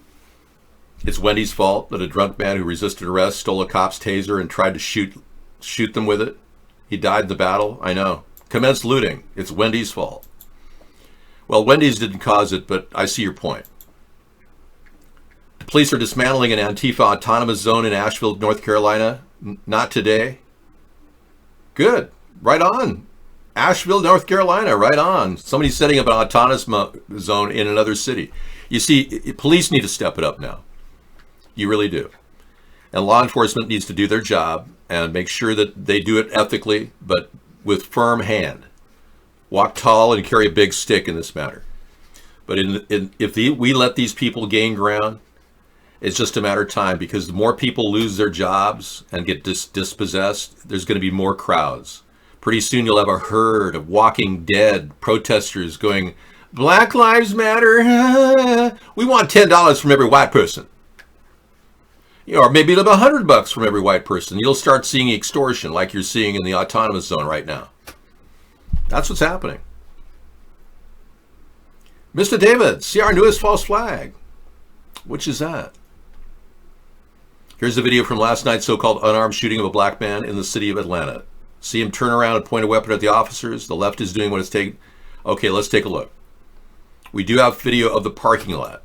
It's Wendy's fault that a drunk man who resisted arrest stole a cop's taser and tried to shoot them with it. He died in the battle. I know. Commenced looting. It's Wendy's fault. Well, Wendy's didn't cause it, but I see your point. The police are dismantling an Antifa autonomous zone in Asheville, North Carolina. Not today. Good. Right on. Asheville, North Carolina. Right on. Somebody's setting up an autonomous zone in another city. You see, police need to step it up now. You really do. And law enforcement needs to do their job and make sure that they do it ethically, but with firm hand. Walk tall and carry a big stick in this matter. But if we let these people gain ground, it's just a matter of time, because the more people lose their jobs and get dispossessed, there's going to be more crowds. Pretty soon you'll have a herd of walking dead protesters going, Black Lives Matter. We want $10 from every white person. Or maybe $100 from every white person. You'll start seeing extortion like you're seeing in the autonomous zone right now. That's what's happening. Mr. David, see our newest false flag. Which is that? Here's a video from last night's so-called unarmed shooting of a black man in the city of Atlanta. See him turn around and point a weapon at the officers. The left is doing what it's taking. Okay, let's take a look. We do have video of the parking lot.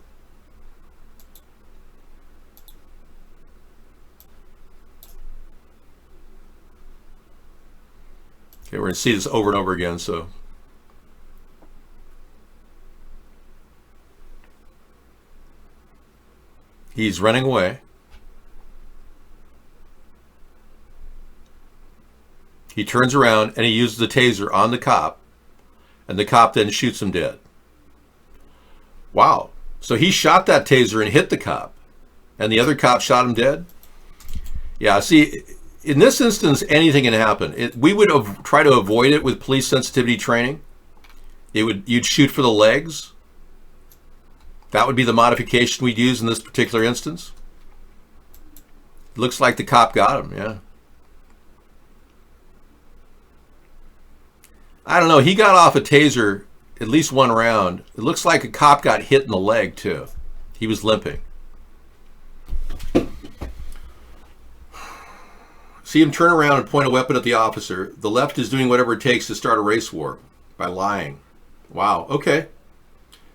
Okay, we're going to see this over and over again, so. He's running away. He turns around and he uses the taser on the cop, and the cop then shoots him dead. Wow. So he shot that taser and hit the cop, and the other cop shot him dead? Yeah, see, in this instance, anything can happen. We would try to avoid it with police sensitivity training. You'd shoot for the legs. That would be the modification we'd use in this particular instance. It looks like the cop got him, yeah. I don't know, he got off a taser at least one round. It looks like a cop got hit in the leg too. He was limping. See him turn around and point a weapon at the officer. The left is doing whatever it takes to start a race war by lying. Wow, okay.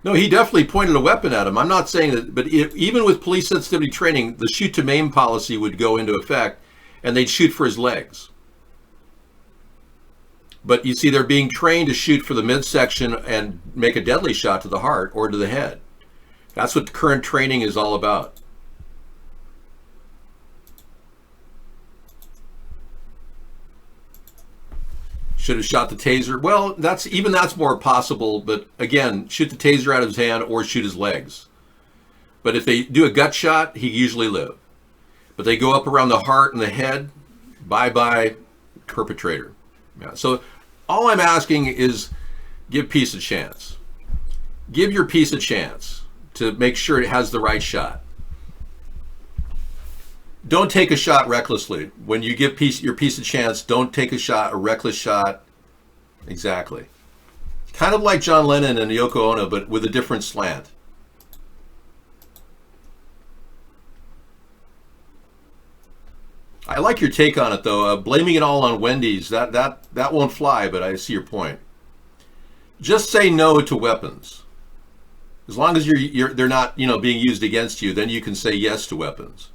No, he definitely pointed a weapon at him. I'm not saying that, but even with police sensitivity training, the shoot to maim policy would go into effect, and they'd shoot for his legs. But you see, they're being trained to shoot for the midsection and make a deadly shot to the heart or to the head. That's what the current training is all about. Should have shot the taser. Well, that's more possible, but again, shoot the taser out of his hand or shoot his legs. But if they do a gut shot, he usually live. But they go up around the heart and the head, bye-bye perpetrator. Yeah. So all I'm asking is give peace a chance. Give your piece a chance to make sure it has the right shot. Don't take a shot recklessly. When you give your piece a chance, don't take a reckless shot. Exactly. Kind of like John Lennon and Yoko Ono, but with a different slant. I like your take on it, though. Blaming it all on Wendy's, that won't fly, but I see your point. Just say no to weapons. As long as they're not, being used against you, then you can say yes to weapons.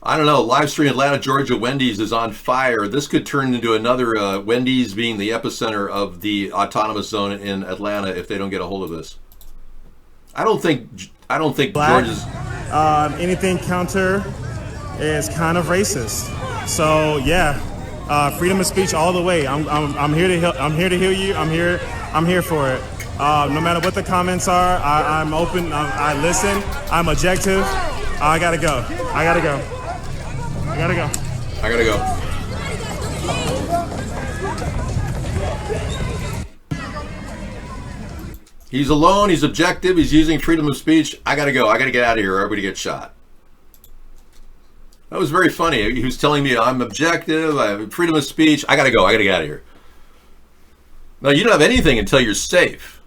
I don't know. Live stream Atlanta, Georgia. Wendy's is on fire. This could turn into another Wendy's being the epicenter of the autonomous zone in Atlanta if they don't get a hold of this. I don't think
Black,
Georgia's.
Anything counter is kind of racist. So yeah, freedom of speech all the way. I'm here to help. I'm here to heal you. I'm here for it. No matter what the comments are, I'm open. I listen. I'm objective. I gotta go.
He's alone. He's objective. He's using freedom of speech. I gotta go. I gotta get out of here, or everybody gets shot. That was very funny. He was telling me I'm objective. I have freedom of speech. I gotta go. I gotta get out of here. No, you don't have anything until you're safe.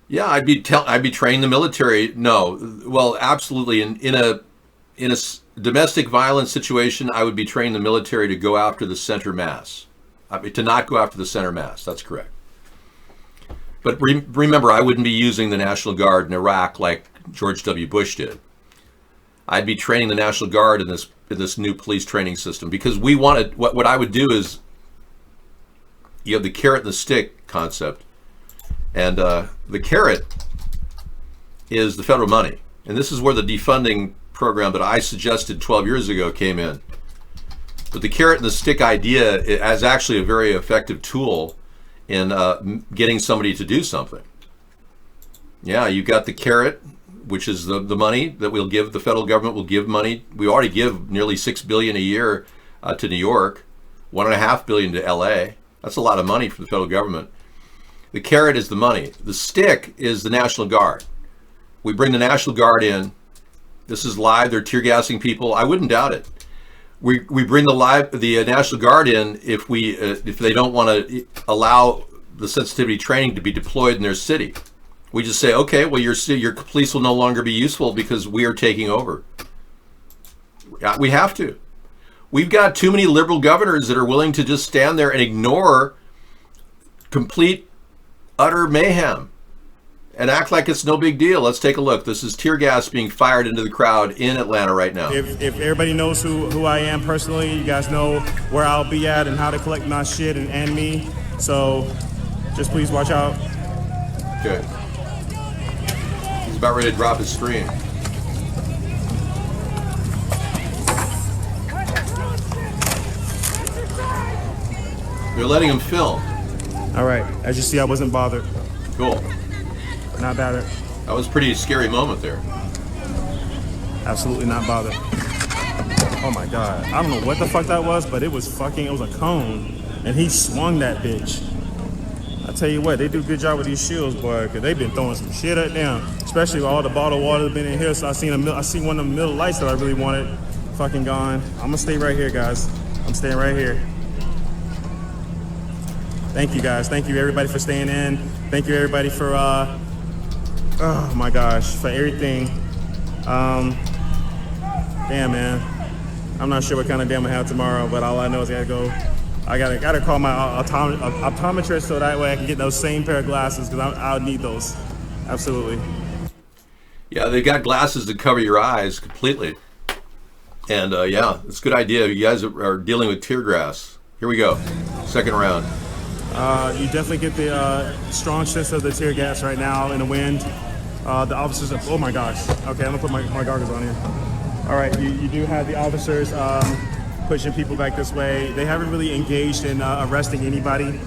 Yeah, I'd be training the military. No, well, absolutely. In a domestic violence situation, I would be training the military to go after the center mass. To not go after the center mass. That's correct. But remember, I wouldn't be using the National Guard in Iraq like George W. Bush did. I'd be training the National Guard in this new police training system, because we wanted. What I would do is, you have the carrot and the stick concept. And the carrot is the federal money. And this is where the defunding program that I suggested 12 years ago came in. But the carrot and the stick idea is actually a very effective tool in getting somebody to do something. Yeah, you've got the carrot, which is the money that we'll give. The federal government will give money. We already give nearly $6 billion a year to New York, $1.5 billion to LA. That's a lot of money for the federal government. The carrot is the money. The stick is the National Guard. We bring the National Guard in. This is live. They're tear gassing people. I wouldn't doubt it. We bring the National Guard in if they don't want to allow the sensitivity training to be deployed in their city. We just say, okay, well, your police will no longer be useful because we are taking over. We have to. We've got too many liberal governors that are willing to just stand there and ignore complete utter mayhem and act like it's no big deal. Let's take a look. This is tear gas being fired into the crowd in Atlanta right now.
If everybody knows who I am personally, you guys know where I'll be at and how to collect my shit and me. So just please watch out.
Okay. He's about ready to drop his stream. They're letting him film.
All right, as you see, I wasn't bothered.
Cool.
Not bothered.
That was a pretty scary moment there.
Absolutely not bothered. Oh my God. I don't know what the fuck that was, but it was a cone. And he swung that bitch. I tell you what, they do a good job with these shields, boy, because they've been throwing some shit up down. Especially with all the bottled water that's been in here. So I seen one of the middle lights that I really wanted fucking gone. I'm gonna stay right here, guys. I'm staying right here. Thank you, guys. Thank you, everybody, for staying in. Thank you, everybody, for, oh my gosh, for everything. Damn, man. I'm not sure what kind of day I'm gonna have tomorrow, but all I know is I gotta call my optometrist so that way I can get those same pair of glasses, because I'll need those. Absolutely.
Yeah, they've got glasses to cover your eyes completely. And yeah, it's a good idea. You guys are dealing with tear gas. Here we go. Second round.
You definitely get the strong sense of the tear gas right now in the wind. The officers, oh my gosh. Okay, I'm gonna put my goggles on here. All right, you do have the officers pushing people back this way. They haven't really engaged in arresting anybody.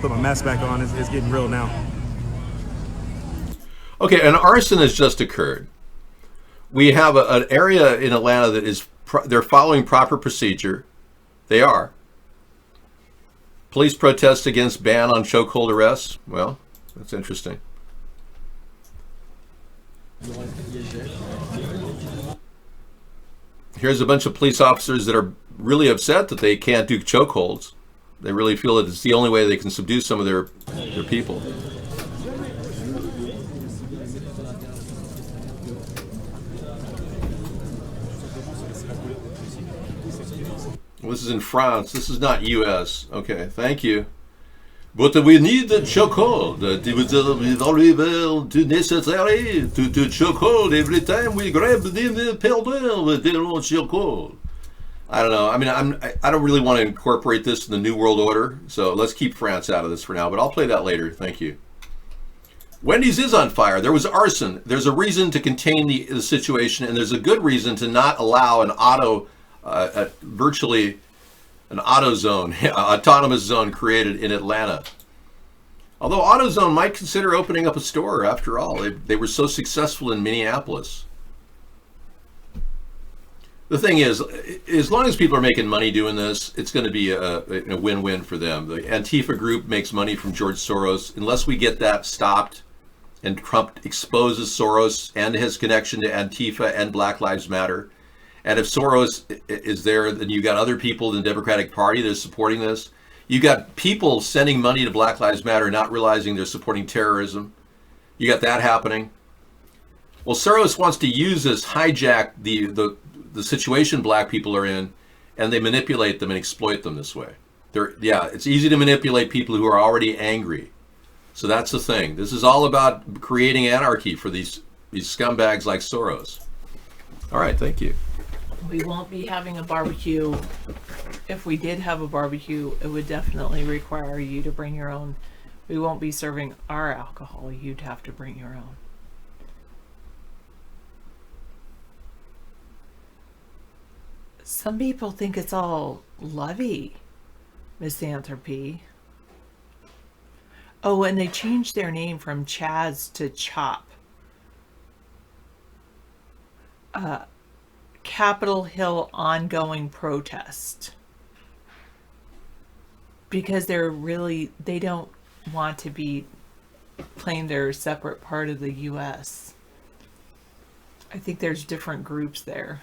Put my mask back on. It's getting real now.
Okay, an arson has just occurred. We have an area in Atlanta that is, they're following proper procedure. They are. Police protest against ban on chokehold arrests. Well, that's interesting. Here's a bunch of police officers that are really upset that they can't do chokeholds. They really feel that it's the only way they can subdue some of their people. This is in France. This is not U.S. Okay, thank you. But we need the chokehold. It is necessary to chokehold every time we grab the pelder. They don't chokehold. I don't know. I mean, I don't really want to incorporate this in the New World Order, so let's keep France out of this for now. But I'll play that later. Thank you. Wendy's is on fire. There was arson. There's a reason to contain the situation, and there's a good reason to not allow an virtually an autonomous zone created in Atlanta. Although AutoZone might consider opening up a store after all. They were so successful in Minneapolis. The thing is, as long as people are making money doing this, it's going to be a win-win for them. The Antifa group makes money from George Soros. Unless we get that stopped and Trump exposes Soros and his connection to Antifa and Black Lives Matter, and if Soros is there, then you got other people in the Democratic Party that are supporting this. You got people sending money to Black Lives Matter, not realizing they're supporting terrorism. You got that happening. Well, Soros wants to use this, hijack the situation black people are in, and they manipulate them and exploit them this way. It's easy to manipulate people who are already angry. So that's the thing. This is all about creating anarchy for these scumbags like Soros. All right, thank you.
We won't be having a barbecue. If we did have a barbecue, it would definitely require you to bring your own. We won't be serving our alcohol. You'd have to bring your own. Some people think it's all lovey, misanthropy. Oh, and they changed their name from Chaz to Chop. Capitol Hill ongoing protest. Because they don't want to be claim they're a separate part of the U.S. I think there's different groups there.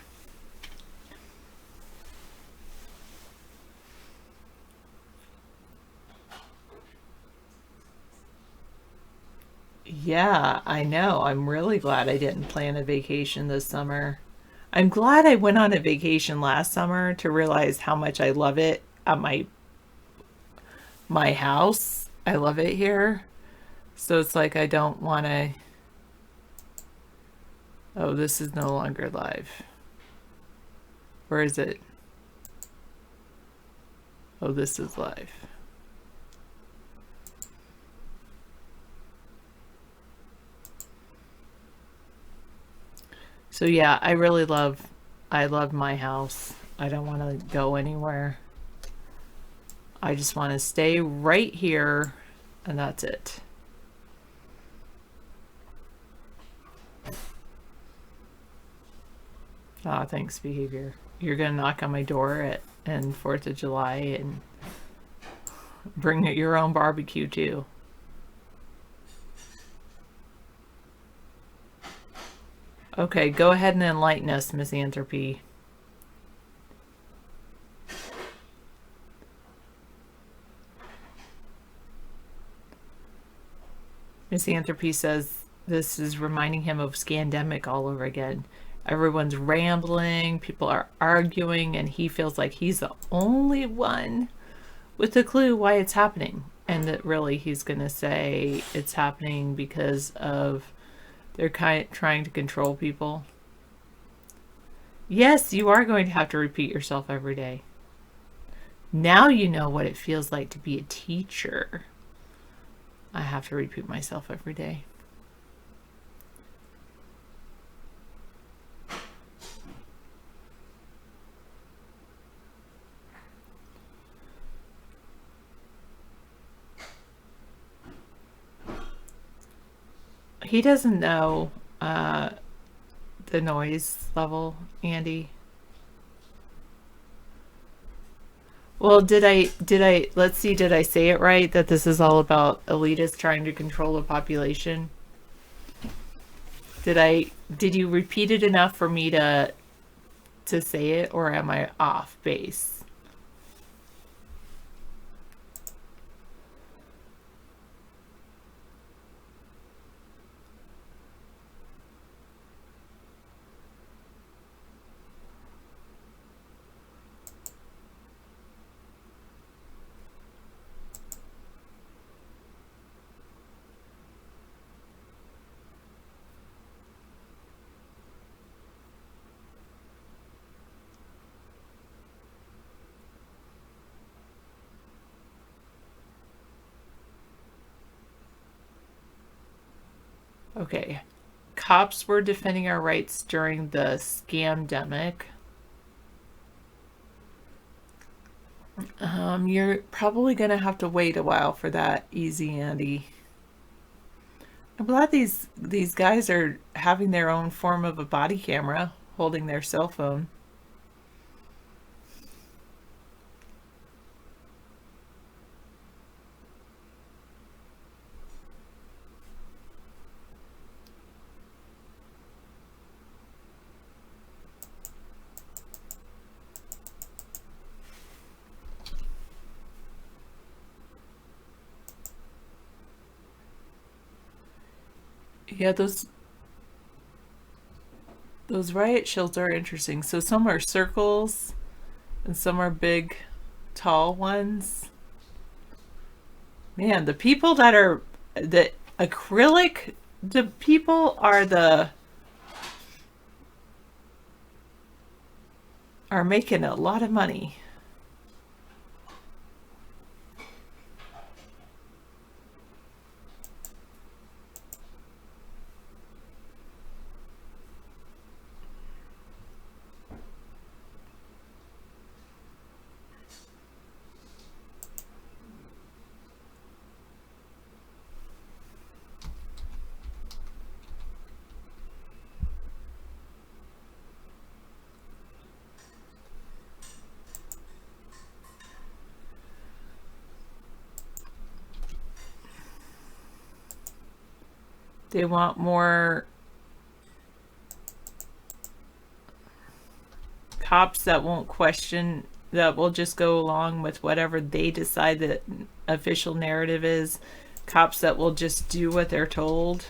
Yeah, I know. I'm really glad I didn't plan a vacation this summer. I'm glad I went on a vacation last summer to realize how much I love it at my house. I love it here. So it's like I don't want to... Oh, this is no longer live. Where is it? Oh, this is live. So yeah, I love my house. I don't want to go anywhere. I just want to stay right here, and that's it. Ah, thanks, behavior. You're gonna knock on my door and 4th of July and bring your own barbecue too. Okay, go ahead and enlighten us, Misanthropy. Misanthropy says this is reminding him of Scandemic all over again. Everyone's rambling, people are arguing, and he feels like he's the only one with a clue why it's happening. And that really he's going to say it's happening because of they're trying to control people. Yes, you are going to have to repeat yourself every day. Now you know what it feels like to be a teacher. I have to repeat myself every day. He doesn't know the noise level, Andy. Well, did I, let's see, did I say it right? That this is all about elitists trying to control the population? Did you repeat it enough for me to say it, or am I off base? Okay. Cops were defending our rights during the scamdemic. You're probably going to have to wait a while for that, Easy Andy. I'm glad these guys are having their own form of a body camera, holding their cell phone. Yeah, those riot shields are interesting. So some are circles and some are big, tall ones. Man, the people that are the acrylic, the people are making a lot of money. They want more cops that won't question, that will just go along with whatever they decide the official narrative is. Cops that will just do what they're told.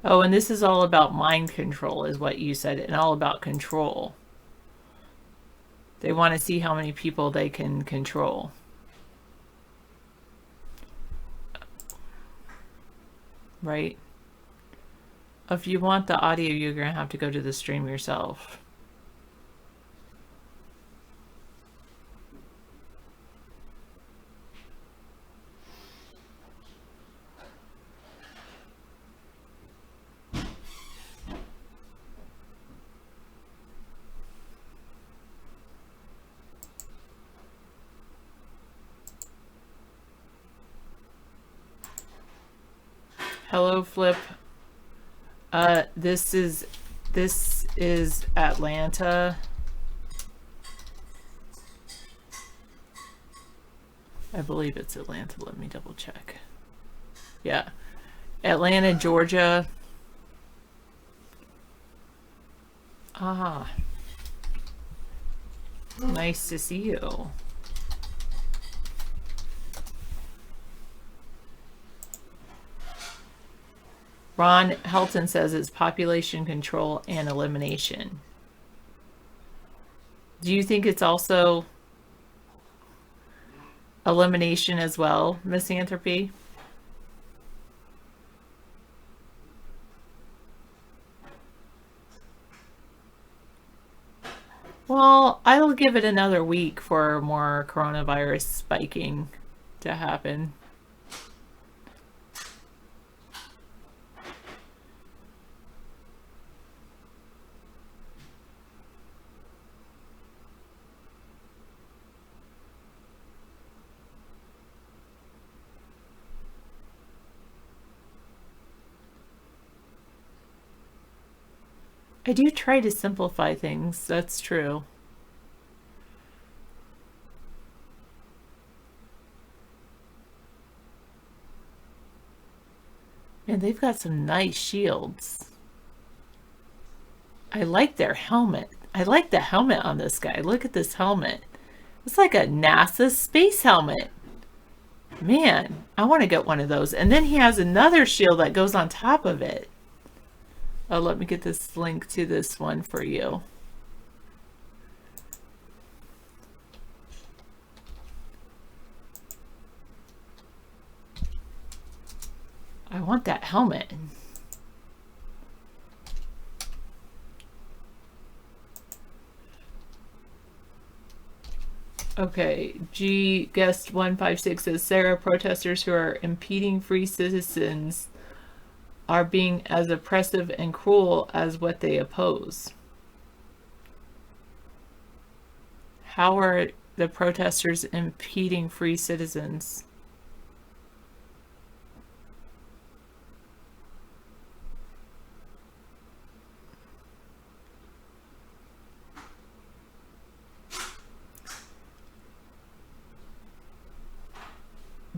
Oh, and this is all about mind control, is what you said, and all about control. They want to see how many people they can control. Right? If you want the audio, you're going to have to go to the stream yourself. Hello, Flip. This is Atlanta. I believe it's Atlanta. Let me double check. Yeah. Atlanta, Georgia. Ah. Nice to see you. Ron Helton says it's population control and elimination. Do you think it's also elimination as well, Misanthropy? Well, I'll give it another week for more coronavirus spiking to happen. I do try to simplify things, that's true. And they've got some nice shields. I like their helmet. I like the helmet on this guy. Look at this helmet. It's like a NASA space helmet. Man, I want to get one of those. And then he has another shield that goes on top of it. Oh, let me get this link to this one for you. I want that helmet. Okay, G guest 156 says Sarah, protesters who are impeding free citizens are being as oppressive and cruel as what they oppose. How are the protesters impeding free citizens?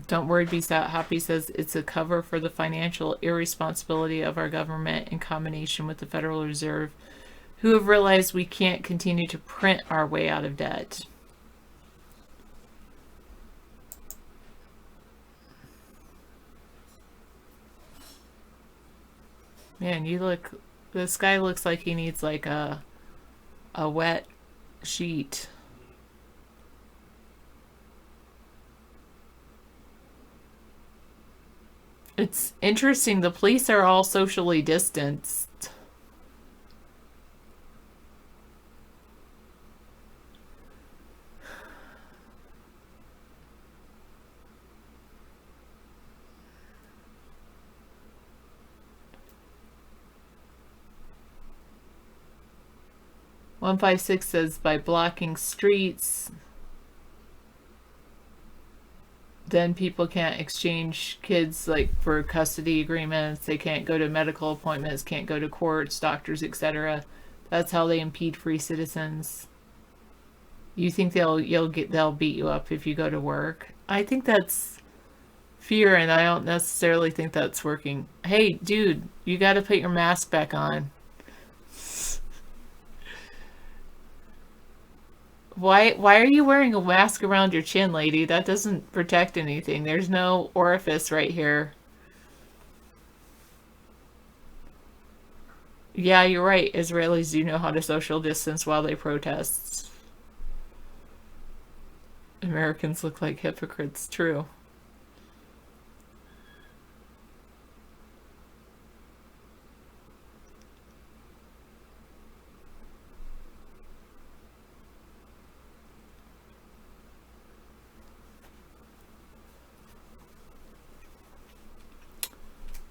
Don't worry, be happy says it's a cover for the financial irresponsibility of our government in combination with the Federal Reserve, who have realized we can't continue to print our way out of debt. Man, you look, this guy looks like he needs like a wet sheet. It's interesting, the police are all socially distanced. .156 says by blocking streets, then people can't exchange kids like for custody agreements. They can't go to medical appointments, can't go to courts, doctors, etc. That's how they impede free citizens. You think they'll beat you up if you go to work? I think that's fear, and I don't necessarily think that's working. Hey, dude, you got to put your mask back on. Why are you wearing a mask around your chin, lady? That doesn't protect anything. There's no orifice right here. Yeah, you're right. Israelis do know how to social distance while they protest. Americans look like hypocrites. True.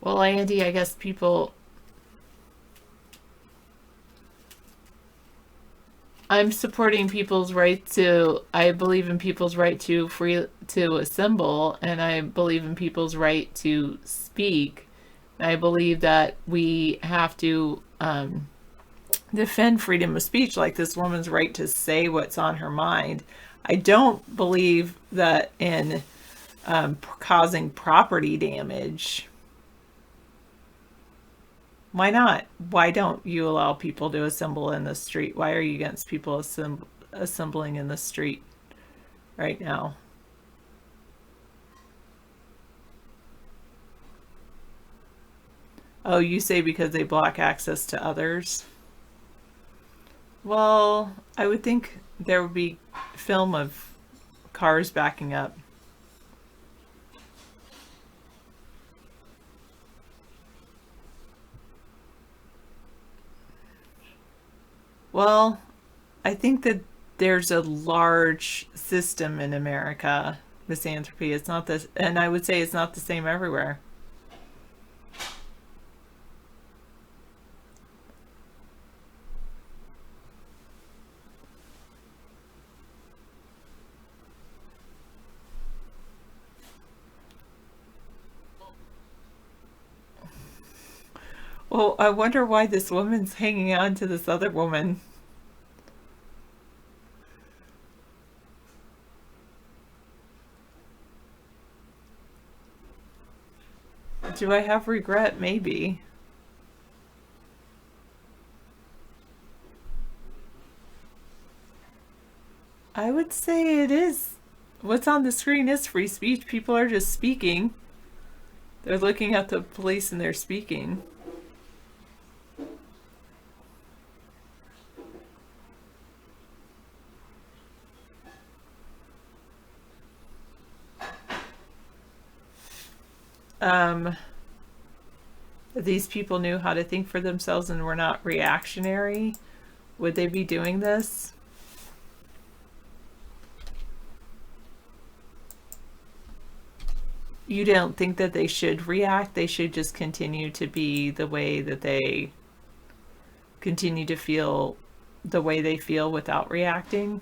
Well, Andy, I guess I'm supporting people's right to, I believe in people's right to assemble, and I believe in people's right to speak. I believe that we have to defend freedom of speech, like this woman's right to say what's on her mind. I don't believe that in causing property damage. Why not? Why don't you allow people to assemble in the street? Why are you against people assembling in the street right now? Oh, you say because they block access to others? Well, I would think there would be film of cars backing up.
Well, I think that there's a large system in America, misanthropy. It's not this, and I would say it's not the same everywhere. Well, I wonder why this woman's hanging on to this other woman. Do I have regret? Maybe. I would say it is. What's on the screen is free speech. People are just speaking. They're looking at the police and they're speaking. These people knew how to think for themselves and were not reactionary. Would they be doing this? You don't think that they should react? They should just continue to be the way that they continue to feel the way they feel without reacting?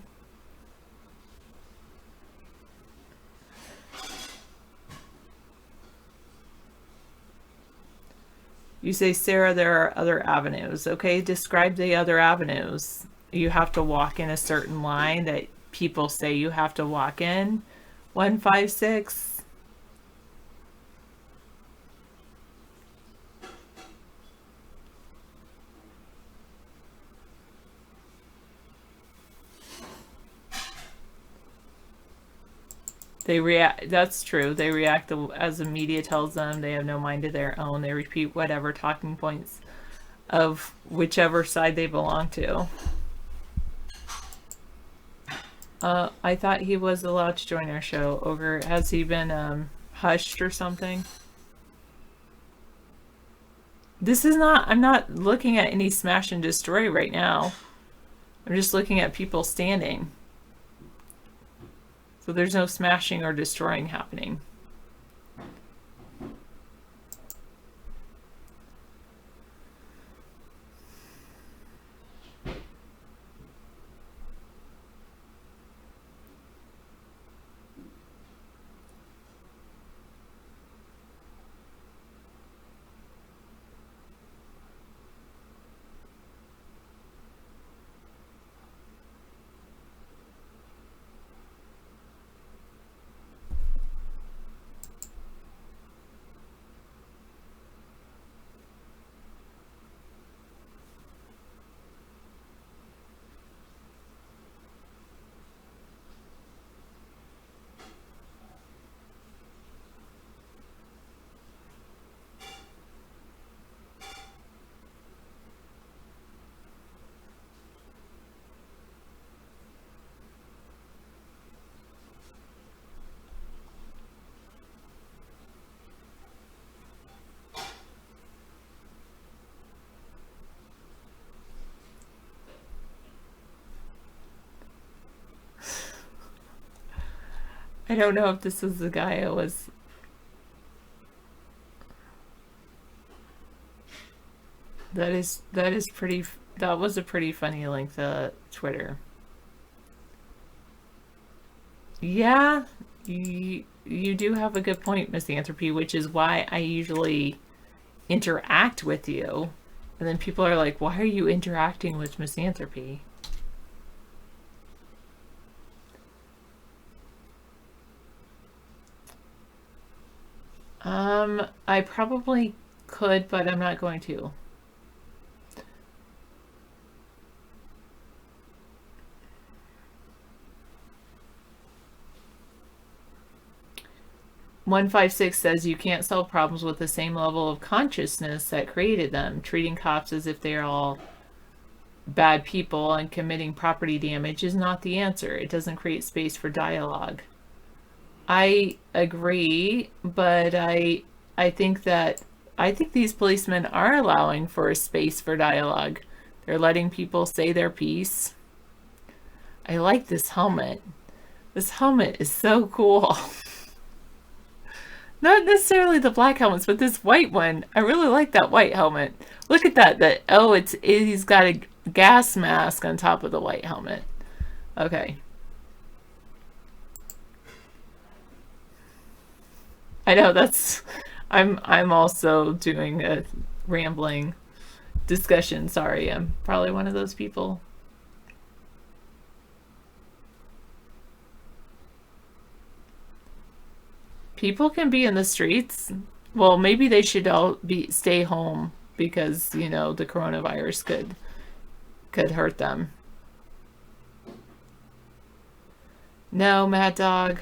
You say, Sarah, there are other avenues. Okay, describe the other avenues. You have to walk in a certain line that people say you have to walk in. 156. They react. That's true. They react as the media tells them. They have no mind of their own. They repeat whatever talking points of whichever side they belong to. I thought he was allowed to join our show. Ogre, has he been hushed or something? This is not. I'm not looking at any smash and destroy right now. I'm just looking at people standing. So there's no smashing or destroying happening. I don't know if this is the guy I was... That was a pretty funny link to Twitter. Yeah, you do have a good point, Misanthropy, which is why I usually interact with you. And then people are like, why are you interacting with Misanthropy? I probably could, but I'm not going to. "156 says you can't solve problems with the same level of consciousness that created them. Treating cops as if they're all bad people and committing property damage is not the answer. It doesn't create space for dialogue." I agree, but I think these policemen are allowing for a space for dialogue.
They're letting people say their piece. I like this helmet. This helmet is so cool. Not necessarily the black helmets, but this white one. I really like that white helmet. Look at that. He's got a gas mask on top of the white helmet. Okay. I know I'm also doing a rambling discussion. Sorry, I'm probably one of those people. People can be in the streets. Well, maybe they should all stay home because, the coronavirus could hurt them. No, Mad Dog.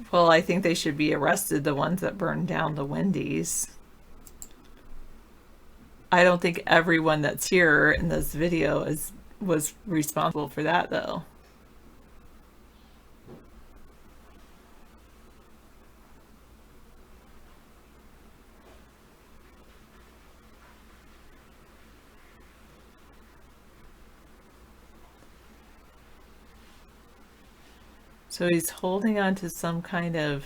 Well, I think they should be arrested, the ones that burned down the Wendy's. I don't think everyone that's here in this video was responsible for that, though. So he's holding on to some kind of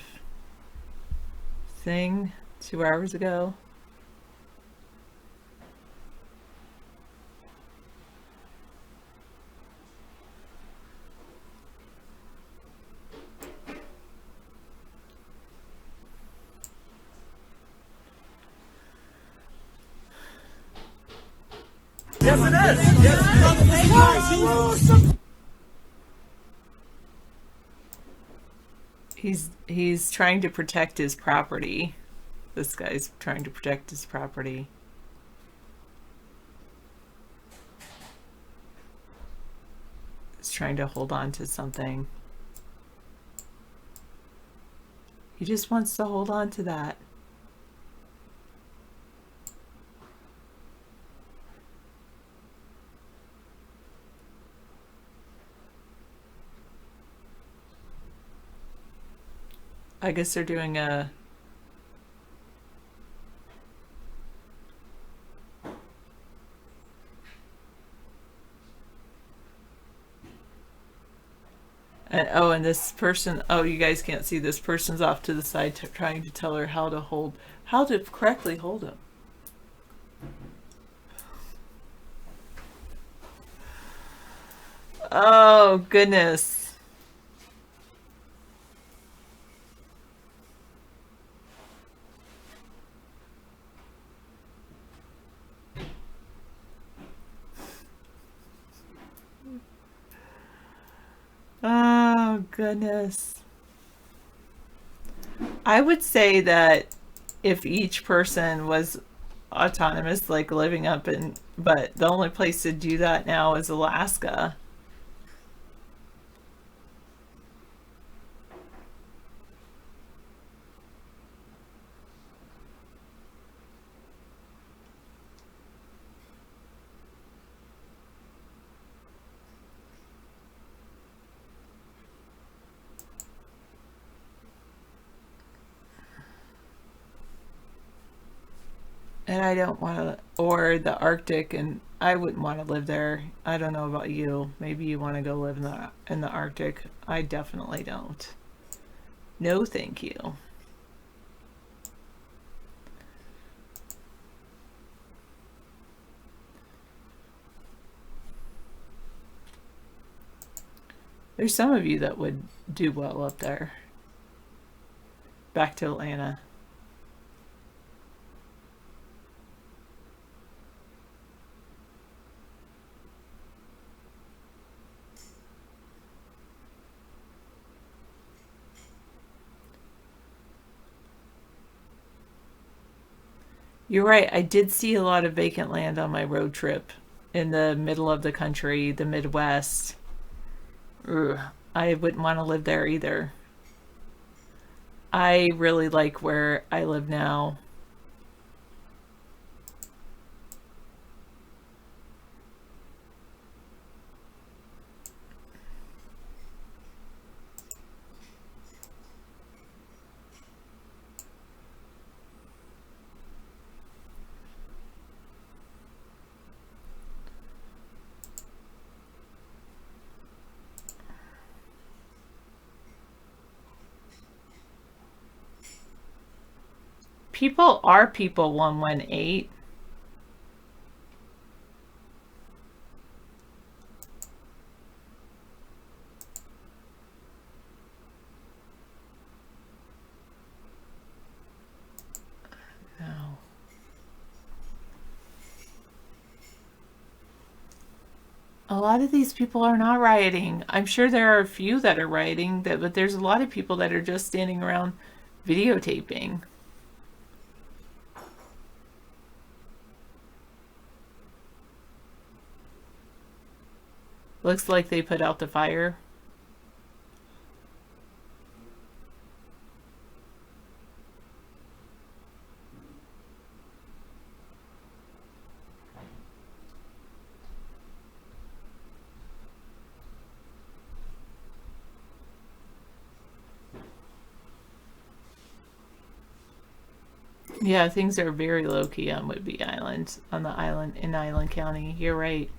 thing 2 hours ago.
Yes, it is. Yes.
He's trying to protect his property. This guy's trying to protect his property. He's trying to hold on to something. He just wants to hold on to that. I guess they're doing a and this person, you guys can't see, this person's off to the side trying to tell her how to correctly hold him. Oh goodness. Oh, goodness. I would say that if each person was autonomous, like living up but the only place to do that now is Alaska. And I don't want to, or the Arctic, and I wouldn't want to live there. I don't know about you. Maybe you want to go live in the Arctic. I definitely don't. No, thank you. There's some of you that would do well up there. Back to Atlanta. You're right. I did see a lot of vacant land on my road trip in the middle of the country, the Midwest. Ugh, I wouldn't want to live there either. I really like where I live now. People are people 118. No. A lot of these people are not rioting. I'm sure there are a few that are rioting, but there's a lot of people that are just standing around videotaping. Looks like they put out the fire. Yeah, things are very low key on Whidbey Island, on the island in Island County. You're right.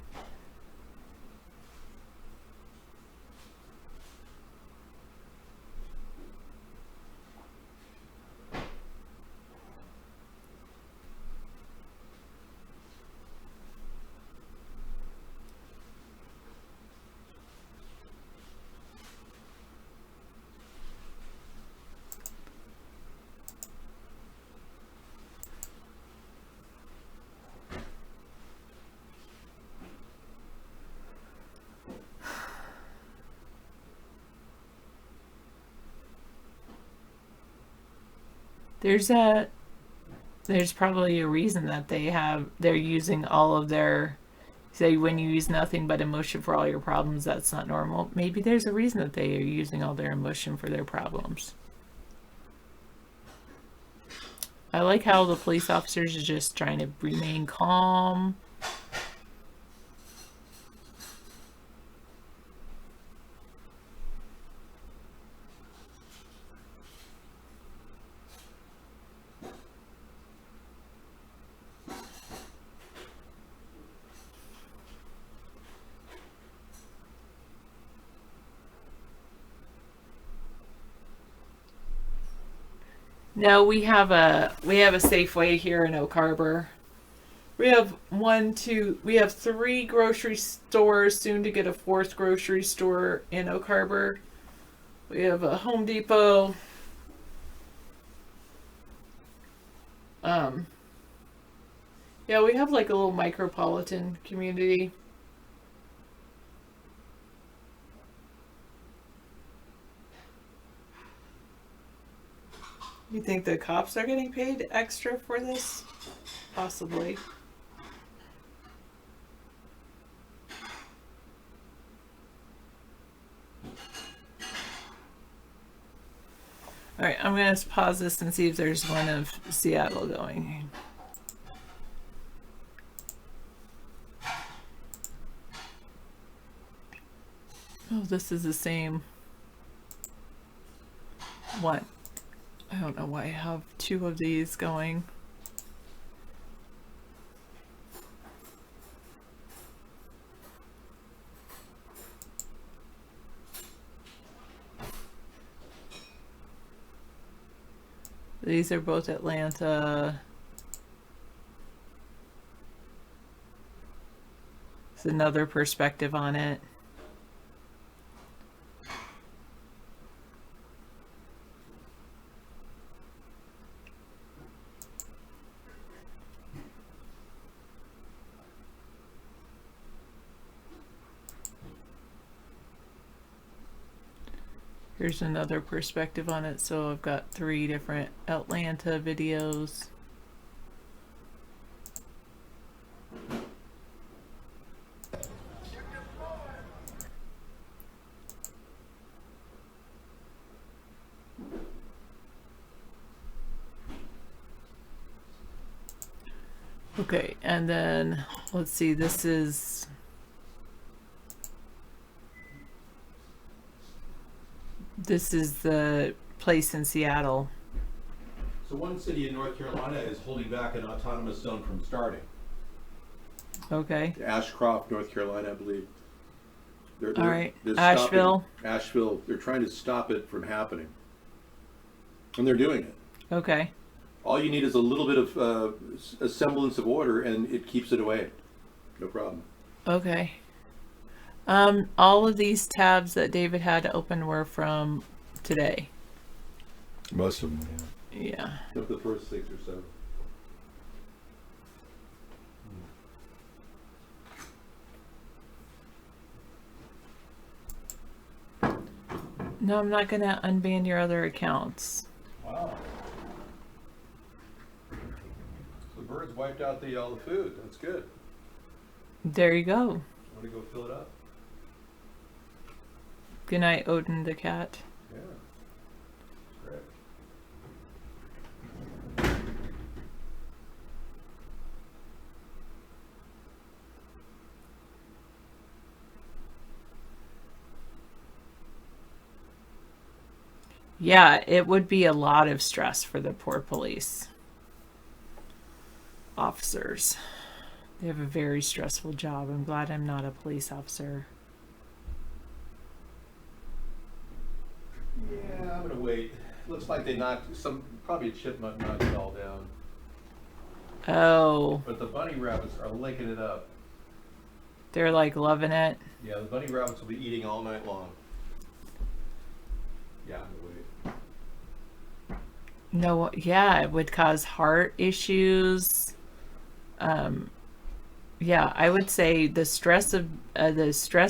There's probably a reason that they're using all of their, say when you use nothing but emotion for all your problems, that's not normal. Maybe there's a reason that they are using all their emotion for their problems. I like how the police officers are just trying to remain calm. No, we have a Safeway here in Oak Harbor. We have we have 3 grocery stores, soon to get a 4th grocery store in Oak Harbor. We have a Home Depot. Yeah, we have like a little micropolitan community. You think the cops are getting paid extra for this? Possibly. Alright, I'm going to pause this and see if there's one of Seattle going. Oh, this is the same one. I don't know why I have 2 of these going. These are both Atlanta. It's another perspective on it. Here's another perspective on it. So I've got 3 different Atlanta videos. Okay, and then let's see, this is the place in Seattle.
So one city in North Carolina is holding back an autonomous zone from starting.
Okay.
Ashcroft, North Carolina, I believe.
All right.
They're
Asheville.
Asheville. They're trying to stop it from happening. And they're doing it.
Okay.
All you need is a little bit of a semblance of order, and it keeps it away. No problem.
Okay. All of these tabs that David had open were from today.
Most of them,
Yeah.
Except the first 6 or 7.
No, I'm not gonna unban your other accounts.
Wow. The birds wiped out all the food. That's good.
There you go.
Want to go fill it up?
Good night, Odin the cat.
Yeah. Great.
Yeah, it would be a lot of stress for the poor police officers. They have a very stressful job. I'm glad I'm not a police officer.
Yeah, I'm gonna wait. Looks like they knocked probably a chipmunk knocked it all down.
Oh.
But the bunny rabbits are licking it up.
They're like loving it.
Yeah, the bunny rabbits will be eating all night long. Yeah, I'm gonna wait.
No, yeah, it would cause heart issues. Yeah, I would say the stress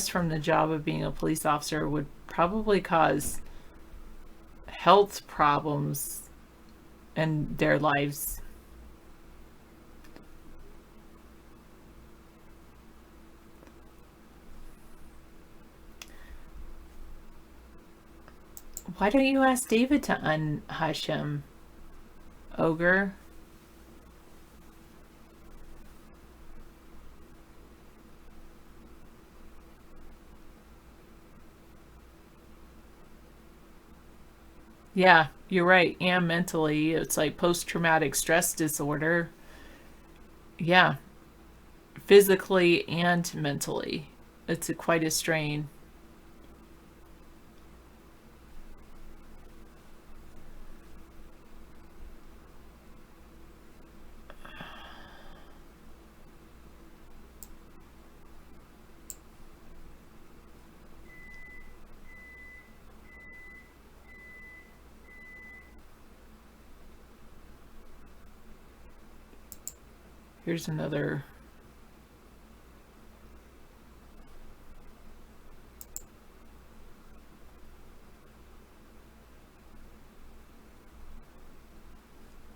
from the job of being a police officer would probably cause health problems in their lives. Why don't you ask David to unhush him, Ogre? Yeah, you're right. And mentally, it's like post-traumatic stress disorder. Yeah, physically and mentally, it's quite a strain. Here's another.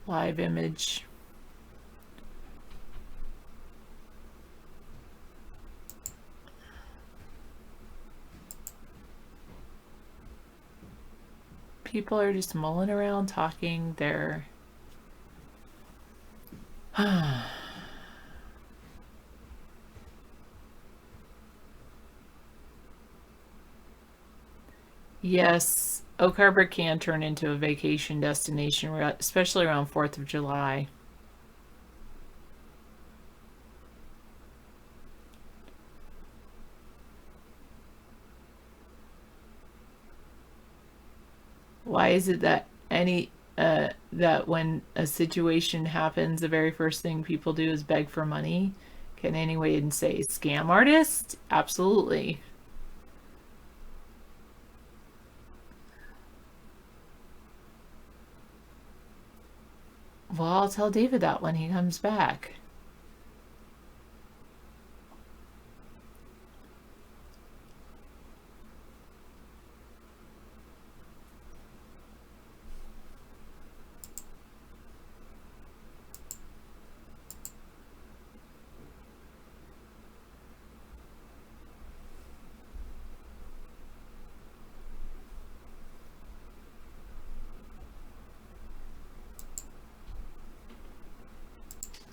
Live image. People are just mulling around talking their Yes, Oak Harbor can turn into a vacation destination, especially around 4th of July. Why is it that that when a situation happens, the very first thing people do is beg for money? Can anyone say scam artist? Absolutely. Well, I'll tell David that when he comes back.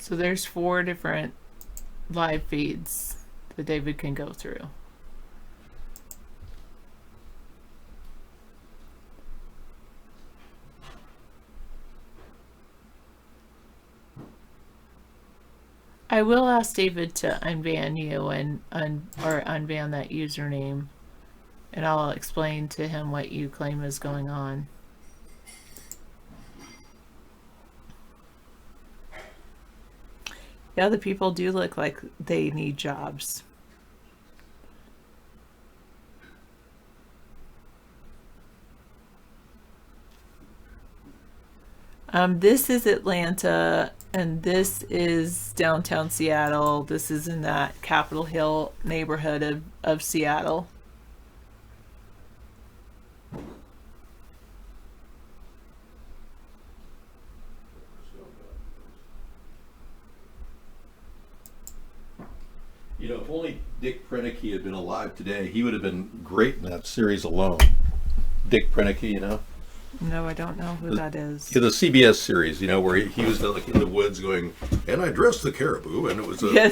So there's 4 different live feeds that David can go through. I will ask David to unban you and unban that username, and I'll explain to him what you claim is going on. Yeah, the people do look like they need jobs. This is Atlanta, and this is downtown Seattle. This is in that Capitol Hill neighborhood of Seattle.
You know, if only Dick Proenneke had been alive today, he would have been great in that series alone. Dick Proenneke, you know?
No, I don't know who that is.
Yeah, the CBS series, you know, where he was like in the woods going, and I dressed the caribou, and it was a...
Yeah,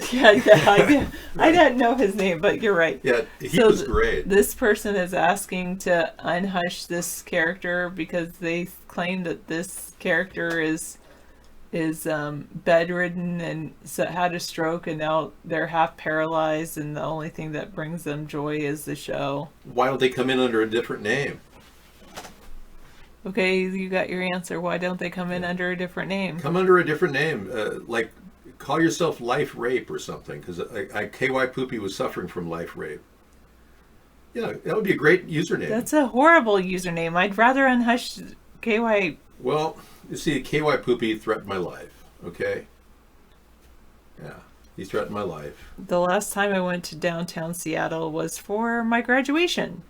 I didn't know his name, but you're right.
Yeah, he was great.
This person is asking to unhush this character because they claim that this character is bedridden and had a stroke, and now they're half paralyzed, and the only thing that brings them joy is the show.
Why don't they come in under a different name?
Okay, you got your answer. Why don't they come in under a different name?
Come under a different name, like call yourself Life Rape or something, because KY Poopy was suffering from life rape. Yeah, that would be a great username.
That's a horrible username. I'd rather unhush KY.
Well, you see, KY Poopy threatened my life, okay? Yeah, he threatened my life.
The last time I went to downtown Seattle was for my graduation,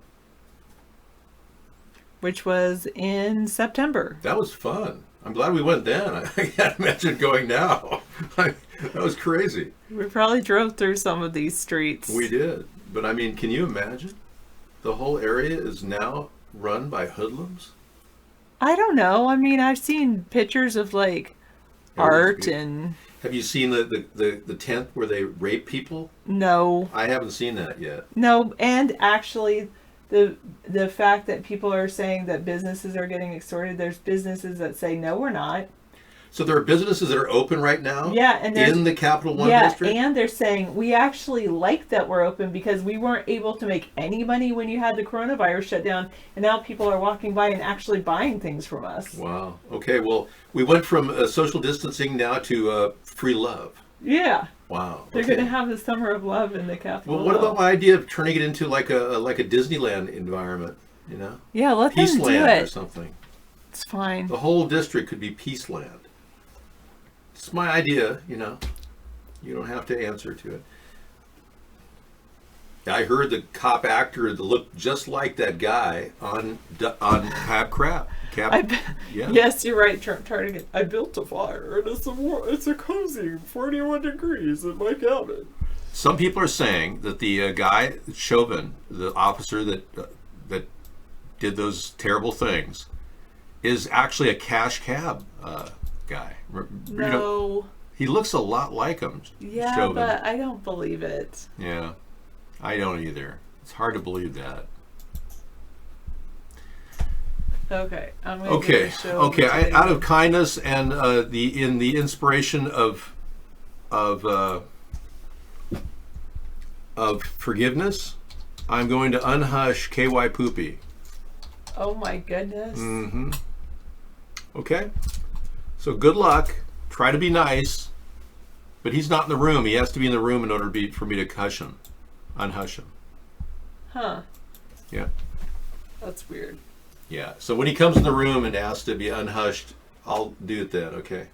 which was in September.
That was fun. I'm glad we went then. I can't imagine going now. That was crazy.
We probably drove through some of these streets.
We did. But I mean, can you imagine? The whole area is now run by hoodlums?
I don't know. I mean, I've seen pictures of like art and...
Have you seen the tent where they rape people?
No.
I haven't seen that yet.
No, and actually... The fact that people are saying that businesses are getting extorted, there's businesses that say, no, we're not.
So there are businesses that are open right now?
Yeah, and
in the Capital One district?
Yeah, and they're saying, we actually like that we're open because we weren't able to make any money when you had the coronavirus shut down, and now people are walking by and actually buying things from us.
Wow. Okay, well, we went from social distancing now to free love.
Yeah.
Wow.
They're going to have the Summer of Love in the Capitol.
Well, what about my idea of turning it into like a Disneyland environment, you know?
Yeah, let them do
Peaceland
it.
or something.
It's fine.
The whole district could be Peaceland. It's my idea, you know. You don't have to answer to it. I heard the cop actor that looked just like that guy on Crap.
Yes, you're right. Target. I built a fire, and it's a cozy 41 degrees in my cabin.
Some people are saying that the guy Chauvin, the officer that did those terrible things, is actually a cash cab guy.
No.
You know, he looks a lot like him.
Yeah,
Chauvin.
but I don't believe it.
Yeah, I don't either. It's hard to believe that.
Okay, I'm gonna
okay. Out of kindness and in the inspiration of forgiveness, I'm going to unhush KY Poopy.
Oh my goodness.
Mm-hmm. Okay. So good luck. Try to be nice, but he's not in the room. He has to be in the room in order for me to hush him, unhush him.
Huh.
Yeah.
That's weird.
Yeah. So when he comes in the room and asks to be unhushed, I'll do it then. Okay.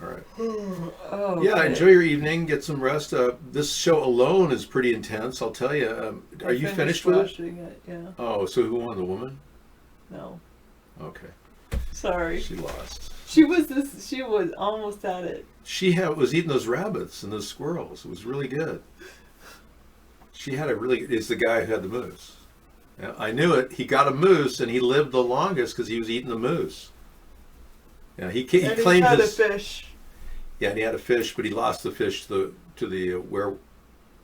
All right.
Oh.
Yeah. Enjoy your evening. Get some rest. This show alone is pretty intense. I'll tell you. Are you finished with
it? Yeah.
Oh, so who won? The woman?
No.
Okay.
Sorry.
She lost.
She was almost at it.
She was eating those rabbits and those squirrels. It was really good. It's the guy who had the moose. Yeah, I knew it. He got a moose and he lived the longest because he was eating the moose. Yeah, he claimed
had
his
a fish.
Yeah, and he had a fish, but he lost the fish to the where.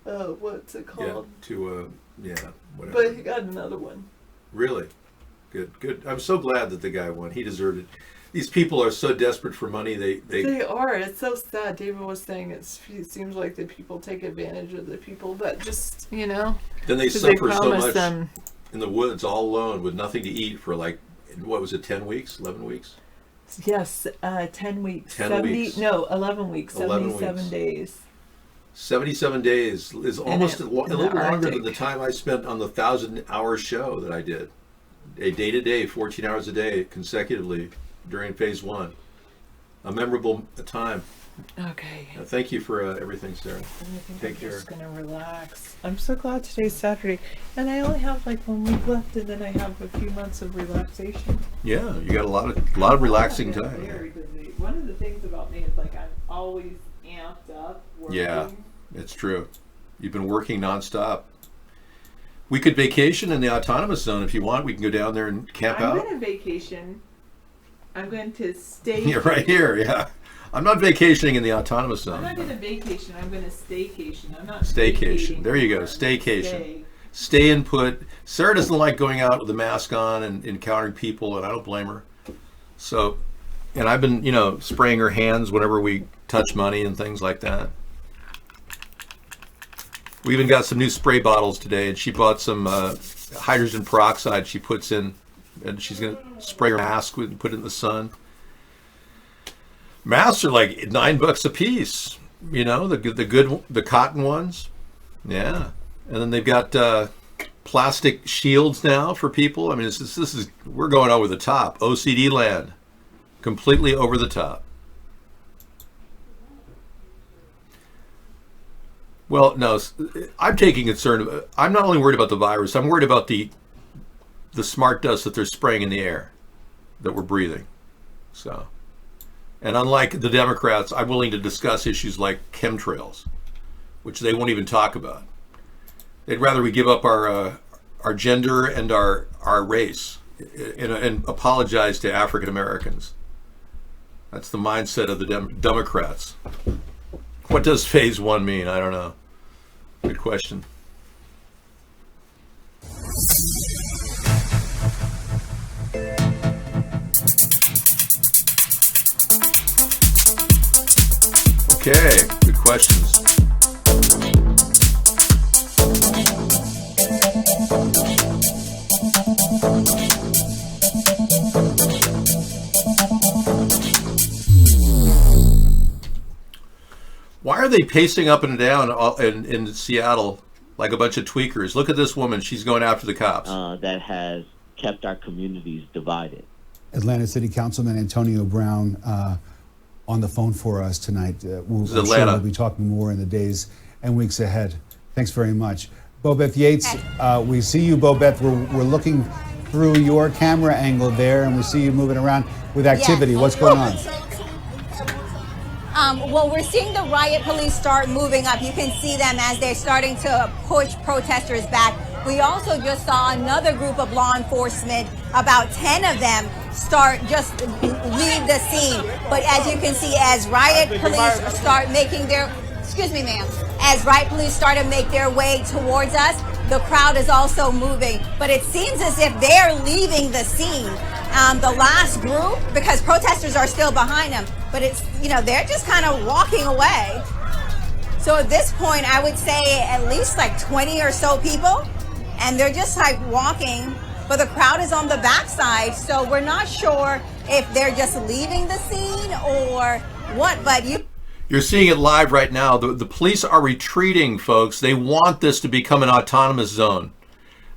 Oh, what's it called?
Whatever.
But he got another one.
Really? Good. I'm so glad that the guy won. He deserved it. These people are so desperate for money. They
are. It's so sad. David was saying it seems like the people take advantage of the people that just,
Then they suffer so much in the woods all alone with nothing to eat for like, what was it, 10 weeks, 11 weeks?
Yes, 10 weeks. 11 weeks. 77 days.
77 days is almost a little longer than the time I spent on the 1,000-hour show that I did. A day-to-day, 14 hours a day, consecutively during phase 1. A memorable time.
Okay.
Thank you for everything, Sarah.
Take care. I'm just gonna relax. I'm so glad today's Saturday, and I only have like 1 week left, and then I have a few months of relaxation.
Yeah, you got a lot of relaxing time.
Very busy. One of the things about me is like I'm always amped up. Working.
Yeah, it's true. You've been working nonstop. We could vacation in the autonomous zone if you want. We can go down there and camp out.
I'm going to vacation. I'm going to stay.
You're right here, yeah. I'm not vacationing in the autonomous zone.
I'm not going to vacation. I'm going to staycation. I'm not
staycation. There you go. Staycation. Stay and put. Sarah doesn't like going out with a mask on and encountering people, and I don't blame her. So, and I've been, spraying her hands whenever we touch money and things like that. We even got some new spray bottles today, and she bought some hydrogen peroxide she puts in, and she's going to spray her mask and put it in the sun. Masks are like $9 a piece, the cotton ones. Yeah. And then they've got plastic shields now for people. I mean, we're going over the top. OCD land. Completely over the top. Well, no, I'm taking concern. I'm not only worried about the virus, I'm worried about the smart dust that they're spraying in the air that we're breathing. So, and unlike the Democrats, I'm willing to discuss issues like chemtrails, which they won't even talk about. They'd rather we give up our gender and our race and apologize to African Americans. That's the mindset of the Democrats. What does phase 1 mean? I don't know. Good question. Okay, good questions. Why are they pacing up and down in Seattle like a bunch of tweakers? Look at this woman. She's going after the cops.
That has kept our communities divided.
Atlanta City Councilman Antonio Brown on the phone for us tonight. I'm sure we'll be talking more in the days and weeks ahead. Thanks very much. Bobeth Yates, we see you, Bobeth. We're looking through your camera angle there, and we see you moving around with activity. Yes. What's going on?
Well, we're seeing the riot police start moving up. You can see them as they're starting to push protesters back. We also just saw another group of law enforcement, about 10 of them, just leave the scene. But as you can see, as riot police start making their, excuse me, ma'am, as riot police start to make their way towards us, the crowd is also moving. But it seems as if they're leaving the scene. The last group, because protesters are still behind them, but it's, they're just kind of walking away. So at this point, I would say at least like 20 or so people, and they're just like walking, but the crowd is on the backside, so we're not sure if they're just leaving the scene or what, but
You're seeing it live right now. The police are retreating, folks. They want this to become an autonomous zone.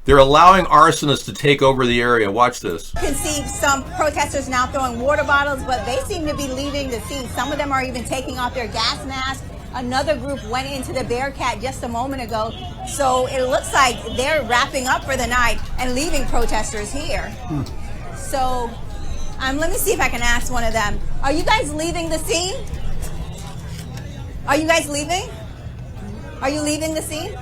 They're allowing arsonists to take over the area. Watch this.
You can see some protesters now throwing water bottles, but they seem to be leaving the scene. Some of them are even taking off their gas masks. Another group went into the Bearcat just a moment ago. So it looks like they're wrapping up for the night and leaving protesters here. So let me see if I can ask one of them. Are you guys leaving the scene? Are you guys leaving? Are you leaving the scene?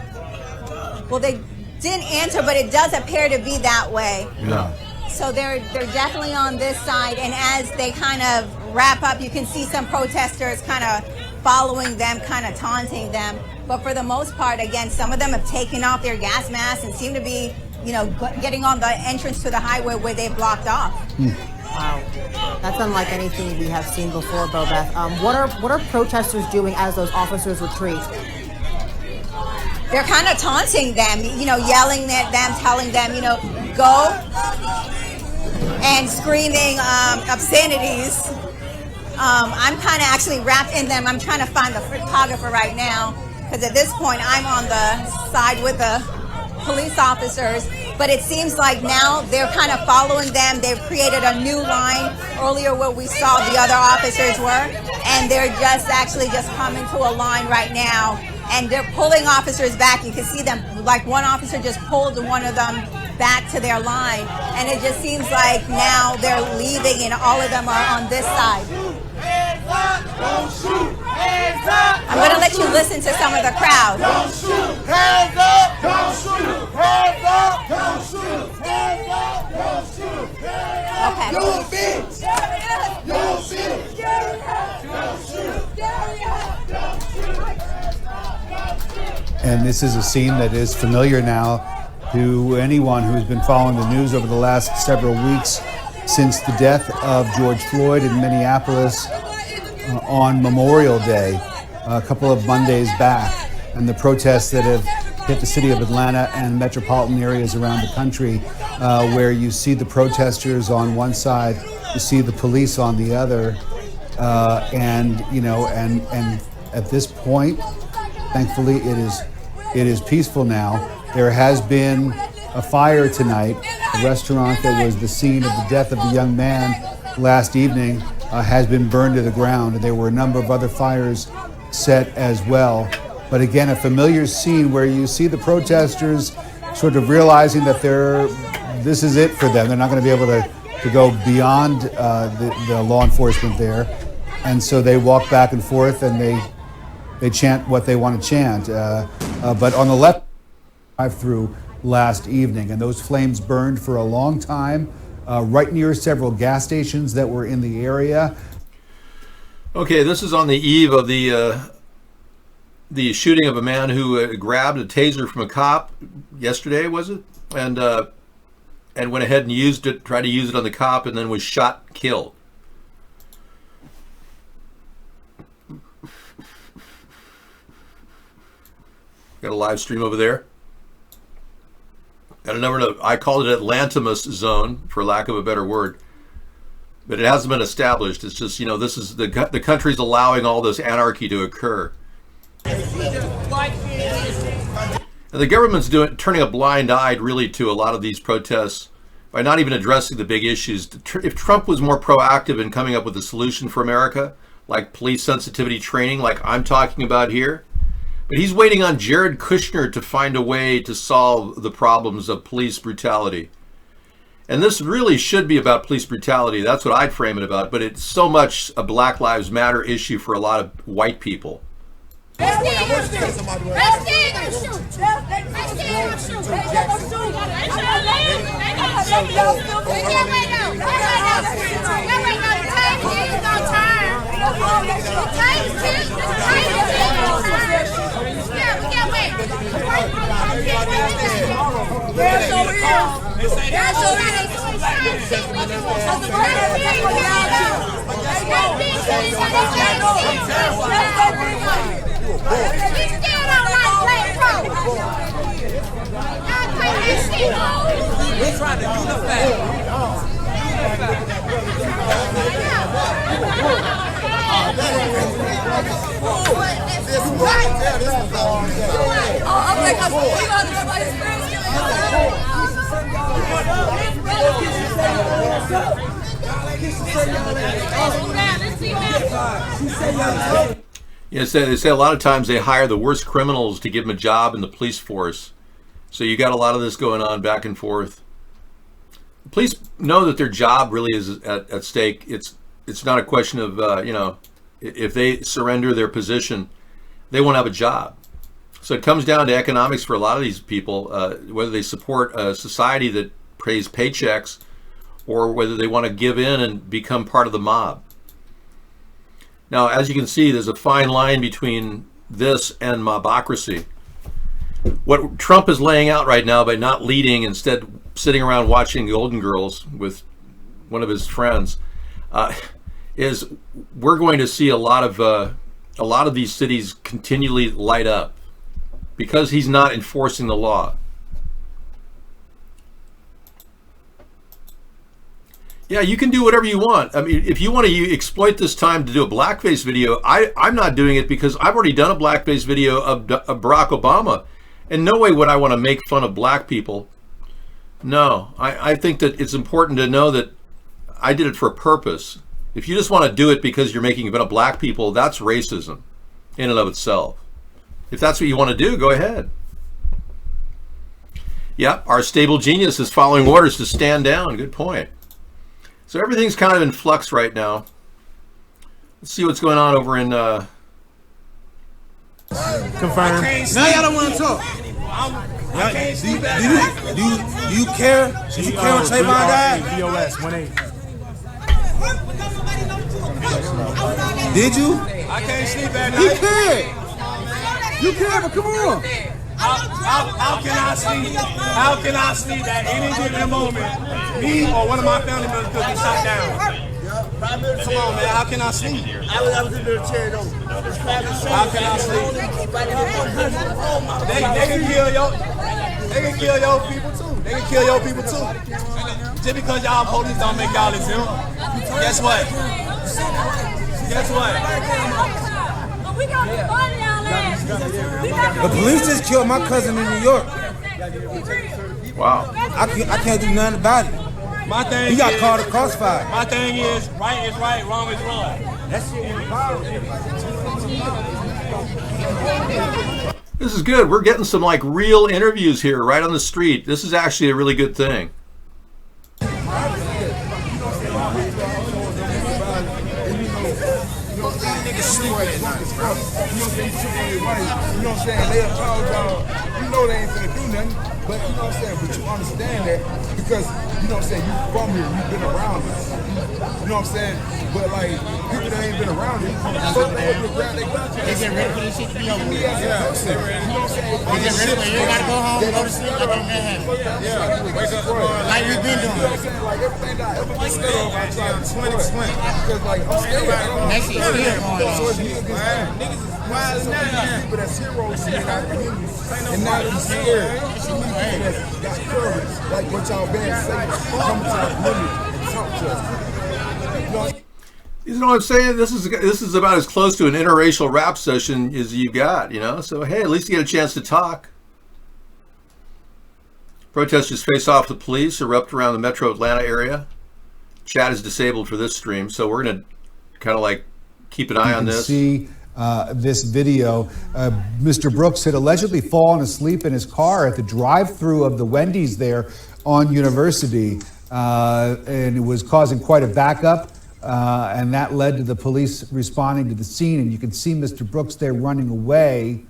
Well, they didn't answer, but it does appear to be that way.
Yeah.
So they're definitely on this side, and as they kind of wrap up, you can see some protesters kind of following them, kind of taunting them. But for the most part, again, some of them have taken off their gas masks and seem to be, you know, getting on the entrance to the highway where they blocked off.
Wow, that's unlike anything we have seen before, Bobeth. What are protesters doing as those officers retreat?
They're kind of taunting them, you know, yelling at them, telling them, you know, go, and screaming obscenities. I'm kind of actually wrapped in them. I'm trying to find the photographer right now, because at this point I'm on the side with the police officers. But it seems like now they're kind of following them. They've created a new line earlier where we saw the other officers were, and they're just actually just coming to a line right now, and they're pulling officers back. You can see them, like one officer just pulled one of them back to their line, and it just seems like now they're leaving and all of them are on this side.
Hands up, don't shoot. Hands up.
I'm going to let you listen to some of the crowd.
Don't shoot. Hands up. Don't shoot. Hands up. Don't shoot. Hands up. Don't shoot.
Okay.
You bitch. You bitch. Don't shoot. Don't shoot.
And this is a scene that is familiar now to anyone who's been following the news over the last several weeks since the death of George Floyd in Minneapolis on Memorial Day, a couple of Mondays back, and the protests that have hit the city of Atlanta and metropolitan areas around the country, where you see the protesters on one side, you see the police on the other, and at this point, thankfully, it is peaceful now. There has been a fire tonight. The restaurant that was the scene of the death of the young man last evening has been burned to the ground. There were a number of other fires set as well. But again, a familiar scene where you see the protesters sort of realizing that this is it for them. They're not going to be able to go beyond the law enforcement there. And so they walk back and forth and they chant what they want to chant. But on the left, drive-through last evening, and those flames burned for a long time right near several gas stations that were in the area.
Okay, this is on the eve of the shooting of a man who grabbed a taser from a cop yesterday, was it? And went ahead and tried to use it on the cop, and then was shot, killed. Got a live stream over there. And I called it Atlantimus zone, for lack of a better word. But it hasn't been established. It's just, this is the country's allowing all this anarchy to occur. And the government's turning a blind eye really to a lot of these protests by not even addressing the big issues. If Trump was more proactive in coming up with a solution for America, like police sensitivity training, like I'm talking about here, but he's waiting on Jared Kushner to find a way to solve the problems of police brutality. And this really should be about police brutality. That's what I'd frame it about. But it's so much a Black Lives Matter issue for a lot of white people.
We're trying to unify.
Yes, they say a lot of times they hire the worst criminals to give them a job in the police force. So you got a lot of this going on back and forth. Police know that their job really is at stake. It's not a question of, if they surrender their position, they won't have a job. So it comes down to economics for a lot of these people, whether they support a society that pays paychecks or whether they want to give in and become part of the mob. Now, as you can see, there's a fine line between this and mobocracy. What Trump is laying out right now by not leading, instead sitting around watching Golden Girls with one of his friends, is we're going to see a lot of these cities continually light up because he's not enforcing the law. Yeah, you can do whatever you want. I mean, if you want to exploit this time to do a blackface video, I'm not doing it because I've already done a blackface video of Barack Obama. In no way would I want to make fun of black people. No, I think that it's important to know that I did it for a purpose. If you just want to do it because you're making fun of black people, that's racism in and of itself. If that's what you want to do, go ahead. Yep, our stable genius is following orders to stand down. Good point. So everything's kind of in flux right now. Let's see what's going on over in...
Confirm. Now y'all don't want to talk. Do you care? Did you care when Trayvon died?
BOS 18.
Did you?
I can't sleep at night.
You cared, but come on.
How can I sleep? How can I sleep at any given moment? Me or one of my family members could be shot down. Come on, man. How can I sleep? I was in the chair though. How can I sleep? They can kill your. They can kill your people too. They can kill your people too. Just because y'all police don't make y'all exempt. Guess what? Guess what?
The police just killed my cousin in New York.
Wow.
I can't do nothing about it.
My thing
he got
is,
called a crossfire.
My thing is, right is right, wrong is wrong.
That shit ain't power.
This is good. We're getting some like real interviews here right on the street. This is actually a really good thing.
They apologize. You know they ain't gonna do nothing, but you know what I'm saying? But you understand that because you know what I'm saying, you from here, you've been around us. You know what I'm saying? But like people that ain't been around you, so they get ready for this shit to be over with. Yeah. You know what I'm saying? They get ready for you gotta go home, go to sleep, like ain't that happen. Yeah. Wake up like we've been doing. You know what I'm saying? Like everything that I ever been scared of, I try to destroy. Because like I'm scared. That shit still going on. So it's niggas is wild as now. People that's heroes in our community. And now they're scared. People that got courage. Like what y'all been saying. Come to our community and talk to us.
You know what I'm saying? This is about as close to an interracial rap session as you got, you know? So, hey, at least you get a chance to talk. Protesters face off with police, erupt around the metro Atlanta area. Chat is disabled for this stream, so we're going to kind of like keep an eye on this.
See this video. Mr. Brooks had allegedly fallen asleep in his car at the drive-thru of the Wendy's there on University, and it was causing quite a backup. And that led to the police responding to the scene. And you can see Mr. Brooks there running away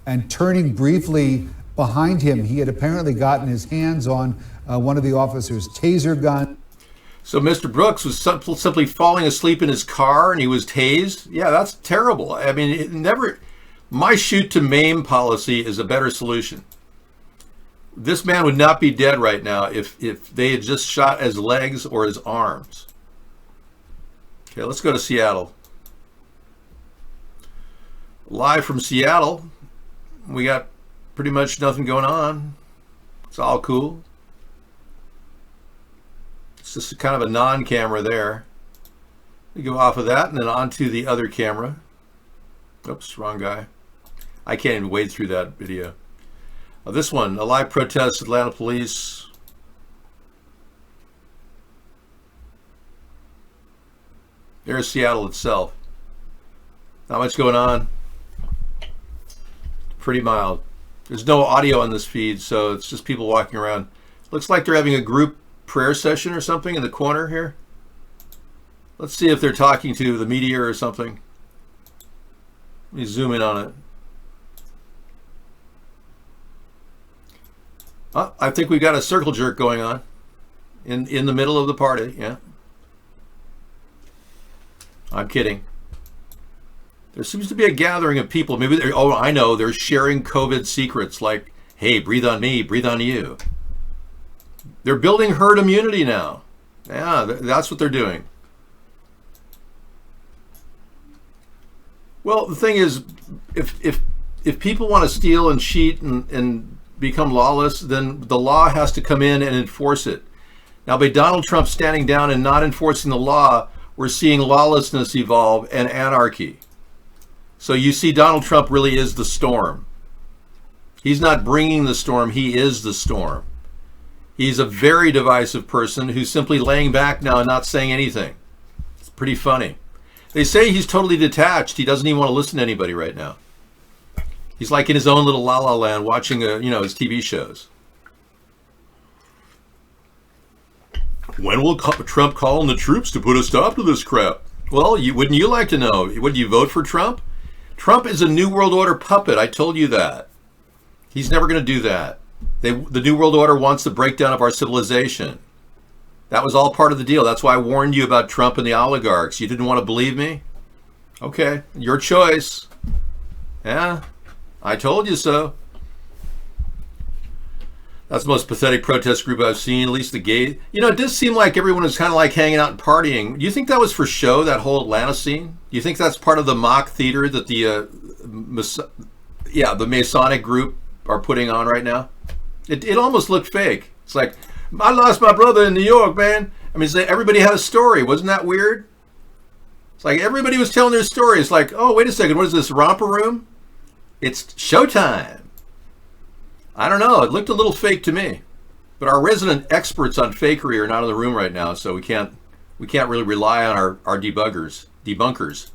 and turning briefly behind him. He had apparently gotten his hands on one of the officers' taser gun.
So Mr. Brooks was simply falling asleep in his car and he was tased. Yeah, that's terrible. I mean, my shoot to maim policy is a better solution. This man would not be dead right now if they had just shot his legs or his arms. Okay, let's go to Seattle. Live from Seattle, we got pretty much nothing going on. It's all cool. It's just kind of a non-camera there. We go off of that and then onto the other camera. Oops, wrong guy. I can't even wade through that video. This one, a live protest, Atlanta police. There's Seattle itself. Not much going on. Pretty mild. There's no audio on this feed, so it's just people walking around. Looks like they're having a group prayer session or something in the corner here. Let's see if they're talking to the media or something. Let me zoom in on it. Oh, I think we've got a circle jerk going on in the middle of the party. Yeah. I'm kidding. There seems to be a gathering of people. Maybe I know, they're sharing COVID secrets like, hey, breathe on me, breathe on you. They're building herd immunity now. Yeah, that's what they're doing. Well, the thing is, if people want to steal and cheat and become lawless, then the law has to come in and enforce it. Now, by Donald Trump standing down and not enforcing the law, we're seeing lawlessness evolve and anarchy. So you see, Donald Trump really is the storm. He's not bringing the storm, he is the storm. He's a very divisive person who's simply laying back now and not saying anything. It's pretty funny. They say he's totally detached. He doesn't even want to listen to anybody right now. He's like in his own little la-la land watching, his TV shows. When will Trump call in the troops to put a stop to this crap? Well, wouldn't you like to know? Would you vote for Trump? Trump is a New World Order puppet. I told you that. He's never going to do that. The New World Order wants the breakdown of our civilization. That was all part of the deal. That's why I warned you about Trump and the oligarchs. You didn't want to believe me? Okay, your choice. Yeah, I told you so. That's the most pathetic protest group I've seen, at least the gay. It does seem like everyone is kind of like hanging out and partying. Do you think that was for show, that whole Atlanta scene? Do you think that's part of the mock theater that the Masonic group are putting on right now? It almost looked fake. It's like, I lost my brother in New York, man. I mean, everybody had a story. Wasn't that weird? It's like everybody was telling their story. It's like, oh, wait a second. What is this, romper room? It's showtime. I don't know. It looked a little fake to me. But our resident experts on fakery are not in the room right now, so we can't really rely on our debunkers.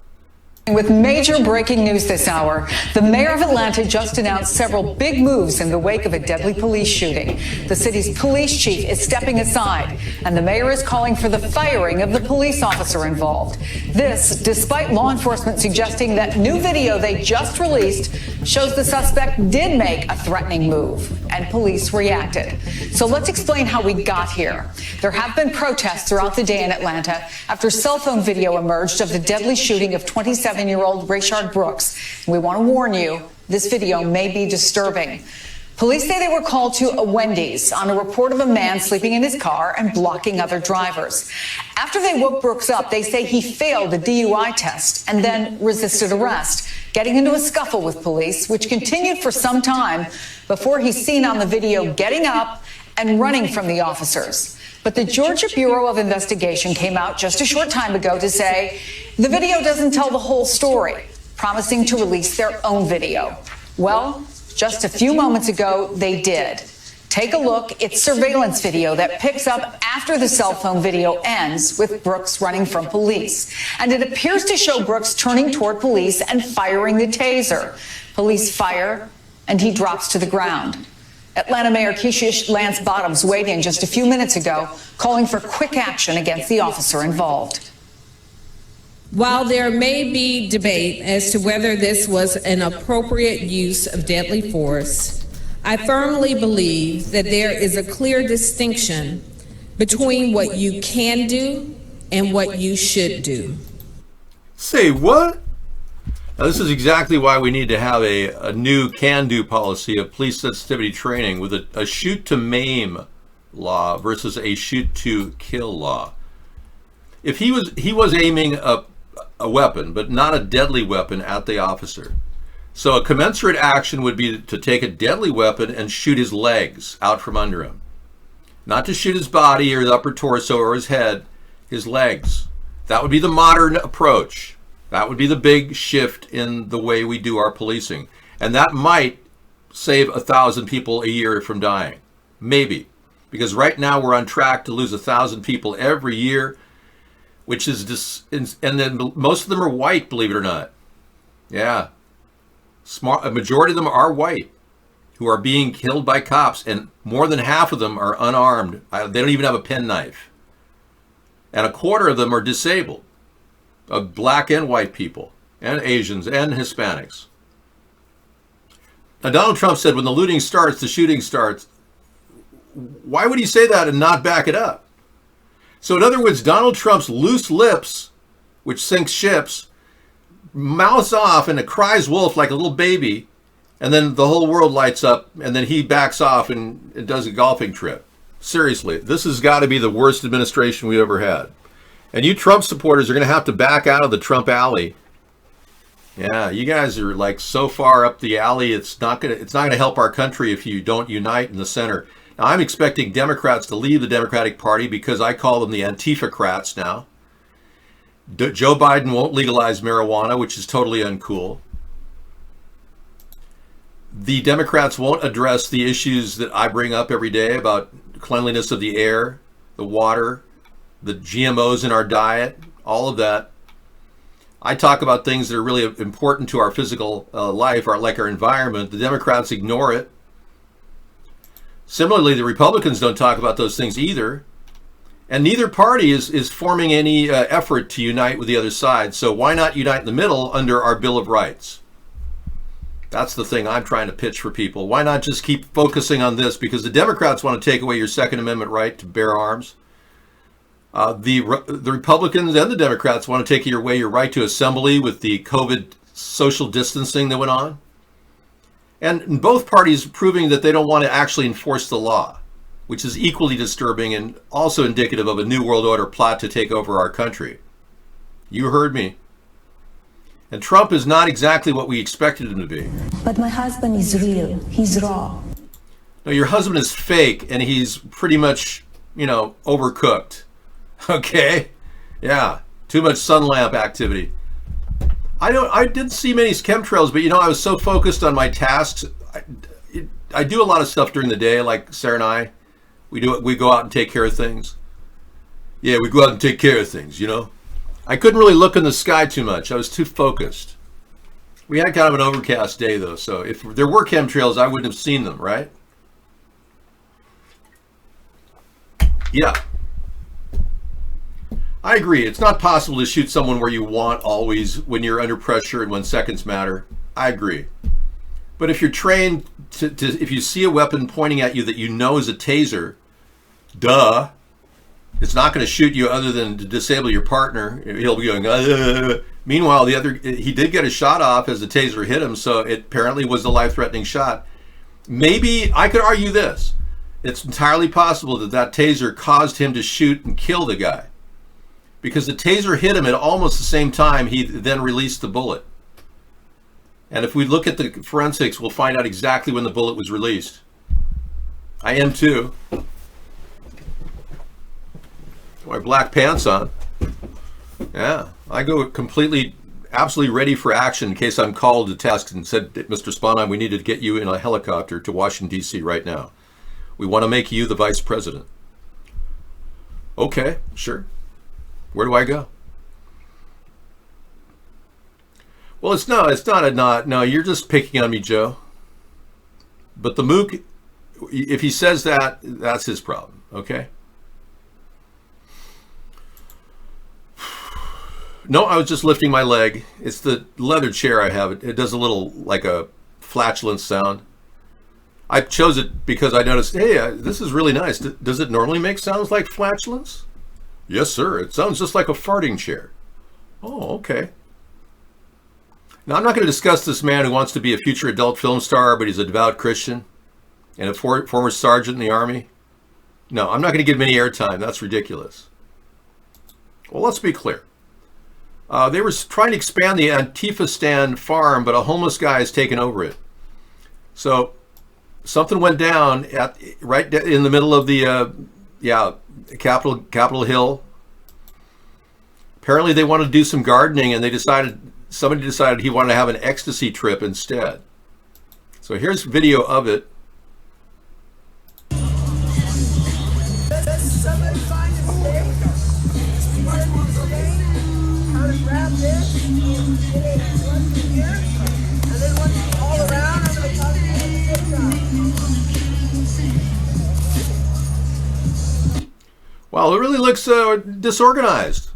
With major breaking news this hour, the mayor of Atlanta just announced several big moves in the wake of a deadly police shooting. The city's police chief is stepping aside, and the mayor is calling for the firing of the police officer involved. This, despite law enforcement suggesting that new video they just released shows the suspect did make a threatening move, and police reacted. So let's explain how we got here. There have been protests throughout the day in Atlanta after cell phone video emerged of the deadly shooting of 27-year-old Rayshard Brooks. We want to warn you, this video may be disturbing. Police say they were called to a Wendy's on a report of a man sleeping in his car and blocking other drivers. After they woke Brooks up, they say he failed a DUI test and then resisted arrest, getting into a scuffle with police, which continued for some time before he's seen on the video getting up and running from the officers. But the Georgia Bureau of Investigation came out just a short time ago to say the video doesn't tell the whole story, promising to release their own video. Well, just a few moments ago, they did. Take a look. It's surveillance video that picks up after the cell phone video ends with Brooks running from police. And it appears to show Brooks turning toward police and firing the taser. Police fire, and he drops to the ground. Atlanta Mayor Keisha Lance Bottoms weighed in just a few minutes ago, calling for quick action against the officer involved.
While there may be debate as to whether this was an appropriate use of deadly force, I firmly believe that there is a clear distinction between what you can do and what you should do.
Say what? Now, this is exactly why we need to have a new can-do policy of police sensitivity training with a shoot-to-maim law versus a shoot-to-kill law. If he was aiming a weapon, but not a deadly weapon at the officer. So a commensurate action would be to take a deadly weapon and shoot his legs out from under him. Not to shoot his body or the upper torso or his head, his legs. That would be the modern approach. That would be the big shift in the way we do our policing. And that might save 1,000 people a year from dying. Maybe. Because right now we're on track to lose 1,000 people every year, which is and then most of them are white, believe it or not. Yeah. A majority of them are white who are being killed by cops, and more than half of them are unarmed. They don't even have a penknife. And a quarter of them are disabled. Of black and white people, and Asians, and Hispanics. Now, Donald Trump said when the looting starts, the shooting starts. Why would he say that and not back it up? So in other words, Donald Trump's loose lips, which sinks ships, mouths off and it cries wolf like a little baby, and then the whole world lights up, and then he backs off and does a golfing trip. Seriously, this has got to be the worst administration we ever had. And you Trump supporters are going to have to back out of the Trump alley. Yeah, you guys are like so far up the alley, it's not going to help our country if you don't unite in the center. Now, I'm expecting Democrats to leave the Democratic Party because I call them the Antifa-crats now. Joe Biden won't legalize marijuana, which is totally uncool. The Democrats won't address the issues that I bring up every day about cleanliness of the air, the water, the GMOs in our diet, all of that. I talk about things that are really important to our physical life, like our environment. The Democrats ignore it. Similarly, the Republicans don't talk about those things either. And neither party is forming any effort to unite with the other side. So why not unite in the middle under our Bill of Rights? That's the thing I'm trying to pitch for people. Why not just keep focusing on this? Because the Democrats want to take away your Second Amendment right to bear arms. The Republicans and the Democrats want to take away your right to assembly with the COVID social distancing that went on. And both parties proving that they don't want to actually enforce the law, which is equally disturbing and also indicative of a New World Order plot to take over our country. You heard me. And Trump is not exactly what we expected him to be.
But my husband is real. He's raw.
No, your husband is fake, and he's pretty much, overcooked. Okay? Yeah. Too much sun lamp activity. I didn't see many chemtrails, but I was so focused on my tasks. I do a lot of stuff during the day, like Sarah and I. We go out and take care of things. Yeah, we go out and take care of things, I couldn't really look in the sky too much. I was too focused. We had kind of an overcast day, though, so if there were chemtrails, I wouldn't have seen them, right? Yeah. I agree. It's not possible to shoot someone where you want always when you're under pressure and when seconds matter. I agree. But if you're trained to if you see a weapon pointing at you that you know is a taser, duh. It's not going to shoot you other than to disable your partner. He'll be going, Meanwhile, he did get a shot off as the taser hit him, so it apparently was a life-threatening shot. Maybe I could argue this. It's entirely possible that taser caused him to shoot and kill the guy. Because the taser hit him at almost the same time he then released the bullet. And if we look at the forensics, we'll find out exactly when the bullet was released. I am too. My black pants on. Yeah, I go absolutely ready for action in case I'm called to task and said, Mr. Sponheim, we need to get you in a helicopter to Washington, D.C. right now. We want to make you the vice president. Okay, sure. Where do I go? Well, it's not a not. No, you're just picking on me, Joe. But the mook, if he says that, that's his problem, okay? No, I was just lifting my leg. It's the leather chair I have. It does a little, like a flatulence sound. I chose it because I noticed, hey, this is really nice. Does it normally make sounds like flatulence? Yes, sir. It sounds just like a farting chair. Oh, okay. Now, I'm not going to discuss this man who wants to be a future adult film star, but he's a devout Christian and a former sergeant in the Army. No, I'm not going to give him any airtime. That's ridiculous. Well, let's be clear. They were trying to expand the Antifa farm, but a homeless guy has taken over it. So something went down right in the middle of the Capitol Hill. Apparently, they wanted to do some gardening, and somebody decided he wanted to have an ecstasy trip instead. So here's video of it. Wow, it really looks disorganized.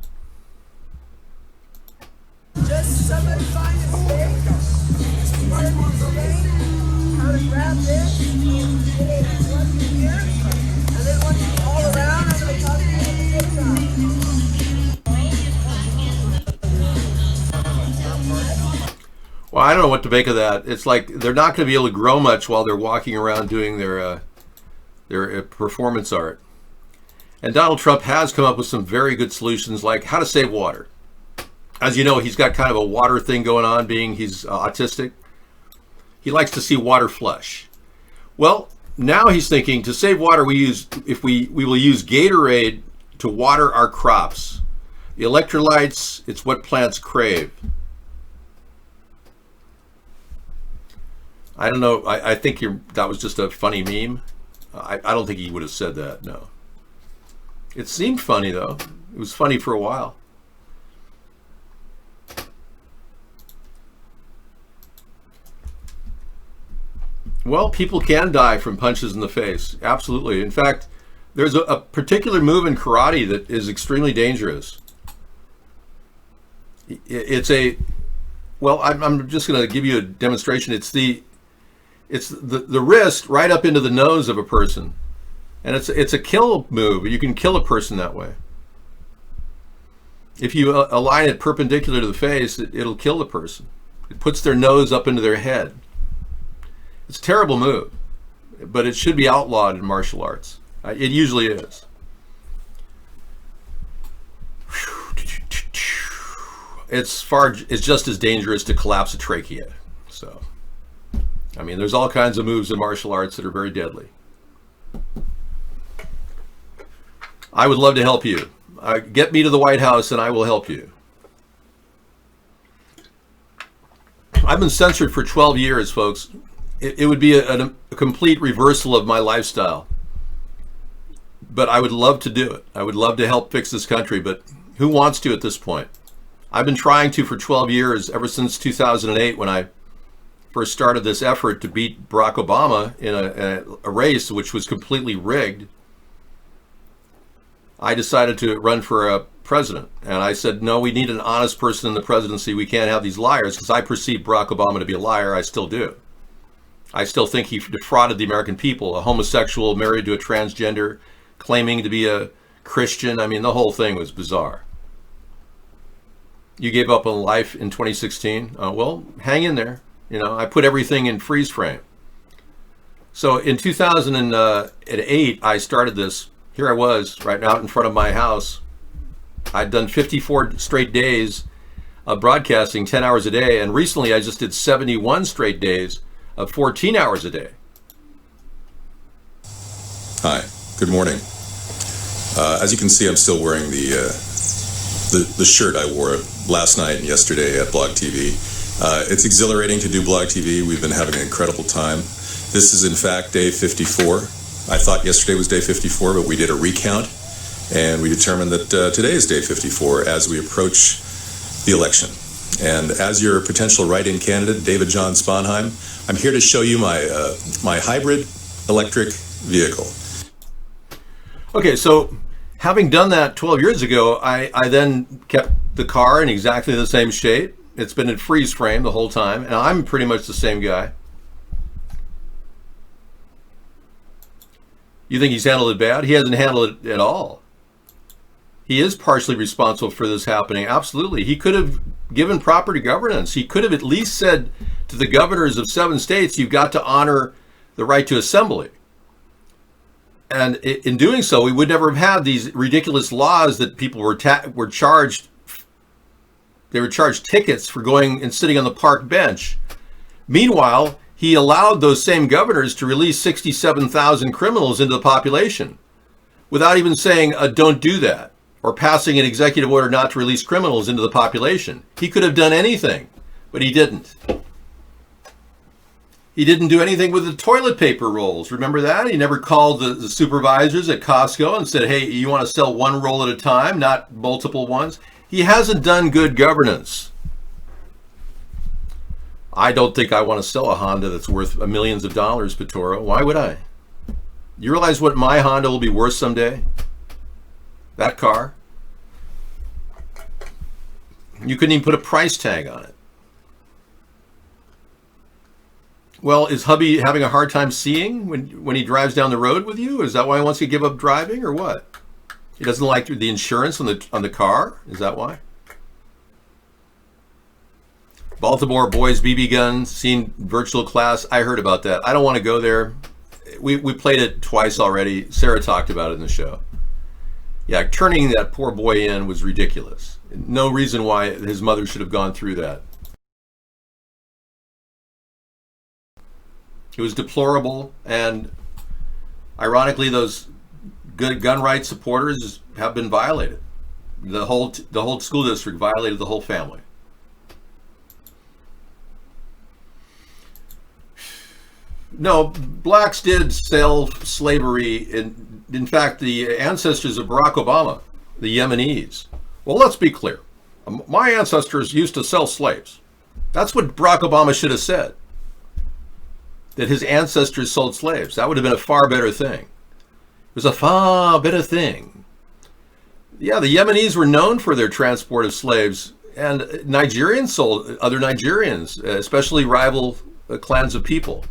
Just somebody find a stick. How to grab this. One here. And then one all around. I'm going to talk to you at the same time.
Well, I don't know what to make of that. It's like they're not going to be able to grow much while they're walking around doing their performance art. And Donald Trump has come up with some very good solutions, like how to save water. As you know, he's got kind of a water thing going on, being he's autistic. He likes to see water flush. Well, now he's thinking to save water, we will use Gatorade to water our crops. The electrolytes, it's what plants crave. I don't know. I think that was just a funny meme. I don't think he would have said that, no. It seemed funny, though. It was funny for a while. Well, people can die from punches in the face. Absolutely. In fact, there's a particular move in karate that is extremely dangerous. Well, I'm just going to give you a demonstration. It's the wrist right up into the nose of a person. And it's a kill move. You can kill a person that way. If you align it perpendicular to the face, it'll kill the person. It puts their nose up into their head. It's a terrible move, but it should be outlawed in martial arts. It usually is. It's just as dangerous to collapse a trachea. So, I mean, there's all kinds of moves in martial arts that are very deadly. I would love to help you. Get me to the White House and I will help you. I've been censored for 12 years, folks. It would be a complete reversal of my lifestyle. But I would love to do it. I would love to help fix this country, but who wants to at this point? I've been trying to for 12 years, ever since 2008, when I first started this effort to beat Barack Obama in a race which was completely rigged. I decided to run for a president. And I said, no, we need an honest person in the presidency. We can't have these liars, because I perceive Barack Obama to be a liar. I still do. I still think he defrauded the American people, a homosexual married to a transgender, claiming to be a Christian. I mean, the whole thing was bizarre. You gave up on life in 2016? Well, hang in there. You know, I put everything in freeze frame. So in 2008, I started this. Here I was, right out in front of my house. I'd done 54 straight days of broadcasting, 10 hours a day, and recently I just did 71 straight days of 14 hours a day.
Hi, good morning. As you can see, I'm still wearing the shirt I wore last night and yesterday at Blog TV. It's exhilarating to do Blog TV. We've been having an incredible time. This is in fact day 54. I thought yesterday was day 54, but we did a recount, and we determined that today is day 54 as we approach the election. And as your potential write-in candidate, David John Sponheim, I'm here to show you my hybrid electric vehicle.
Okay, so having done that 12 years ago, I then kept the car in exactly the same shape. It's been in freeze frame the whole time, and I'm pretty much the same guy. You think he's handled it bad? He hasn't handled it at all. He is partially responsible for this happening. Absolutely. He could have given proper governance. He could have at least said to the governors of 7 states, you've got to honor the right to assembly. And in doing so, we would never have had these ridiculous laws that people were charged. They were charged tickets for going and sitting on the park bench. Meanwhile, he allowed those same governors to release 67,000 criminals into the population without even saying, don't do that, or passing an executive order not to release criminals into the population. He could have done anything, but he didn't. He didn't do anything with the toilet paper rolls. Remember that? He never called the supervisors at Costco and said, hey, you want to sell one roll at a time, not multiple ones? He hasn't done good governance. I don't think I want to sell a Honda that's worth millions of dollars, Petoro. Why would I? You realize what my Honda will be worth someday? That car? You couldn't even put a price tag on it. Well, is hubby having a hard time seeing when he drives down the road with you? Is that why he wants to give up driving, or what? He doesn't like the insurance on the car? Is that why? Baltimore boys BB guns, seen virtual class. I heard about that. I don't want to go there. We played it twice already. Sarah talked about it in the show. Yeah, turning that poor boy in was ridiculous. No reason why his mother should have gone through that. It was deplorable, and ironically, those good gun rights supporters have been violated. The whole school district violated the whole family. No, blacks did sell slavery. In fact, the ancestors of Barack Obama, the Yemenis. Well, let's be clear. My ancestors used to sell slaves. That's what Barack Obama should have said. That his ancestors sold slaves. That would have been a far better thing. It was a far better thing. Yeah, the Yemenis were known for their transport of slaves, and Nigerians sold other Nigerians, especially rival clans of people.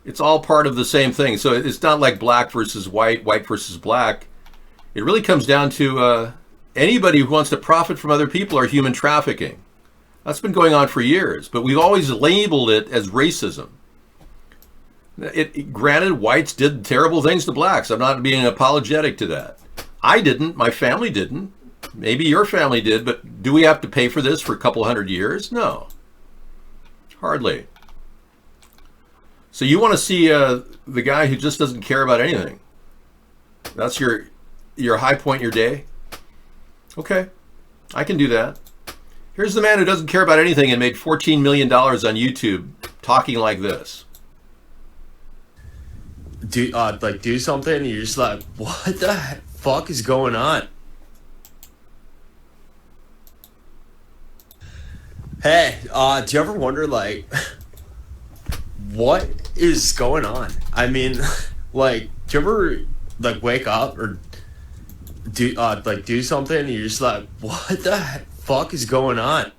It's all part of the same thing. So it's not like black versus white, white versus black. It really comes down to anybody who wants to profit from other people are human trafficking. That's been going on for years, but we've always labeled it as racism. Granted, whites did terrible things to blacks. I'm not being apologetic to that. I didn't. My family didn't. Maybe your family did, but do we have to pay for this for a couple hundred years? No. Hardly. So you want to see the guy who just doesn't care about anything. That's your high point in your day? Okay, I can do that. Here's the man who doesn't care about anything and made $14 million on YouTube talking like this.
Do something, and you're just like, what the fuck is going on? Hey, do you ever wonder, like, what is going on? I mean, like, do you ever, like, wake up or do something, and you're just like, what the fuck is going on?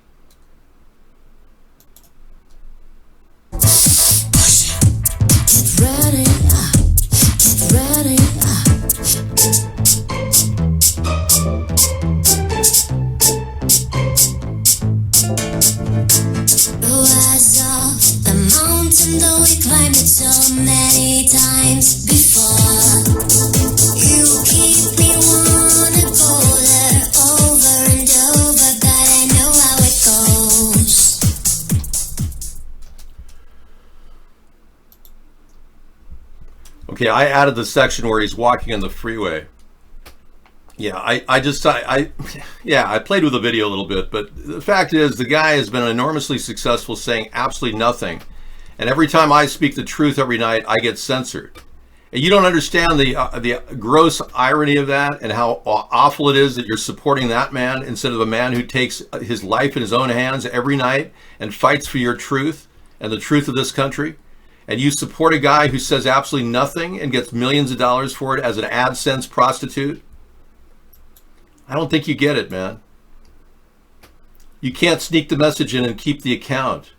So many times before, you keep me wanna go there over and over, but I know how it goes.
Okay, I added the section where he's walking on the freeway. Yeah, I played with the video a little bit, but the fact is the guy has been enormously successful saying absolutely nothing. And every time I speak the truth every night, I get censored. And you don't understand the gross irony of that and how awful it is that you're supporting that man instead of a man who takes his life in his own hands every night and fights for your truth and the truth of this country. And you support a guy who says absolutely nothing and gets millions of dollars for it as an AdSense prostitute. I don't think you get it, man. You can't sneak the message in and keep the account.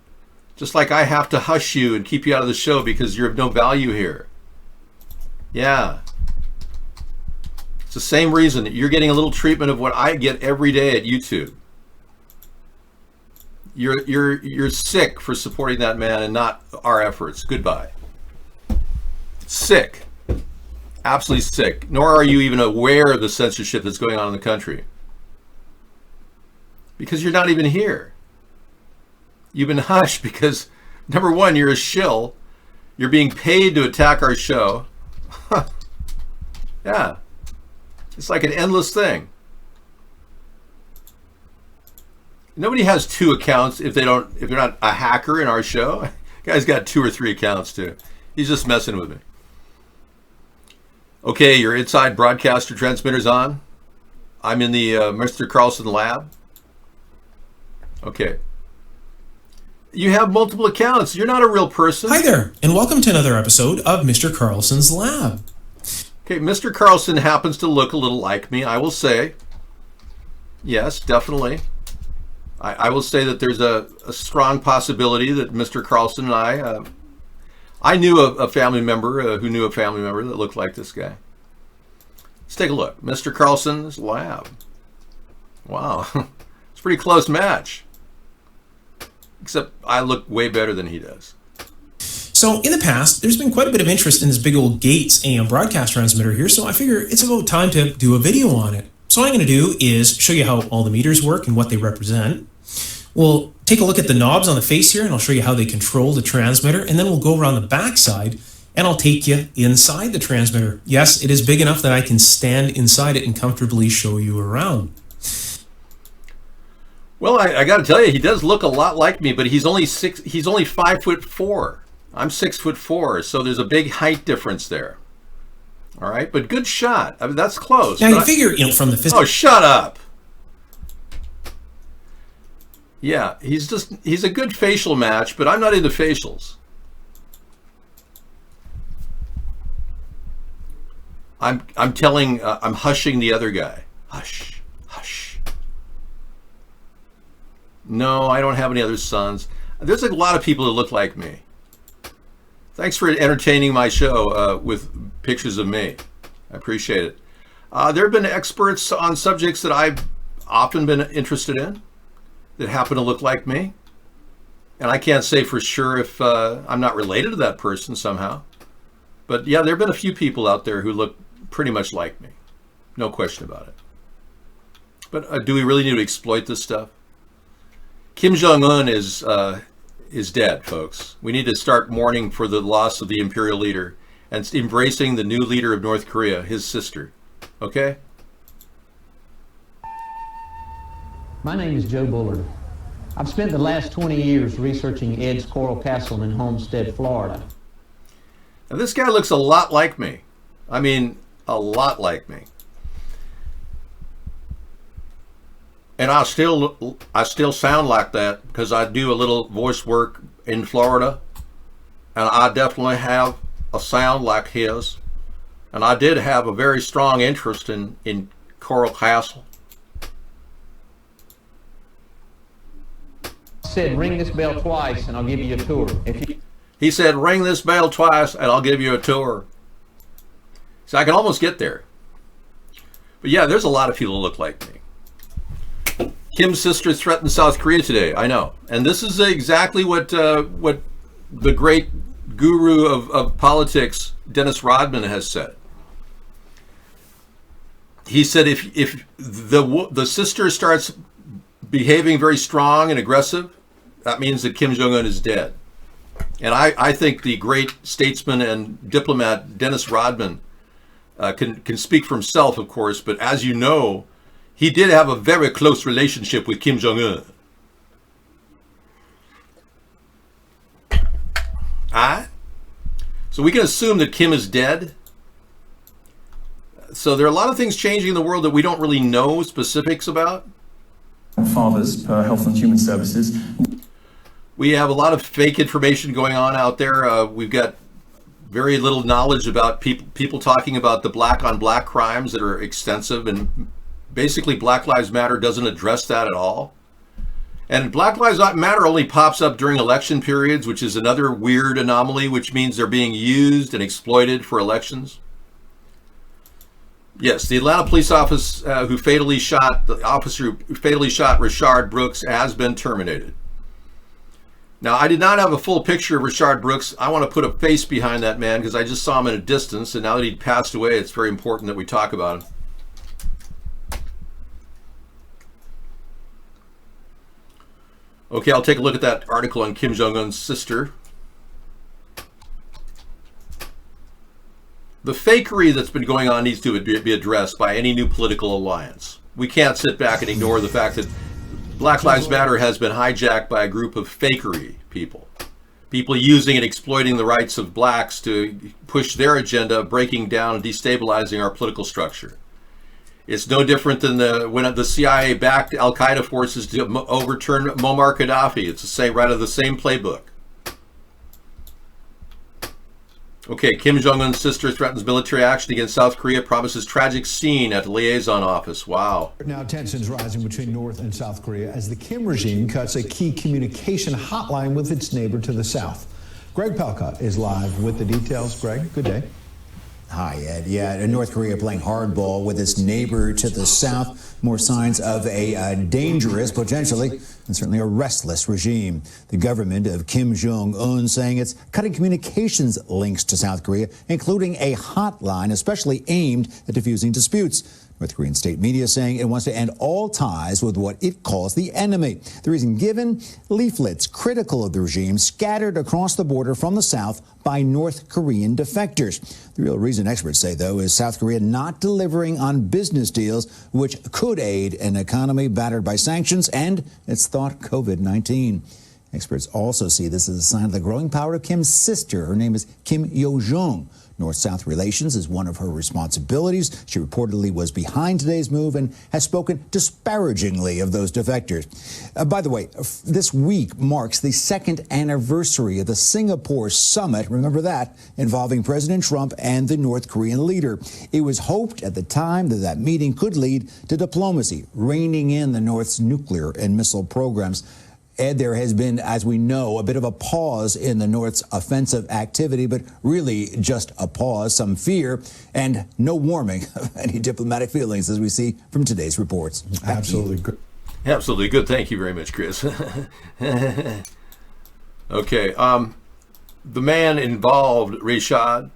Just like I have to hush you and keep you out of the show because you're of no value here. Yeah. It's the same reason that you're getting a little treatment of what I get every day at YouTube. You're sick for supporting that man and not our efforts. Goodbye. Sick. Absolutely sick. Nor are you even aware of the censorship that's going on in the country. Because you're not even here. You've been hushed because, number one, you're a shill. You're being paid to attack our show. Yeah. It's like an endless thing. Nobody has two accounts if they're not a hacker in our show. Guy's got 2 or 3 accounts too. He's just messing with me. Okay, your inside broadcaster transmitter's on. I'm in the Mr. Carlson lab. Okay. You have multiple accounts. You're not a real person.
Hi there, and welcome to another episode of Mr. Carlson's Lab.
Okay, Mr. Carlson happens to look a little like me, I will say. Yes, definitely. I will say that there's a strong possibility that Mr. Carlson and I knew a family member who knew a family member that looked like this guy. Let's take a look. Mr. Carlson's Lab. Wow, it's a pretty close match. Except I look way better than he does.
So in the past, there's been quite a bit of interest in this big old Gates AM broadcast transmitter here, so I figure it's about time to do a video on it. So what I'm going to do is show you how all the meters work and what they represent. We'll take a look at the knobs on the face here, and I'll show you how they control the transmitter, and then we'll go around the back side, and I'll take you inside the transmitter. Yes, it is big enough that I can stand inside it and comfortably show you around.
Well, I got to tell you, he does look a lot like me, but he's only 5'4". I'm 6'4", so there's a big height difference there. All right, but good shot. I mean, that's close.
Now you figure, from the physical.
Oh, shut up. Yeah, he's a good facial match, but I'm not into facials. I'm hushing the other guy. Hush, hush. No, I don't have any other sons. There's a lot of people who look like me. Thanks for entertaining my show with pictures of me. I appreciate it. There have been experts on subjects that I've often been interested in that happen to look like me. And I can't say for sure if I'm not related to that person somehow. But yeah, there have been a few people out there who look pretty much like me. No question about it. But do we really need to exploit this stuff? Kim Jong-un is dead, folks. We need to start mourning for the loss of the imperial leader and embracing the new leader of North Korea, his sister. Okay?
My name is Joe Bullard. I've spent the last 20 years researching Ed's Coral Castle in Homestead, Florida.
Now, this guy looks a lot like me. I mean, a lot like me. And I still sound like that because I do a little voice work in Florida, and I definitely have a sound like his. And I did have a very strong interest in Coral Castle.
Said, ring this bell twice and I'll give you a tour.
He said, ring this bell twice and I'll give you a tour. So I can almost get there. But yeah, there's a lot of people who look like me. Kim's sister threatened South Korea today. I know. And this is exactly what the great guru of politics, Dennis Rodman, has said. He said if the sister starts behaving very strong and aggressive, that means that Kim Jong-un is dead. And I think the great statesman and diplomat Dennis Rodman can speak for himself, of course, but as you know, he did have a very close relationship with Kim Jong-un. So we can assume that Kim is dead. So there are a lot of things changing in the world that we don't really know specifics about.
Fathers per Health and Human Services.
We have a lot of fake information going on out there. We've got very little knowledge about people talking about the black-on-black crimes that are extensive, and basically Black Lives Matter doesn't address that at all. And Black Lives Matter only pops up during election periods, which is another weird anomaly, which means they're being used and exploited for elections. Yes, the Atlanta police officer who fatally shot Rayshard Brooks has been terminated. Now, I did not have a full picture of Rayshard Brooks. I want to put a face behind that man because I just saw him at a distance, and now that he'd passed away, it's very important that we talk about him. Okay, I'll take a look at that article on Kim Jong-un's sister. The fakery that's been going on needs to be addressed by any new political alliance. We can't sit back and ignore the fact that Black Lives Matter has been hijacked by a group of fakery people. People using and exploiting the rights of blacks to push their agenda, breaking down and destabilizing our political structure. It's no different than when the CIA backed Al-Qaeda forces to overturn Muammar Gaddafi. It's the same, right out of the same playbook. Okay, Kim Jong-un's sister threatens military action against South Korea, promises tragic scene at the liaison office. Wow.
Now tensions rising between North and South Korea as the Kim regime cuts a key communication hotline with its neighbor to the south. Greg Palkot is live with the details. Greg, good day.
Hi, Ed. Yeah, North Korea playing hardball with its neighbor to the south. More signs of a dangerous, potentially, and certainly a restless regime. The government of Kim Jong-un saying it's cutting communications links to South Korea, including a hotline especially aimed at diffusing disputes. North Korean state media saying it wants to end all ties with what it calls the enemy. The reason given, leaflets critical of the regime scattered across the border from the south by North Korean defectors. The real reason, experts say, though, is South Korea not delivering on business deals which could aid an economy battered by sanctions and, it's thought, COVID-19. Experts also see this as a sign of the growing power of Kim's sister. Her name is Kim Yo-jong. North-South relations is one of her responsibilities. She reportedly was behind today's move and has spoken disparagingly of those defectors. By the way, this week marks the second anniversary of the Singapore summit, remember that, involving President Trump and the North Korean leader. It was hoped at the time that that meeting could lead to diplomacy, reining in the North's nuclear and missile programs. Ed, there has been, as we know, a bit of a pause in the North's offensive activity, but really just a pause, some fear, and no warming of any diplomatic feelings, as we see from today's reports.
Absolutely good.
Absolutely good. Thank you very much, Chris. Okay. The man involved, Rayshard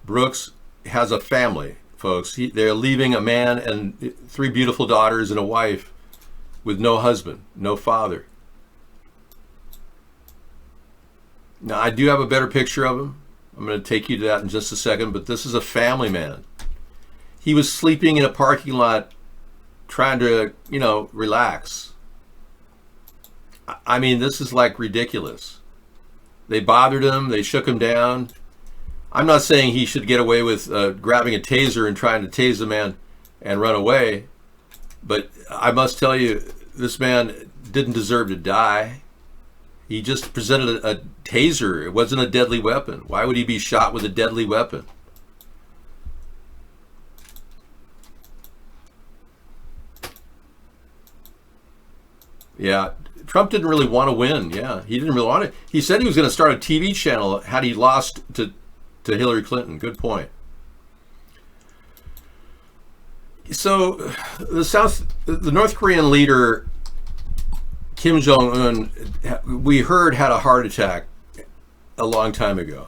Brooks, has a family, folks. They're leaving a man and 3 beautiful daughters and a wife with no husband, no father. Now, I do have a better picture of him. I'm going to take you to that in just a second, but this is a family man. He was sleeping in a parking lot trying to, relax. I mean, this is like ridiculous. They bothered him. They shook him down. I'm not saying he should get away with grabbing a taser and trying to tase the man and run away, but I must tell you, this man didn't deserve to die. He just presented a taser. It wasn't a deadly weapon. Why would he be shot with a deadly weapon? Yeah, Trump didn't really want to win. Yeah, he didn't really want it. He said he was going to start a TV channel had he lost to Hillary Clinton. Good point. So the North Korean leader, Kim Jong-un, we heard had a heart attack a long time ago,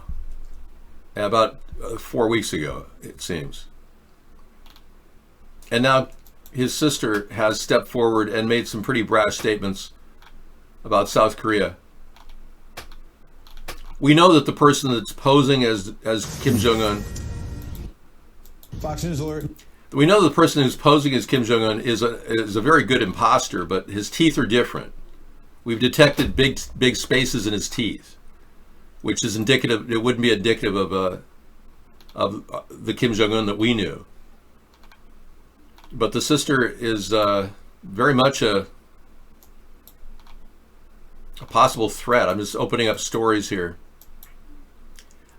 about 4 weeks ago, it seems. And now his sister has stepped forward and made some pretty brash statements about South Korea. We know that the person that's posing as Kim Jong-un,
Fox News alert.
We know the person who's posing as Kim Jong-un is a very good imposter, but his teeth are different. We've detected big spaces in his teeth, which is indicative. It wouldn't be indicative of the Kim Jong-un that we knew. But the sister is very much a possible threat. I'm just opening up stories here.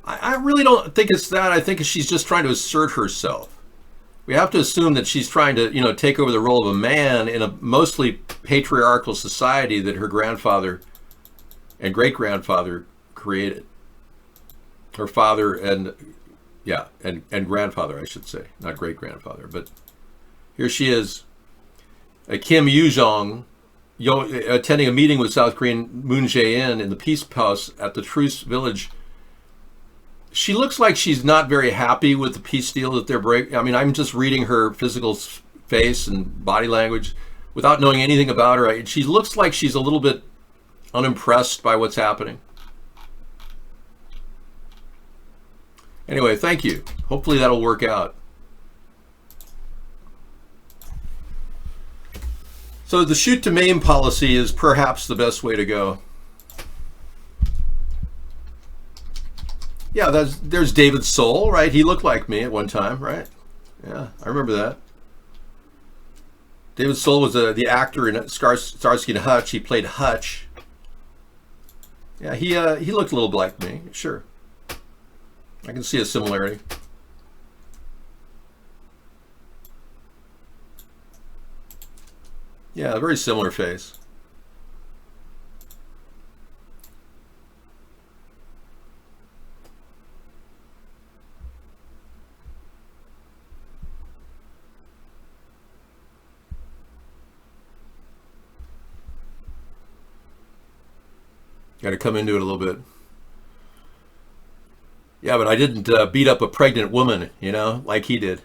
I really don't think it's that. I think she's just trying to assert herself. We have to assume that she's trying to, take over the role of a man in a mostly patriarchal society that her grandfather and great-grandfather created. Her father and grandfather, I should say, not great-grandfather. But here she is, Kim Yo-jong, attending a meeting with South Korean Moon Jae-in in the Peace House at the Truce Village. She looks like she's not very happy with the peace deal that they're breaking. I mean, I'm just reading her physical face and body language without knowing anything about her. She looks like she's a little bit unimpressed by what's happening. Anyway, thank you. Hopefully that'll work out. So the shoot to maim policy is perhaps the best way to go. Yeah, there's David Soul, right? He looked like me at one time, right? Yeah, I remember that. David Soul was the actor in Starsky and Hutch. He played Hutch. Yeah, he looked a little like me, sure. I can see a similarity. Yeah, a very similar face. Got to come into it a little bit. Yeah, but I didn't beat up a pregnant woman, you know, like he did.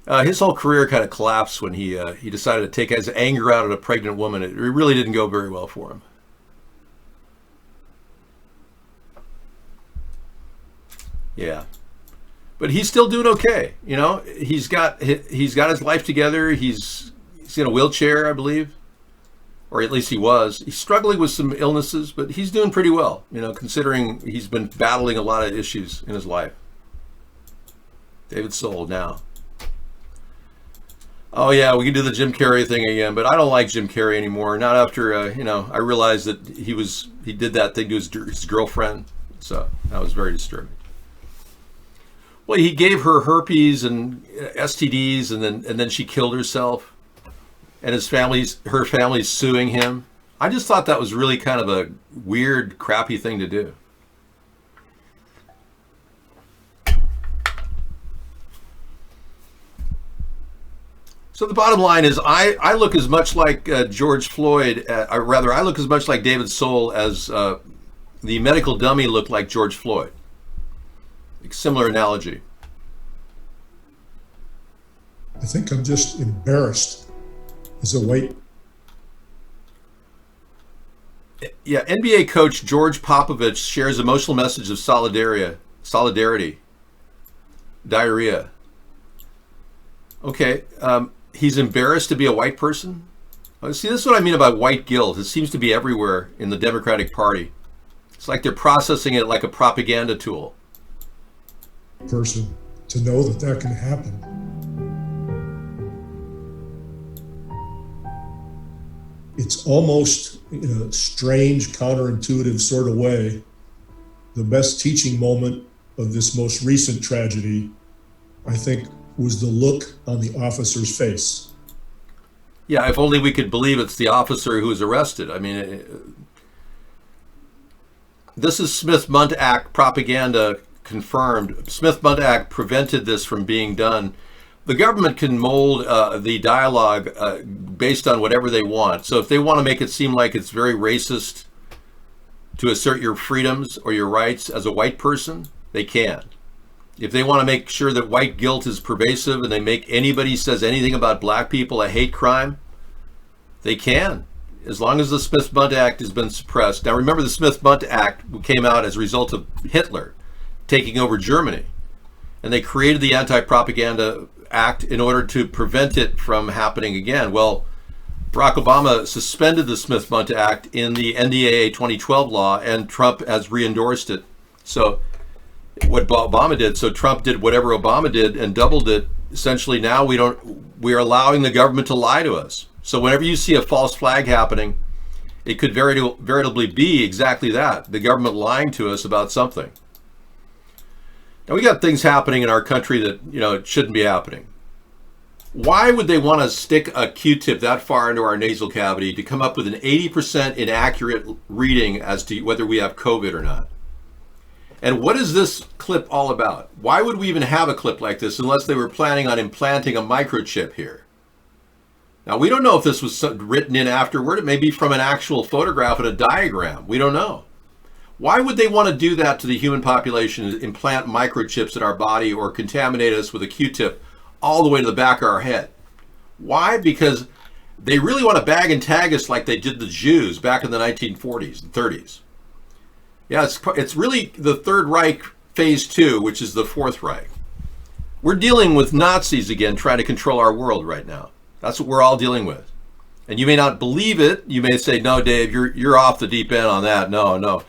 His whole career kind of collapsed when he decided to take his anger out on a pregnant woman. It really didn't go very well for him. Yeah, but he's still doing okay. You know, he's got his life together. He's in a wheelchair, I believe, or at least he was. He's struggling with some illnesses, but he's doing pretty well. You know, considering he's been battling a lot of issues in his life. David Soul now. Oh yeah, we can do the Jim Carrey thing again, but I don't like Jim Carrey anymore. Not after you know, I realized that he did that thing to his girlfriend, so that was very disturbing. Well, he gave her herpes and STDs, and then she killed herself, and her family's suing him. I just thought that was really kind of a weird, crappy thing to do. So the bottom line is, I look as much like George Floyd, or rather, I look as much like David Soul as the medical dummy looked like George Floyd. Similar analogy.
I think I'm just embarrassed as a white.
Yeah, NBA coach George Popovich shares emotional message of solidarity, diarrhea. Okay, he's embarrassed to be a white person? See, this is what I mean about white guilt. It seems to be everywhere in the Democratic Party. It's like they're processing it like a propaganda tool.
Person to know that can happen. It's almost, in a strange, counterintuitive sort of way, the best teaching moment of this most recent tragedy, I think, was the look on the officer's face.
Yeah, if only we could believe it's the officer who was arrested. I mean, this is Smith-Mundt Act propaganda confirmed. Smith-Mundt Act prevented this from being done. The government can mold the dialogue based on whatever they want. So if they want to make it seem like it's very racist to assert your freedoms or your rights as a white person, they can. If they want to make sure that white guilt is pervasive and they make anybody says anything about black people a hate crime, they can, as long as the Smith-Mundt Act has been suppressed. Now remember, the Smith-Mundt Act came out as a result of Hitler taking over Germany, and they created the Anti-Propaganda Act in order to prevent it from happening again. Well, Barack Obama suspended the Smith-Mundt Act in the NDAA 2012 law, and Trump has re-endorsed it. So what Obama did, so Trump did whatever Obama did and doubled it. Essentially now we are allowing the government to lie to us. So whenever you see a false flag happening, it could veritably be exactly that, the government lying to us about something. Now we got things happening in our country that, you know, it shouldn't be happening. Why would they want to stick a Q-tip that far into our nasal cavity to come up with an 80% inaccurate reading as to whether we have COVID or not? And what is this clip all about? Why would we even have a clip like this unless they were planning on implanting a microchip here? Now, we don't know if this was written in afterward. It may be from an actual photograph and a diagram. We don't know. Why would they want to do that to the human population, implant microchips in our body or contaminate us with a Q-tip all the way to the back of our head? Why? Because they really want to bag and tag us like they did the Jews back in the 1940s and 30s. Yeah, it's really the Third Reich phase 2, which is the Fourth Reich. We're dealing with Nazis again, trying to control our world right now. That's what we're all dealing with. And you may not believe it. You may say, no, Dave, you're off the deep end on that. No.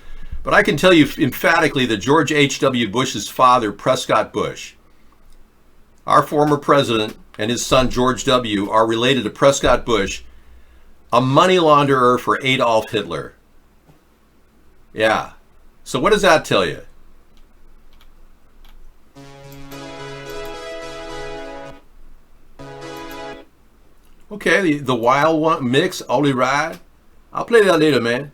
But I can tell you emphatically that George H.W. Bush's father, Prescott Bush, our former president, and his son, George W., are related to Prescott Bush, a money launderer for Adolf Hitler. Yeah. So what does that tell you? Okay, the wild one mix, only ride. I'll play that later, man.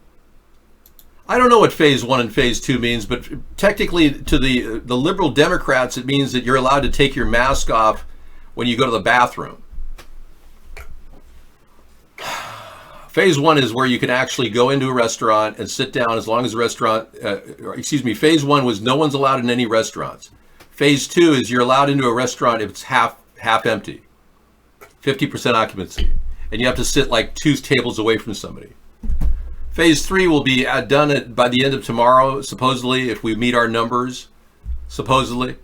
I don't know what phase 1 and phase 2 means, but technically to the liberal Democrats, it means that you're allowed to take your mask off when you go to the bathroom. Phase one is where you can actually go into a restaurant and sit down as long as the restaurant, phase one was no one's allowed in any restaurants. Phase two is you're allowed into a restaurant if it's half empty, 50% occupancy, and you have to sit like 2 tables away from somebody. Phase three will be done by the end of tomorrow, supposedly, if we meet our numbers, supposedly.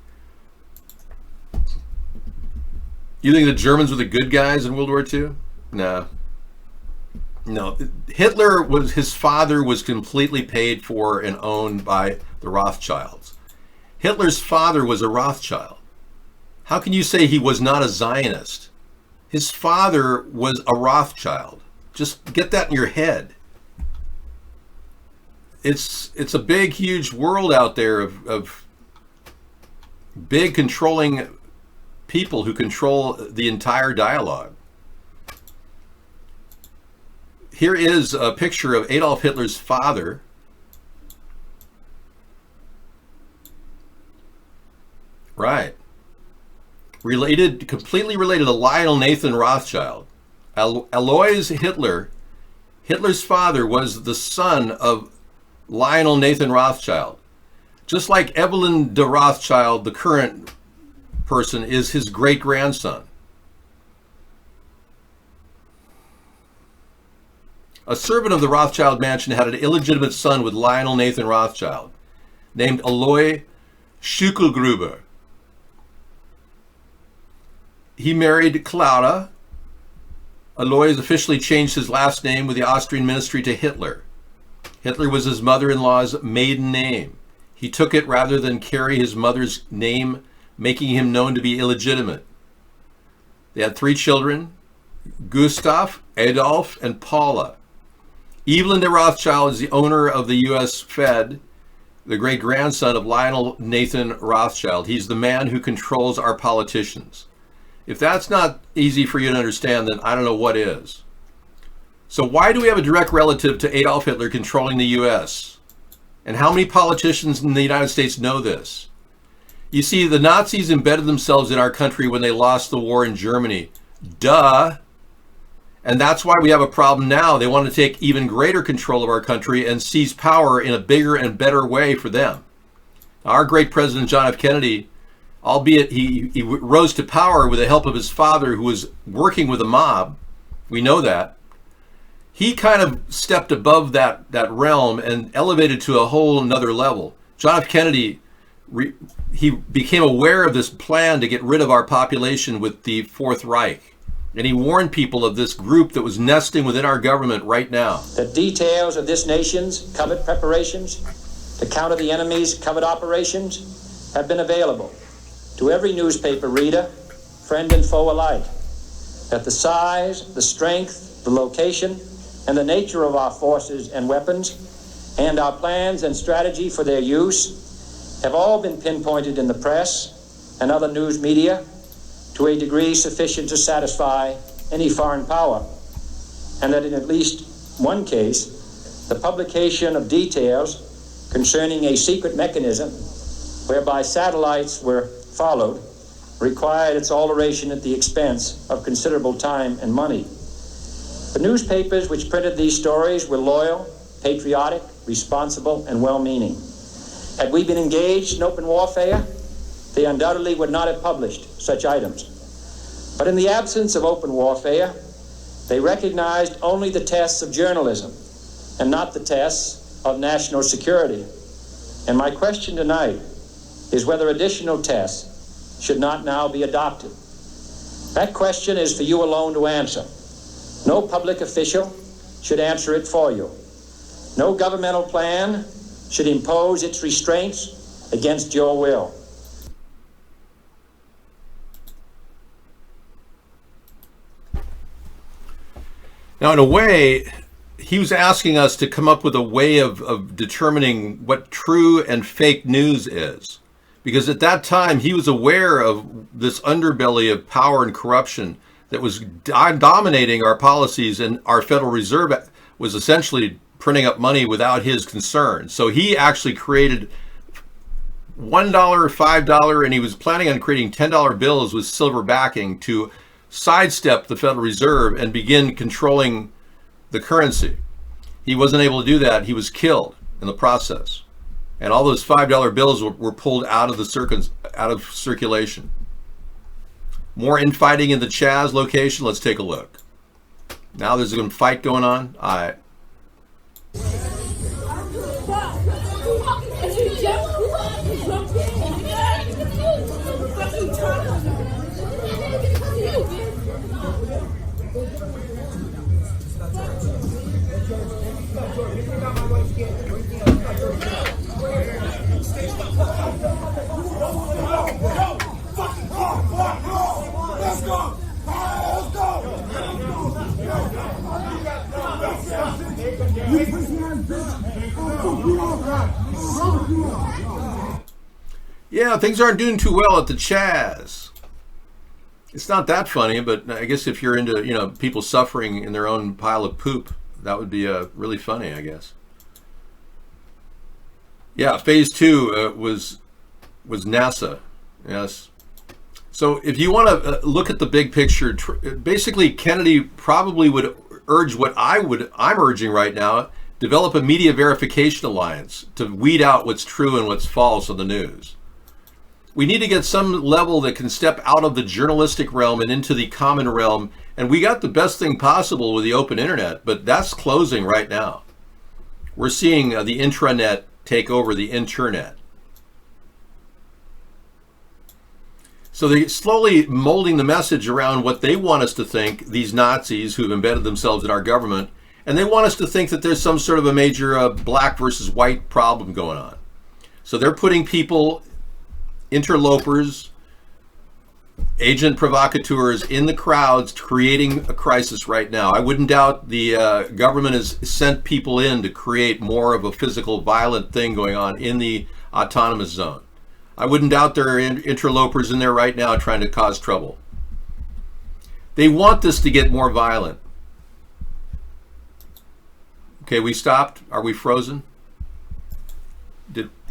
You think the Germans were the good guys in World War II? No. No, Hitler his father was completely paid for and owned by the Rothschilds. Hitler's father was a Rothschild. How can you say he was not a Zionist? His father was a Rothschild. Just get that in your head. It's a big, huge world out there of big controlling people who control the entire dialogue. Here is a picture of Adolf Hitler's father. Right. Completely related to Lionel Nathan Rothschild. Alois Hitler, Hitler's father, was the son of Lionel Nathan Rothschild. Just like Evelyn de Rothschild, the current person, is his great-grandson. A servant of the Rothschild mansion had an illegitimate son with Lionel Nathan Rothschild, named Alois Schückelgruber. He married Clara. Alois officially changed his last name with the Austrian ministry to Hitler. Hitler was his mother-in-law's maiden name. He took it rather than carry his mother's name, making him known to be illegitimate. They had 3 children, Gustav, Adolf, and Paula. Evelyn de Rothschild is the owner of the U.S. Fed, the great-grandson of Lionel Nathan Rothschild. He's the man who controls our politicians. If that's not easy for you to understand, then I don't know what is. So why do we have a direct relative to Adolf Hitler controlling the U.S.? And how many politicians in the United States know this? You see, the Nazis embedded themselves in our country when they lost the war in Germany. Duh. And that's why we have a problem now. They want to take even greater control of our country and seize power in a bigger and better way for them. Our great President John F. Kennedy, albeit he rose to power with the help of his father, who was working with a mob, we know that, he kind of stepped above that realm and elevated to a whole nother level. John F. Kennedy, he became aware of this plan to get rid of our population with the Fourth Reich. And he warned people of this group that was nesting within our government right now.
The details of this nation's covert preparations to counter the enemy's covert operations have been available to every newspaper reader, friend and foe alike. That the size, the strength, the location, and the nature of our forces and weapons, and our plans and strategy for their use, have all been pinpointed in the press and other news media to a degree sufficient to satisfy any foreign power, and that in at least one case, the publication of details concerning a secret mechanism whereby satellites were followed required its alteration at the expense of considerable time and money. The newspapers which printed these stories were loyal, patriotic, responsible, and well-meaning. Had we been engaged in open warfare, they undoubtedly would not have published such items. But in the absence of open warfare, they recognized only the tests of journalism and not the tests of national security. And my question tonight is whether additional tests should not now be adopted. That question is for you alone to answer. No public official should answer it for you. No governmental plan should impose its restraints against your will.
Now, in a way, he was asking us to come up with a way of determining what true and fake news is. Because at that time, he was aware of this underbelly of power and corruption that was dominating our policies, and our Federal Reserve was essentially printing up money without his concern. So he actually created $1, $5, and he was planning on creating $10 bills with silver backing to sidestep the Federal Reserve and begin controlling the currency. He wasn't able to do that. He was killed in the process. And all those $5 bills were pulled out of circulation. More infighting in the Chaz location. Let's take a look. Now there's a fight going on. All right. Yeah, things aren't doing too well at the Chaz. It's not that funny, but I guess if you're into, people suffering in their own pile of poop, that would be really funny, I guess. Yeah, phase 2 was NASA. Yes. So if you want to look at the big picture, basically Kennedy probably would urge what I'm urging right now: develop a media verification alliance to weed out what's true and what's false on the news. We need to get some level that can step out of the journalistic realm and into the common realm. And we got the best thing possible with the open internet, but that's closing right now. We're seeing the intranet take over the internet. So they're slowly molding the message around what they want us to think, these Nazis who've embedded themselves in our government, and they want us to think that there's some sort of a major black versus white problem going on. So they're putting people, interlopers, agent provocateurs in the crowds, creating a crisis right now. I wouldn't doubt the government has sent people in to create more of a physical, violent thing going on in the autonomous zone. I wouldn't doubt there are interlopers in there right now trying to cause trouble. They want this to get more violent. Okay, we stopped. Are we frozen?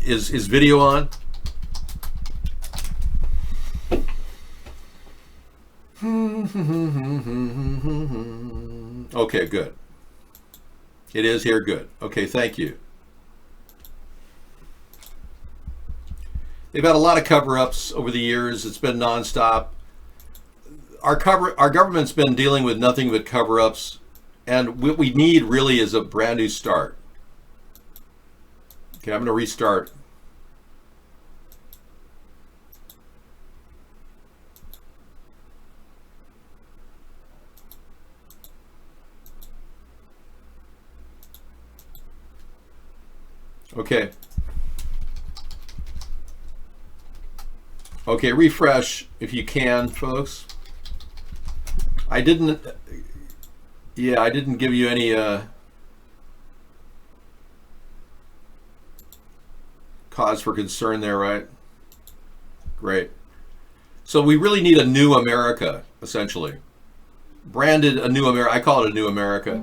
Is video on? Okay, good. It is here, good. Okay, thank you. They've had a lot of cover-ups over the years. It's been nonstop. Our government's been dealing with nothing but cover-ups, and what we need really is a brand new start. Okay, I'm going to restart. Okay. Okay, refresh if you can, folks. I didn't give you any cause for concern there, right? Great. So we really need a new America, essentially. Branded a new America. I call it a new America.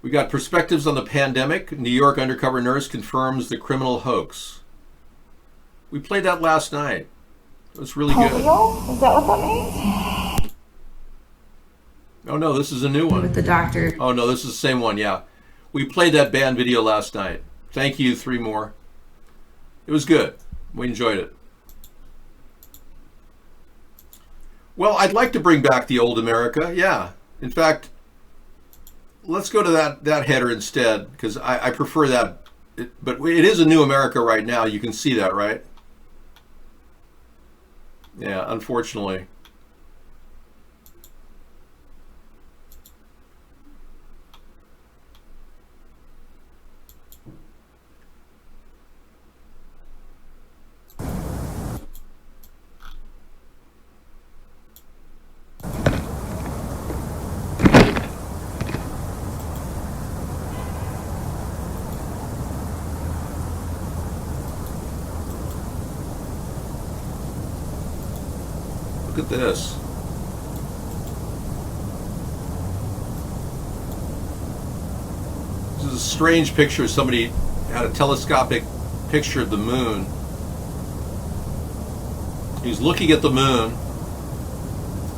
We got perspectives on the pandemic. New York undercover nurse confirms the criminal hoax. We played that last night. It was really good.
Polio? Is that what that means?
Oh no, this is a new one.
With the doctor.
Oh no, this is the same one, yeah. We played that band video last night. Thank you, 3 more. It was good. We enjoyed it. Well, I'd like to bring back the old America, yeah. In fact, let's go to that header instead, because I prefer that. But it is a new America right now. You can see that, right? Yeah, unfortunately. Look at this. This is a strange picture. Somebody had a telescopic picture of the moon. He was looking at the moon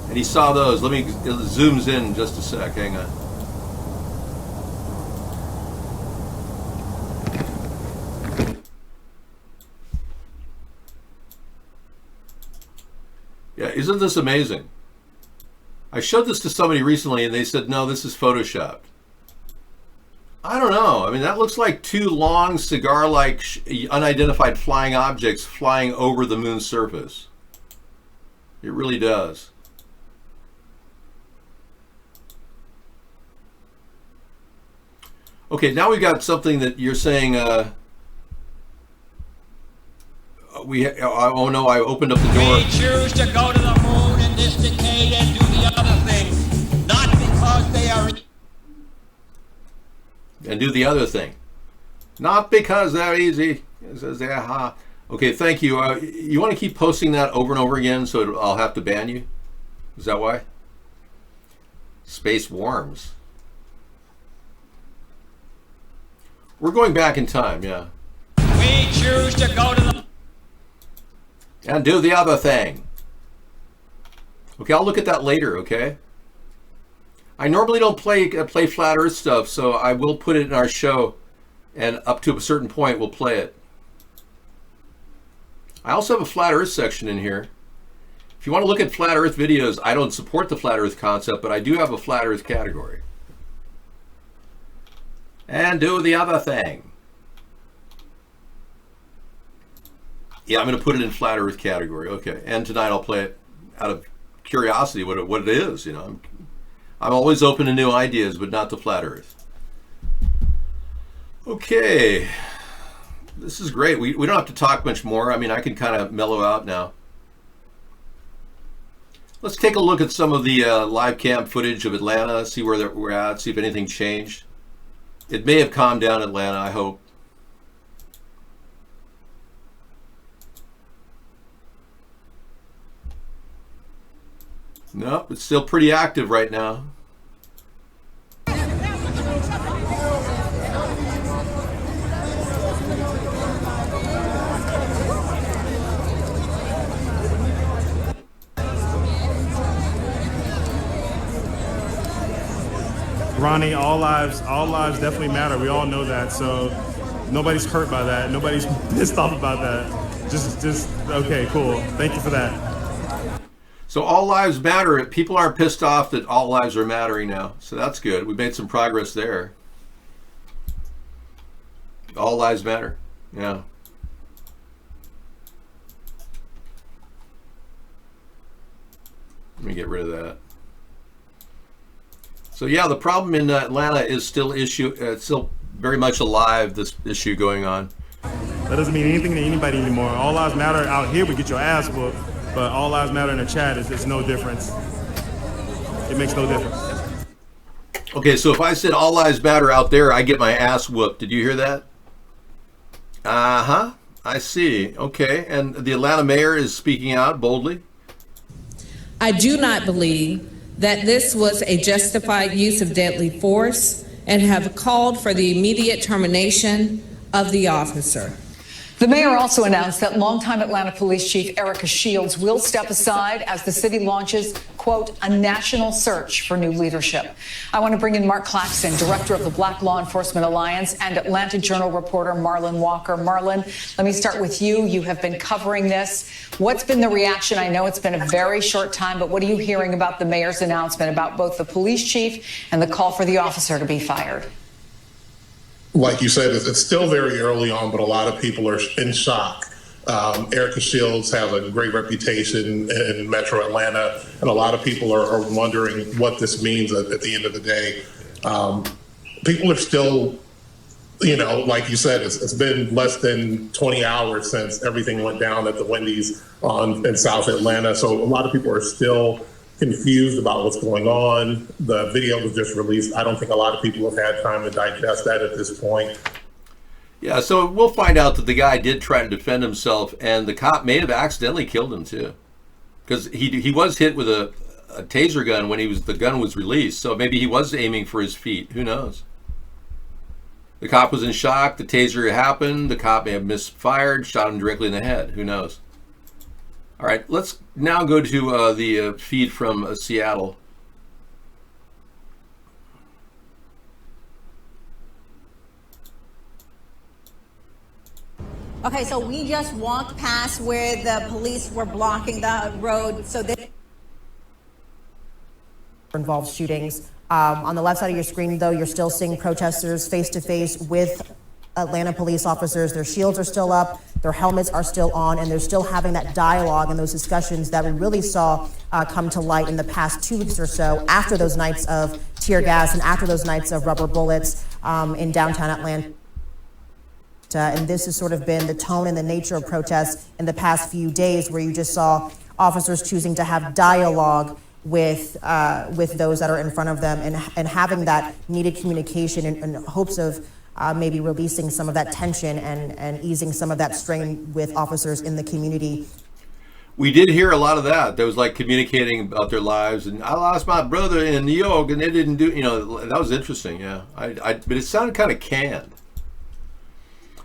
and he saw those. Let me, it zooms in just a sec, hang on. Yeah, isn't this amazing? I showed this to somebody recently and they said, no, this is Photoshopped. I don't know. I mean, that looks like two long cigar-like unidentified flying objects flying over the moon's surface. It really does. Okay, now we've got something that you're saying, oh no, I opened up the door.
We choose to go to the moon in this decade and do the other thing, not because they are...
And do the other thing. Not because they're easy. It says, aha. Okay, thank you. You want to keep posting that over and over again so I'll have to ban you? Is that why? Space worms. We're going back in time, yeah.
We choose to go to the...
And do the other thing. Okay, I'll look at that later, okay? I normally don't play Flat Earth stuff, so I will put it in our show, and up to a certain point we'll play it. I also have a Flat Earth section in here. If you want to look at Flat Earth videos, I don't support the Flat Earth concept, but I do have a Flat Earth category. And do the other thing. Yeah, I'm going to put it in Flat Earth category. Okay, and tonight I'll play it out of curiosity, what it is. You know, I'm always open to new ideas, but not to Flat Earth. Okay, this is great. We don't have to talk much more. I mean, I can kind of mellow out now. Let's take a look at some of the live cam footage of Atlanta, see where we're at, see if anything changed. It may have calmed down Atlanta, I hope. Nope, it's still pretty active right now.
Ronnie, all lives definitely matter. We all know that, so nobody's hurt by that. Nobody's pissed off about that. Just okay, cool. Thank you for that.
So all lives matter. People aren't pissed off that all lives are mattering now. So that's good. We made some progress there. All lives matter. Yeah. Let me get rid of that. So yeah, the problem in Atlanta is still still very much alive, this issue going on.
That doesn't mean anything to anybody anymore. All lives matter out here, we get your ass whooped, but all lives matter in the chat, it's no difference. It makes no difference.
Okay, so if I said all lives matter out there, I get my ass whooped. Did you hear that? Uh-huh, I see. Okay, and the Atlanta mayor is speaking out boldly.
I do not believe that this was a justified use of deadly force and have called for the immediate termination of the officer.
The mayor also announced that longtime Atlanta Police Chief Erica Shields will step aside as the city launches, quote, a national search for new leadership. I want to bring in Mark Claxton, director of the Black Law Enforcement Alliance, and Atlanta Journal reporter Marlon Walker. Marlon, let me start with you. You have been covering this. What's been the reaction? I know it's been a very short time, but what are you hearing about the mayor's announcement about both the police chief and the call for the officer to be fired?
Like you said, it's still very early on, but a lot of people are in shock. Erica Shields has a great reputation in Metro Atlanta, and a lot of people are wondering what this means at the end of the day. People are still, you know, like you said, it's been less than 20 hours since everything went down at the Wendy's in South Atlanta, so a lot of people are still confused about what's going on. The video was just released. I don't think a lot of people have had time to digest that at this point.
Yeah, so we'll find out that the guy did try to defend himself, and the cop may have accidentally killed him too, because he was hit with a taser gun when the gun was released. So maybe he was aiming for his feet. Who knows? The cop was in shock. The taser happened. The cop may have misfired, shot him directly in the head. Who knows? All right, let's now go to the feed from Seattle.
Okay, so we just walked past where the police were blocking the road. So this
involves shootings. On the left side of your screen, though, you're still seeing protesters face to face with Atlanta police officers. Their shields are still up, their helmets are still on, and they're still having that dialogue and those discussions that we really saw come to light in the past 2 weeks or so after those nights of tear gas and after those nights of rubber bullets in downtown Atlanta. And this has sort of been the tone and the nature of protests in the past few days, where you just saw officers choosing to have dialogue with those that are in front of them, and having that needed communication in hopes of maybe releasing some of that tension and easing some of that strain with officers in the community.
We did hear a lot of that. There was like communicating about their lives, and I lost my brother in New York, and they didn't do, that was interesting, yeah. But it sounded kind of canned.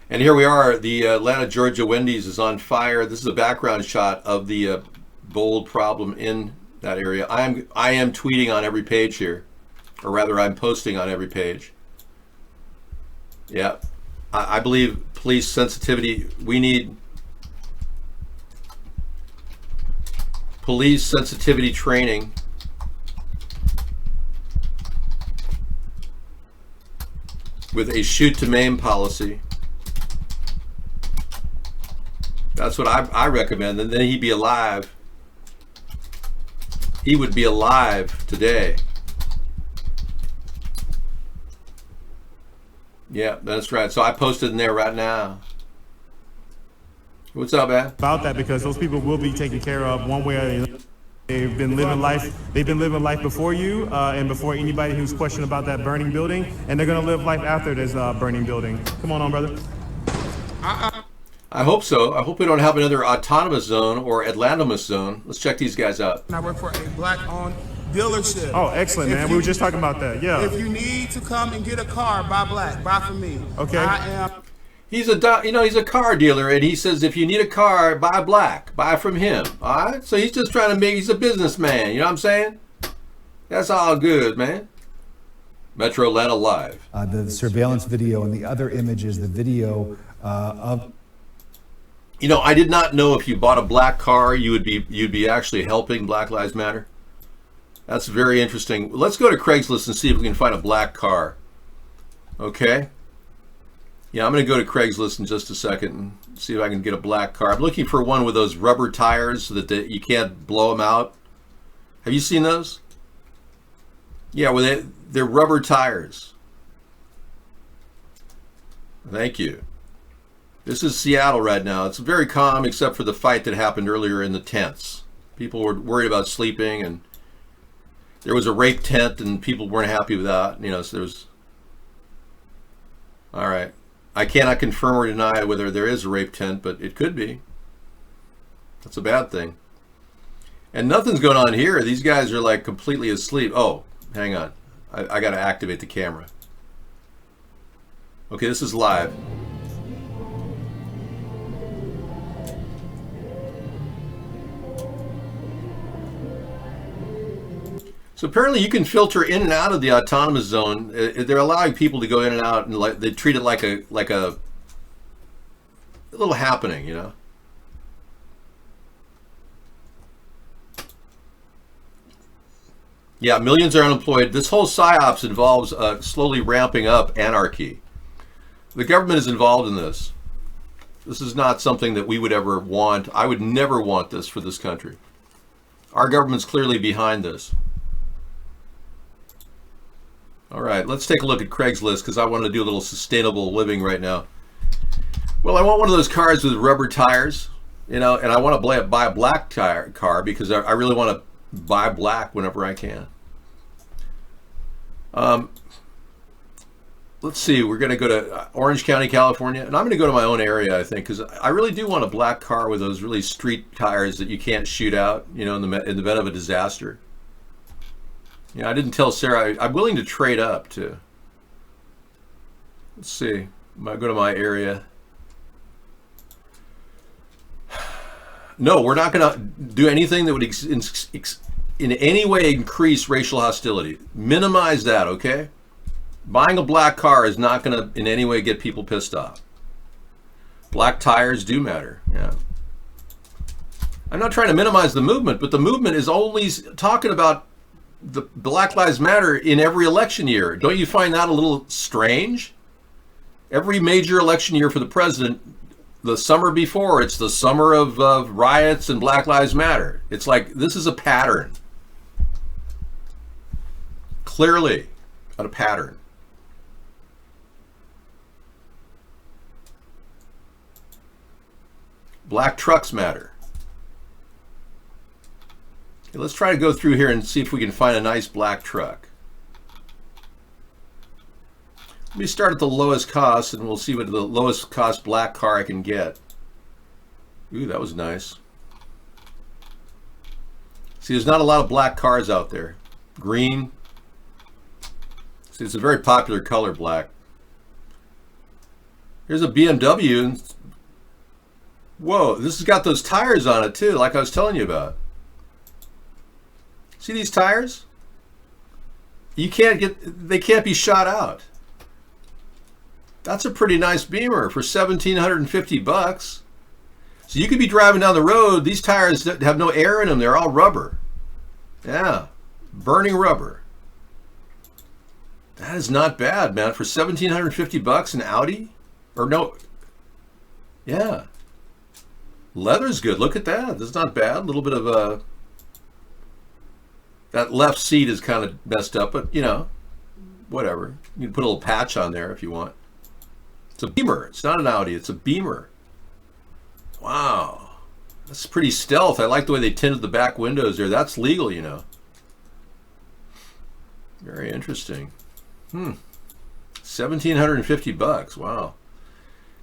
And here we are, the Atlanta, Georgia Wendy's is on fire. This is a background shot of the bold problem in that area. I am tweeting on every page here, or rather I'm posting on every page. Yeah, I believe police sensitivity, we need police sensitivity training with a shoot to maim policy. That's what I recommend, and then he'd be alive. He would be alive today. Yeah, that's right. So I posted in there right now. What's up, man?
About that, because those people will be taken care of one way or another. They've been living life. They've been living life before you and before anybody who's questioned about that burning building, and they're gonna live life after this burning building. Come on, brother.
I hope so. I hope we don't have another autonomous zone or Atlantamus zone. Let's check these guys out.
I work for a black-owned dealership.
Oh, excellent, man. We were just talking about that. Yeah.
If you need to come and get a car, buy black. Buy from me.
Okay.
I am.
He's a car dealer, and he says if you need a car, buy black. Buy from him. All right. So he's just trying to he's a businessman. You know what I'm saying? That's all good, man. Metro Atlanta Live.
The surveillance video and the other images, the video of.
I did not know if you bought a black car, you'd be actually helping Black Lives Matter. That's very interesting. Let's go to Craigslist and see if we can find a black car. Okay. Yeah, I'm going to go to Craigslist in just a second and see if I can get a black car. I'm looking for one with those rubber tires so that you can't blow them out. Have you seen those? Yeah, they're rubber tires. Thank you. This is Seattle right now. It's very calm except for the fight that happened earlier in the tents. People were worried about sleeping, and there was a rape tent, and people weren't happy with that. So there was... All right. I cannot confirm or deny whether there is a rape tent, but it could be. That's a bad thing. And nothing's going on here. These guys are like completely asleep. Oh, hang on. I got to activate the camera. Okay, this is live. So apparently you can filter in and out of the autonomous zone. They're allowing people to go in and out, and they treat it like a little happening, Yeah, millions are unemployed. This whole PSYOPs involves slowly ramping up anarchy. The government is involved in this. This is not something that we would ever want. I would never want this for this country. Our government's clearly behind this. All right, let's take a look at Craigslist because I want to do a little sustainable living right now. Well, I want one of those cars with rubber tires, and I want to buy a black car because I really want to buy black whenever I can. Let's see, we're going to go to Orange County, California, and I'm going to go to my own area, I think, because I really do want a black car with those really street tires that you can't shoot out, in the event of a disaster. I didn't tell Sarah. I'm willing to trade up too. Let's see. I go to my area. No, we're not going to do anything that would in any way increase racial hostility. Minimize that, okay? Buying a black car is not going to in any way get people pissed off. Black tires do matter. Yeah. I'm not trying to minimize the movement, but the movement is only talking about the Black Lives Matter in every election year. Don't you find that a little strange? Every major election year for the president, the summer before, it's the summer of riots and Black Lives Matter. It's like, this is a pattern. Clearly a pattern. Black trucks matter. Okay, let's try to go through here and see if we can find a nice black truck. Let me start at the lowest cost and we'll see what the lowest cost black car I can get. Ooh, that was nice. See, there's not a lot of black cars out there. Green. See, it's a very popular color, black. Here's a BMW. Whoa, this has got those tires on it too, like I was telling you about. See these tires? They can't be shot out. That's a pretty nice Beamer for $1,750. So you could be driving down the road, these tires have no air in them, they're all rubber. Yeah, burning rubber. That is not bad, man. For $1,750, an Audi? Or no, yeah. Leather's good, look at that, that's not bad. A little bit of a, that left seat is kind of messed up, but you know, whatever. You can put a little patch on there if you want. It's a Beamer. It's not an Audi. It's a Beamer. Wow. That's pretty stealth. I like the way they tinted the back windows there. That's legal, you know. Very interesting. $1,750. Wow.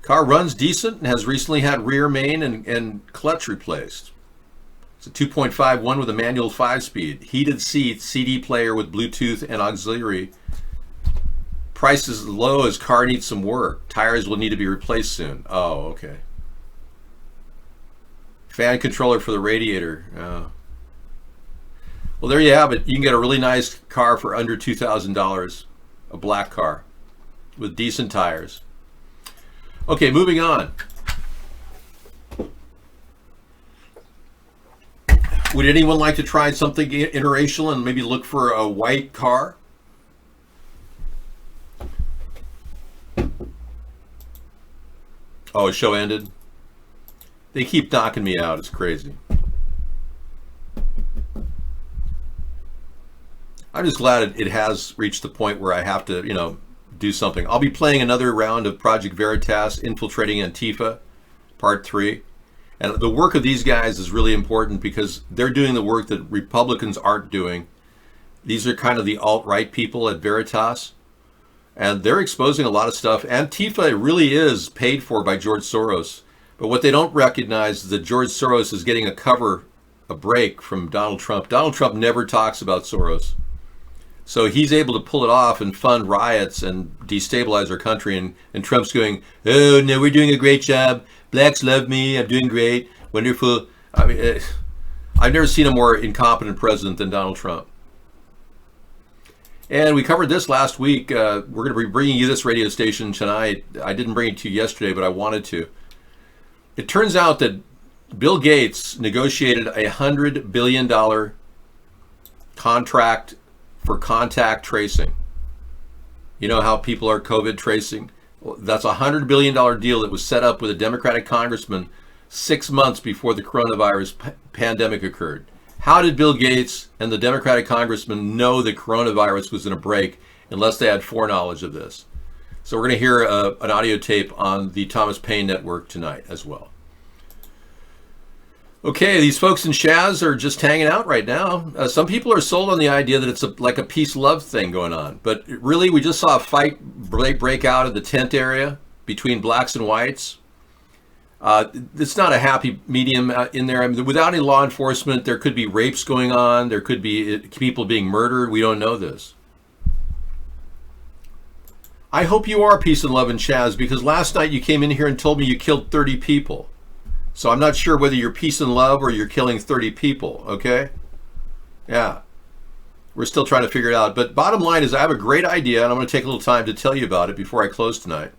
Car runs decent and has recently had rear main and clutch replaced. It's a 2.51 with a manual 5-speed. Heated seats, CD player with Bluetooth and auxiliary. Price is low as car needs some work. Tires will need to be replaced soon. Oh, okay. Fan controller for the radiator. Well, there you have it. You can get a really nice car for under $2,000. A black car with decent tires. Okay, moving on. Would anyone like to try something interracial and maybe look for a white car? Oh, show ended? They keep knocking me out. It's crazy. I'm just glad it has reached the point where I have to, you know, do something. I'll be playing another round of Project Veritas, Infiltrating Antifa, Part 3. And the work of these guys is really important because they're doing the work that Republicans aren't doing. These are kind of the alt-right people at Veritas. And they're exposing a lot of stuff. Antifa really is paid for by George Soros. But what they don't recognize is that George Soros is getting a break from Donald Trump. Donald Trump never talks about Soros. So he's able to pull it off and fund riots and destabilize our country. And Trump's going, oh, no, we're doing a great job. Blacks love me. I'm doing great. Wonderful. I mean, I've never seen a more incompetent president than Donald Trump. And we covered this last week. We're going to be bringing you this radio station tonight. I didn't bring it to you yesterday, but I wanted to. It turns out that Bill Gates negotiated a $100 billion contract for contact tracing. You know how people are COVID tracing? Well, that's a $100 billion deal that was set up with a Democratic congressman 6 months before the coronavirus pandemic occurred. How did Bill Gates and the Democratic congressman know the coronavirus was going to break unless they had foreknowledge of this? So we're going to hear an audio tape on the Thomas Paine Network tonight as well. Okay, these folks in Shaz are just hanging out right now. Some people are sold on the idea that it's like a peace-love thing going on. But really, we just saw a fight break out in the tent area between blacks and whites. It's not a happy medium in there. I mean, without any law enforcement, there could be rapes going on. There could be people being murdered. We don't know this. I hope you are peace and love in Shaz, because last night you came in here and told me you killed 30 people. So I'm not sure whether you're peace and love or you're killing 30 people, okay? Yeah. We're still trying to figure it out. But bottom line is I have a great idea, and I'm going to take a little time to tell you about it before I close tonight.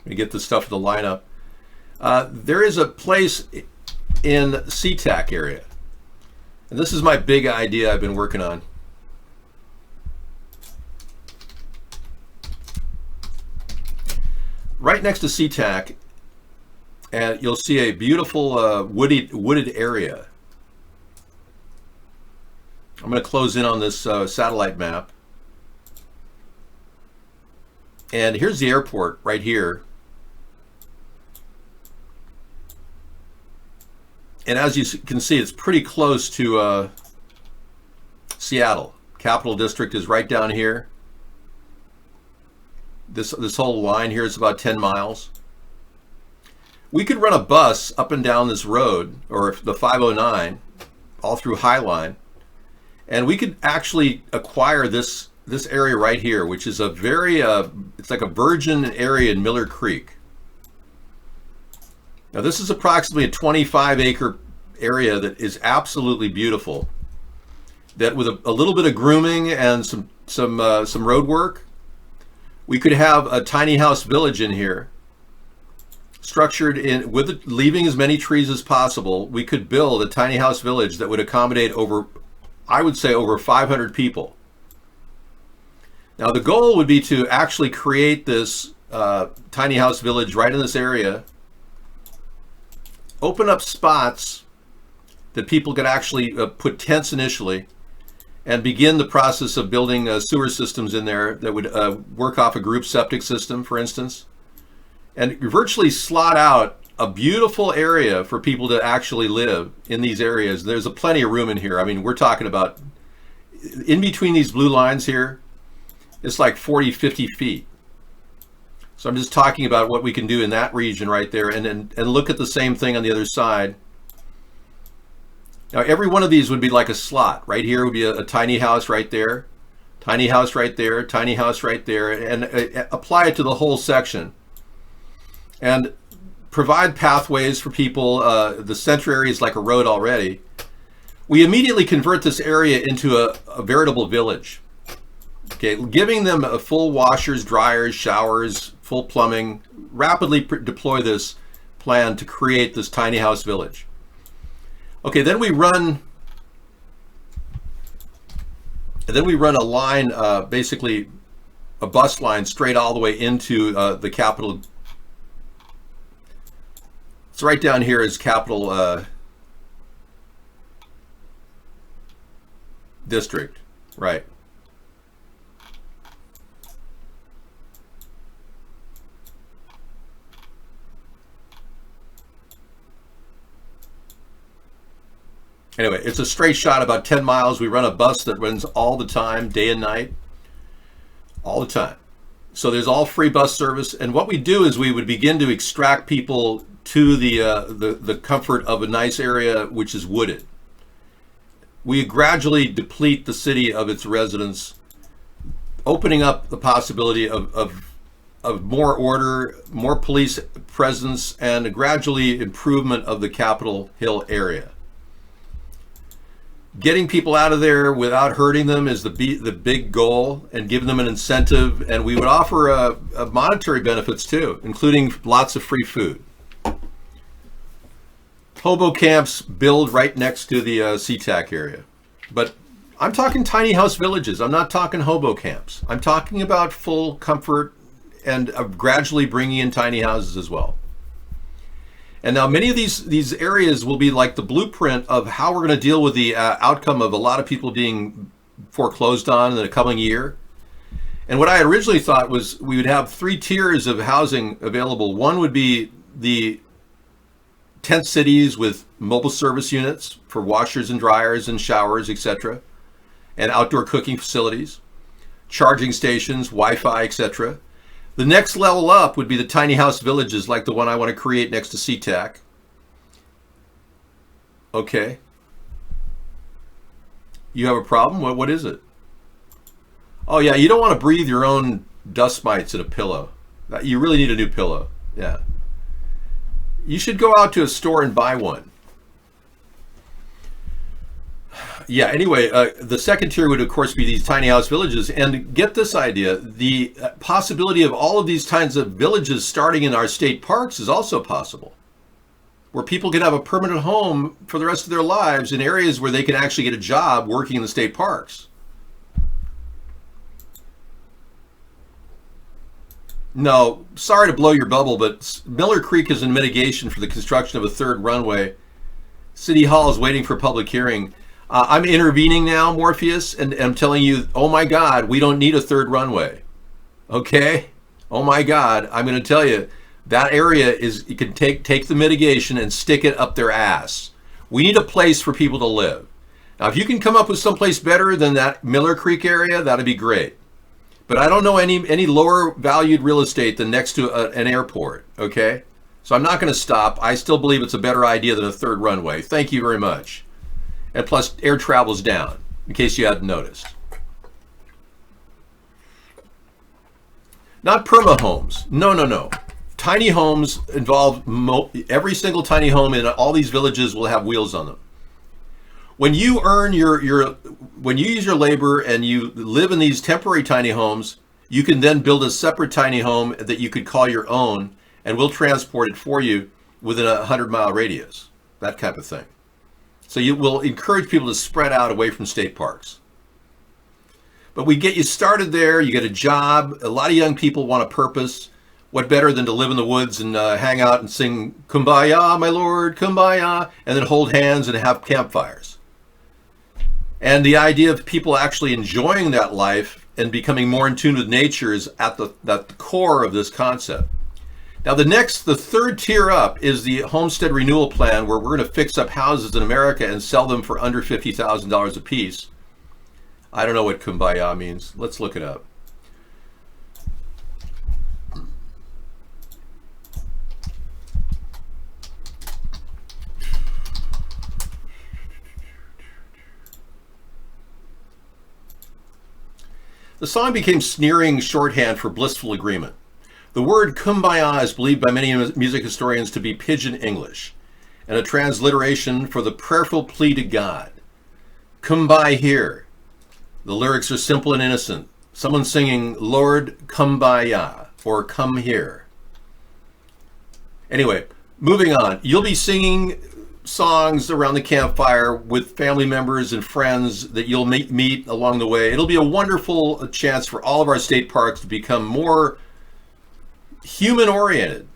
Let me get this stuff to line up. There is a place in SeaTac area. And this is my big idea I've been working on. Right next to SeaTac, and you'll see a beautiful wooded area. I'm going to close in on this satellite map. And here's the airport right here. And as you can see, it's pretty close to Seattle. Capital District is right down here. This whole line here is about 10 miles. We could run a bus up and down this road, or the 509, all through Highline, and we could actually acquire this area right here, which is a very, it's like a virgin area in Miller Creek. Now this is approximately a 25-acre area that is absolutely beautiful. That with a little bit of grooming and some road work, we could have a tiny house village in here, structured in with leaving as many trees as possible. We could build a tiny house village that would accommodate over, I would say, over 500 people. Now the goal would be to actually create this tiny house village right in this area, open up spots that people could actually put tents initially, and begin the process of building sewer systems in there that would work off a group septic system, for instance, and virtually slot out a beautiful area for people to actually live in these areas. There's plenty of room in here. I mean, we're talking about in between these blue lines here, it's like 40, 50 feet. So I'm just talking about what we can do in that region right there, and look at the same thing on the other side. Now every one of these would be like a slot. Right here would be a tiny house right there, tiny house right there, tiny house right there, and apply it to the whole section. And provide pathways for people. The center area is like a road already. We immediately convert this area into a veritable village. Okay, giving them full washers, dryers, showers, full plumbing. Rapidly deploy this plan to create this tiny house village. Okay, then we run a line, basically a bus line straight all the way into the Capitol. It's right down here is Capitol District, right. Anyway, it's a straight shot about 10 miles. We run a bus that runs all the time, day and night, all the time. So there's all free bus service. And what we do is we would begin to extract people to the comfort of a nice area which is wooded. We gradually deplete the city of its residents, opening up the possibility of more order, more police presence, and a gradually improvement of the Capitol Hill area. Getting people out of there without hurting them is the big goal, and giving them an incentive. And we would offer monetary benefits too, including lots of free food. Hobo camps build right next to the SeaTac area. But I'm talking tiny house villages. I'm not talking hobo camps. I'm talking about full comfort and gradually bringing in tiny houses as well. And now many of these areas will be like the blueprint of how we're going to deal with the outcome of a lot of people being foreclosed on in the coming year. And what I originally thought was we would have 3 tiers of housing available. One would be the tent cities with mobile service units for washers and dryers and showers, etc., and outdoor cooking facilities, charging stations, Wi-Fi, etc. The next level up would be the tiny house villages like the one I want to create next to SeaTac. Okay. You have a problem? What is it? Oh yeah, you don't want to breathe your own dust mites in a pillow. You really need a new pillow. Yeah. You should go out to a store and buy one. Yeah, anyway, the second tier would, of course, be these tiny house villages. And get this idea, the possibility of all of these kinds of villages starting in our state parks is also possible, where people can have a permanent home for the rest of their lives in areas where they can actually get a job working in the state parks. No, sorry to blow your bubble, but Miller Creek is in mitigation for the construction of a third runway. City Hall is waiting for public hearing. I'm intervening now, Morpheus, and I'm telling you, oh my God, we don't need a third runway. Okay? Oh my God, I'm going to tell you, that area is, you can take the mitigation and stick it up their ass. We need a place for people to live. Now, if you can come up with someplace better than that Miller Creek area, that'd be great. But I don't know any lower valued real estate than next to an airport, okay? So I'm not going to stop. I still believe it's a better idea than a third runway. Thank you very much. And plus, air travel's down, in case you hadn't noticed. Not perma homes. No. Tiny homes involve, every single tiny home in all these villages will have wheels on them. When you earn when you use your labor and you live in these temporary tiny homes, you can then build a separate tiny home that you could call your own, and we'll transport it for you within a 100-mile radius, that type of thing. So you will encourage people to spread out away from state parks. But we get you started there, you get a job. A lot of young people want a purpose. What better than to live in the woods and hang out and sing Kumbaya, my lord, Kumbaya, and then hold hands and have campfires. And the idea of people actually enjoying that life and becoming more in tune with nature is at the core of this concept. Now the third tier up is the Homestead Renewal Plan, where we're going to fix up houses in America and sell them for under $50,000 a piece. I don't know what Kumbaya means. Let's look it up. The song became sneering shorthand for blissful agreement. The word kumbaya is believed by many music historians to be Pidgin English, and a transliteration for the prayerful plea to God. Kumbaya here. The lyrics are simple and innocent. Someone singing, Lord Kumbaya, or come here. Anyway, moving on. You'll be singing songs around the campfire with family members and friends that you'll meet along the way. It'll be a wonderful chance for all of our state parks to become more human-oriented,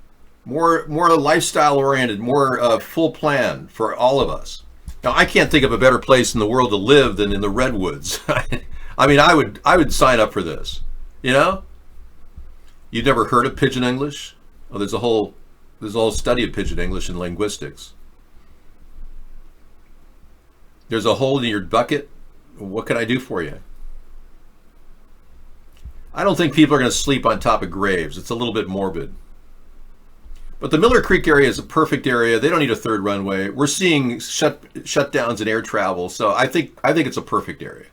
more lifestyle-oriented, more full plan for all of us. Now, I can't think of a better place in the world to live than in the Redwoods. I mean, I would sign up for this. You know? You've never heard of Pidgin English? Oh, there's a whole study of Pidgin English in linguistics. There's a hole in your bucket. What can I do for you? I don't think people are going to sleep on top of graves. It's a little bit morbid. But the Miller Creek area is a perfect area. They don't need a third runway. We're seeing shutdowns in air travel, so I think it's a perfect area.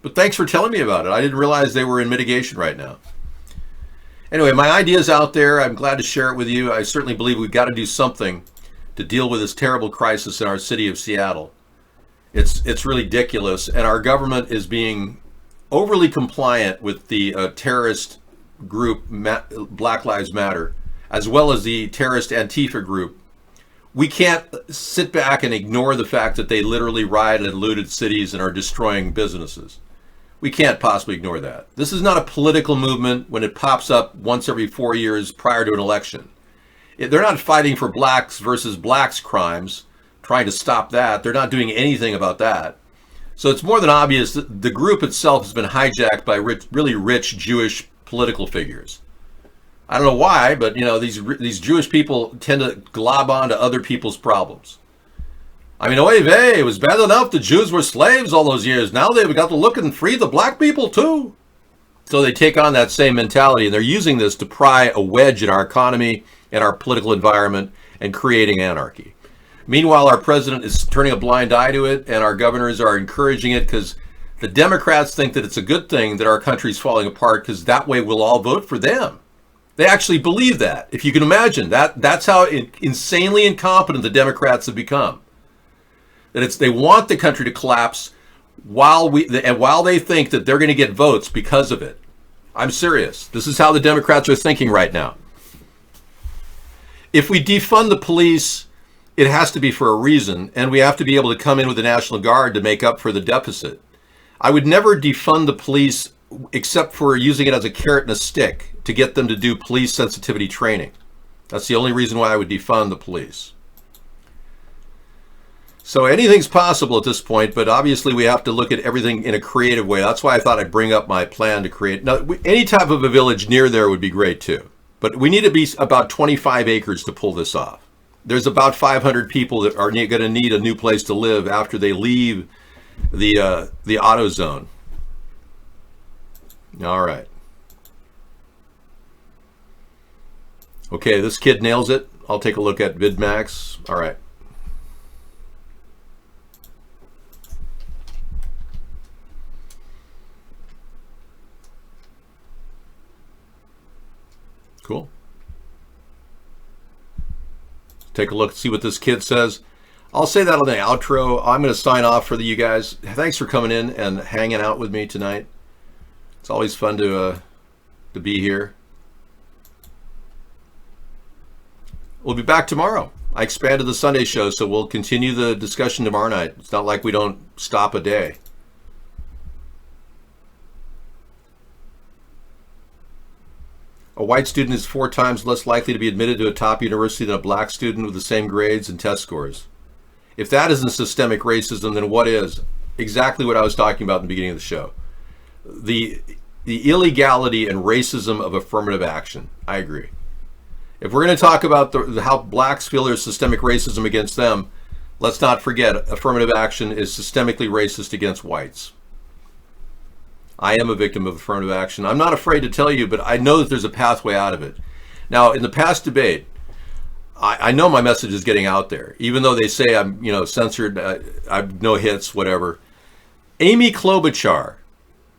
But thanks for telling me about it. I didn't realize they were in mitigation right now. Anyway, my idea's out there. I'm glad to share it with you. I certainly believe we've got to do something to deal with this terrible crisis in our city of Seattle. It's really ridiculous, and our government is being overly compliant with the terrorist group Black Lives Matter, as well as the terrorist Antifa group. We can't sit back and ignore the fact that they literally rioted and looted cities and are destroying businesses. We can't possibly ignore that. This is not a political movement when it pops up once every 4 years prior to an election. They're not fighting for blacks versus blacks crimes, trying to stop that. They're not doing anything about that. So it's more than obvious that the group itself has been hijacked by really rich Jewish political figures. I don't know why, but you know, these Jewish people tend to glob on to other people's problems. I mean, oy vey, it was bad enough the Jews were slaves all those years. Now they've got to look and free the black people too. So they take on that same mentality, and they're using this to pry a wedge in our economy and our political environment and creating anarchy. Meanwhile, our president is turning a blind eye to it, and our governors are encouraging it because the Democrats think that it's a good thing that our country's falling apart because that way we'll all vote for them. They actually believe that. If you can imagine, that's how insanely incompetent the Democrats have become. That they want the country to collapse while they think that they're going to get votes because of it. I'm serious. This is how the Democrats are thinking right now. If we defund the police, it has to be for a reason, and we have to be able to come in with the National Guard to make up for the deficit. I would never defund the police except for using it as a carrot and a stick to get them to do police sensitivity training. That's the only reason why I would defund the police. So anything's possible at this point, but obviously we have to look at everything in a creative way. That's why I thought I'd bring up my plan to create. Now, any type of a village near there would be great too, but we need to be about 25 acres to pull this off. There's about 500 people that are going to need a new place to live after they leave the auto zone. All right. Okay, this kid nails it. I'll take a look at VidMax. All right. Cool. Take a look, see what this kid says. I'll say that on the outro. I'm going to sign off for you guys. Thanks for coming in and hanging out with me tonight. It's always fun to be here. We'll be back tomorrow. I expanded the Sunday show, so we'll continue the discussion tomorrow night. It's not like we don't stop a day. A white student is 4 times less likely to be admitted to a top university than a black student with the same grades and test scores. If that isn't systemic racism, then what is? Exactly what I was talking about in the beginning of the show. The illegality and racism of affirmative action. I agree. If we're going to talk about how blacks feel there's systemic racism against them, let's not forget affirmative action is systemically racist against whites. I am a victim of affirmative action. I'm not afraid to tell you, but I know that there's a pathway out of it. Now, in the past debate, I know my message is getting out there, even though they say I'm, censored, I've no hits, whatever. Amy Klobuchar,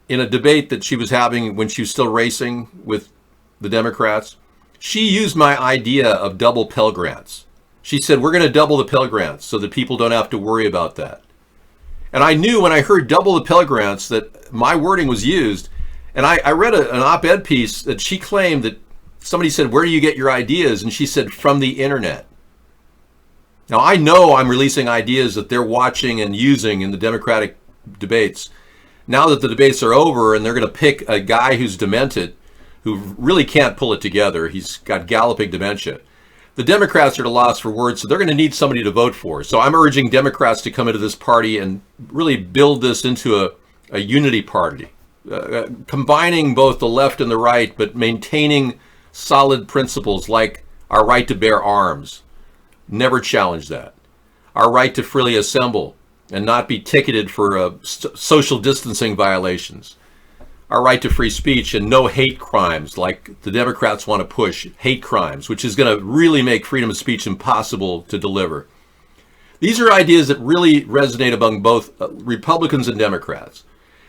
in a debate that she was having when she was still racing with the Democrats, she used my idea of double Pell Grants. She said, we're going to double the Pell Grants so that people don't have to worry about that. And I knew when I heard double the Pell Grants that my wording was used. And I read an op-ed piece that she claimed that somebody said, where do you get your ideas? And she said, from the internet. Now, I know I'm releasing ideas that they're watching and using in the Democratic debates. Now that the debates are over and they're going to pick a guy who's demented, who really can't pull it together, he's got galloping dementia. The Democrats are at a loss for words, so they're going to need somebody to vote for. So I'm urging Democrats to come into this party and really build this into a unity party, combining both the left and the right, but maintaining solid principles like our right to bear arms. Never challenge that. Our right to freely assemble and not be ticketed for social distancing violations. Our right to free speech and no hate crimes like the Democrats want to push, hate crimes, which is going to really make freedom of speech impossible to deliver. These are ideas that really resonate among both Republicans and Democrats.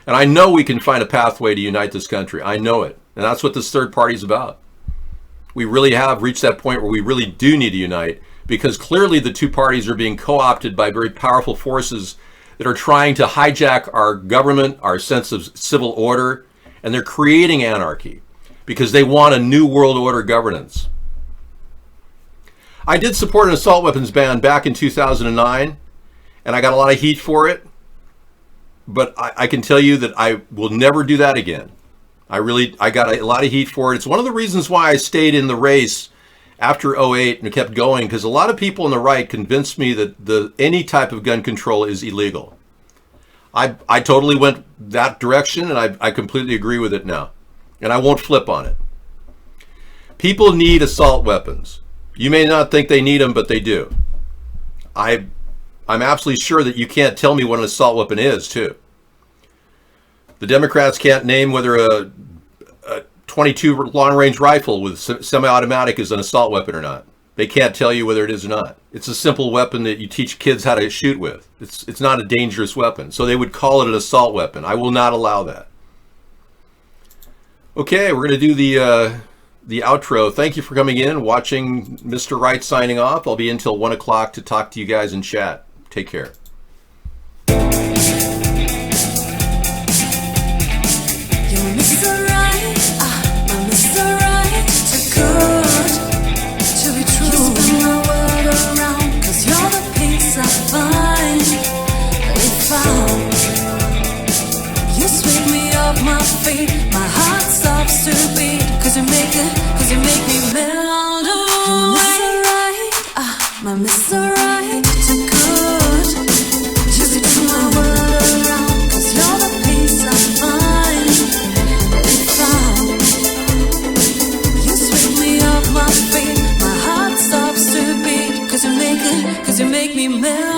And I know we can find a pathway to unite this country. I know it. And that's what this third party is about. We really have reached that point where we really do need to unite, because clearly the two parties are being co-opted by very powerful forces that are trying to hijack our government, our sense of civil order, and they're creating anarchy because they want a new world order governance. I did support an assault weapons ban back in 2009, and I got a lot of heat for it, but I can tell you that I will never do that again. I got a lot of heat for it. It's one of the reasons why I stayed in the race after 2008 and kept going, because a lot of people on the right convinced me that any type of gun control is illegal. I totally went that direction, and I completely agree with it now. And I won't flip on it. People need assault weapons. You may not think they need them, but they do. I'm absolutely sure that you can't tell me what an assault weapon is, too. The Democrats can't name whether a .22 long-range rifle with semi-automatic is an assault weapon or not. They can't tell you whether it is or not. It's a simple weapon that you teach kids how to shoot with. It's not a dangerous weapon. So they would call it an assault weapon. I will not allow that. Okay, we're going to do the outro. Thank you for coming in, watching Mr. Wright signing off. I'll be in till 1 o'clock to talk to you guys in chat. Take care.
'cause you make me melt.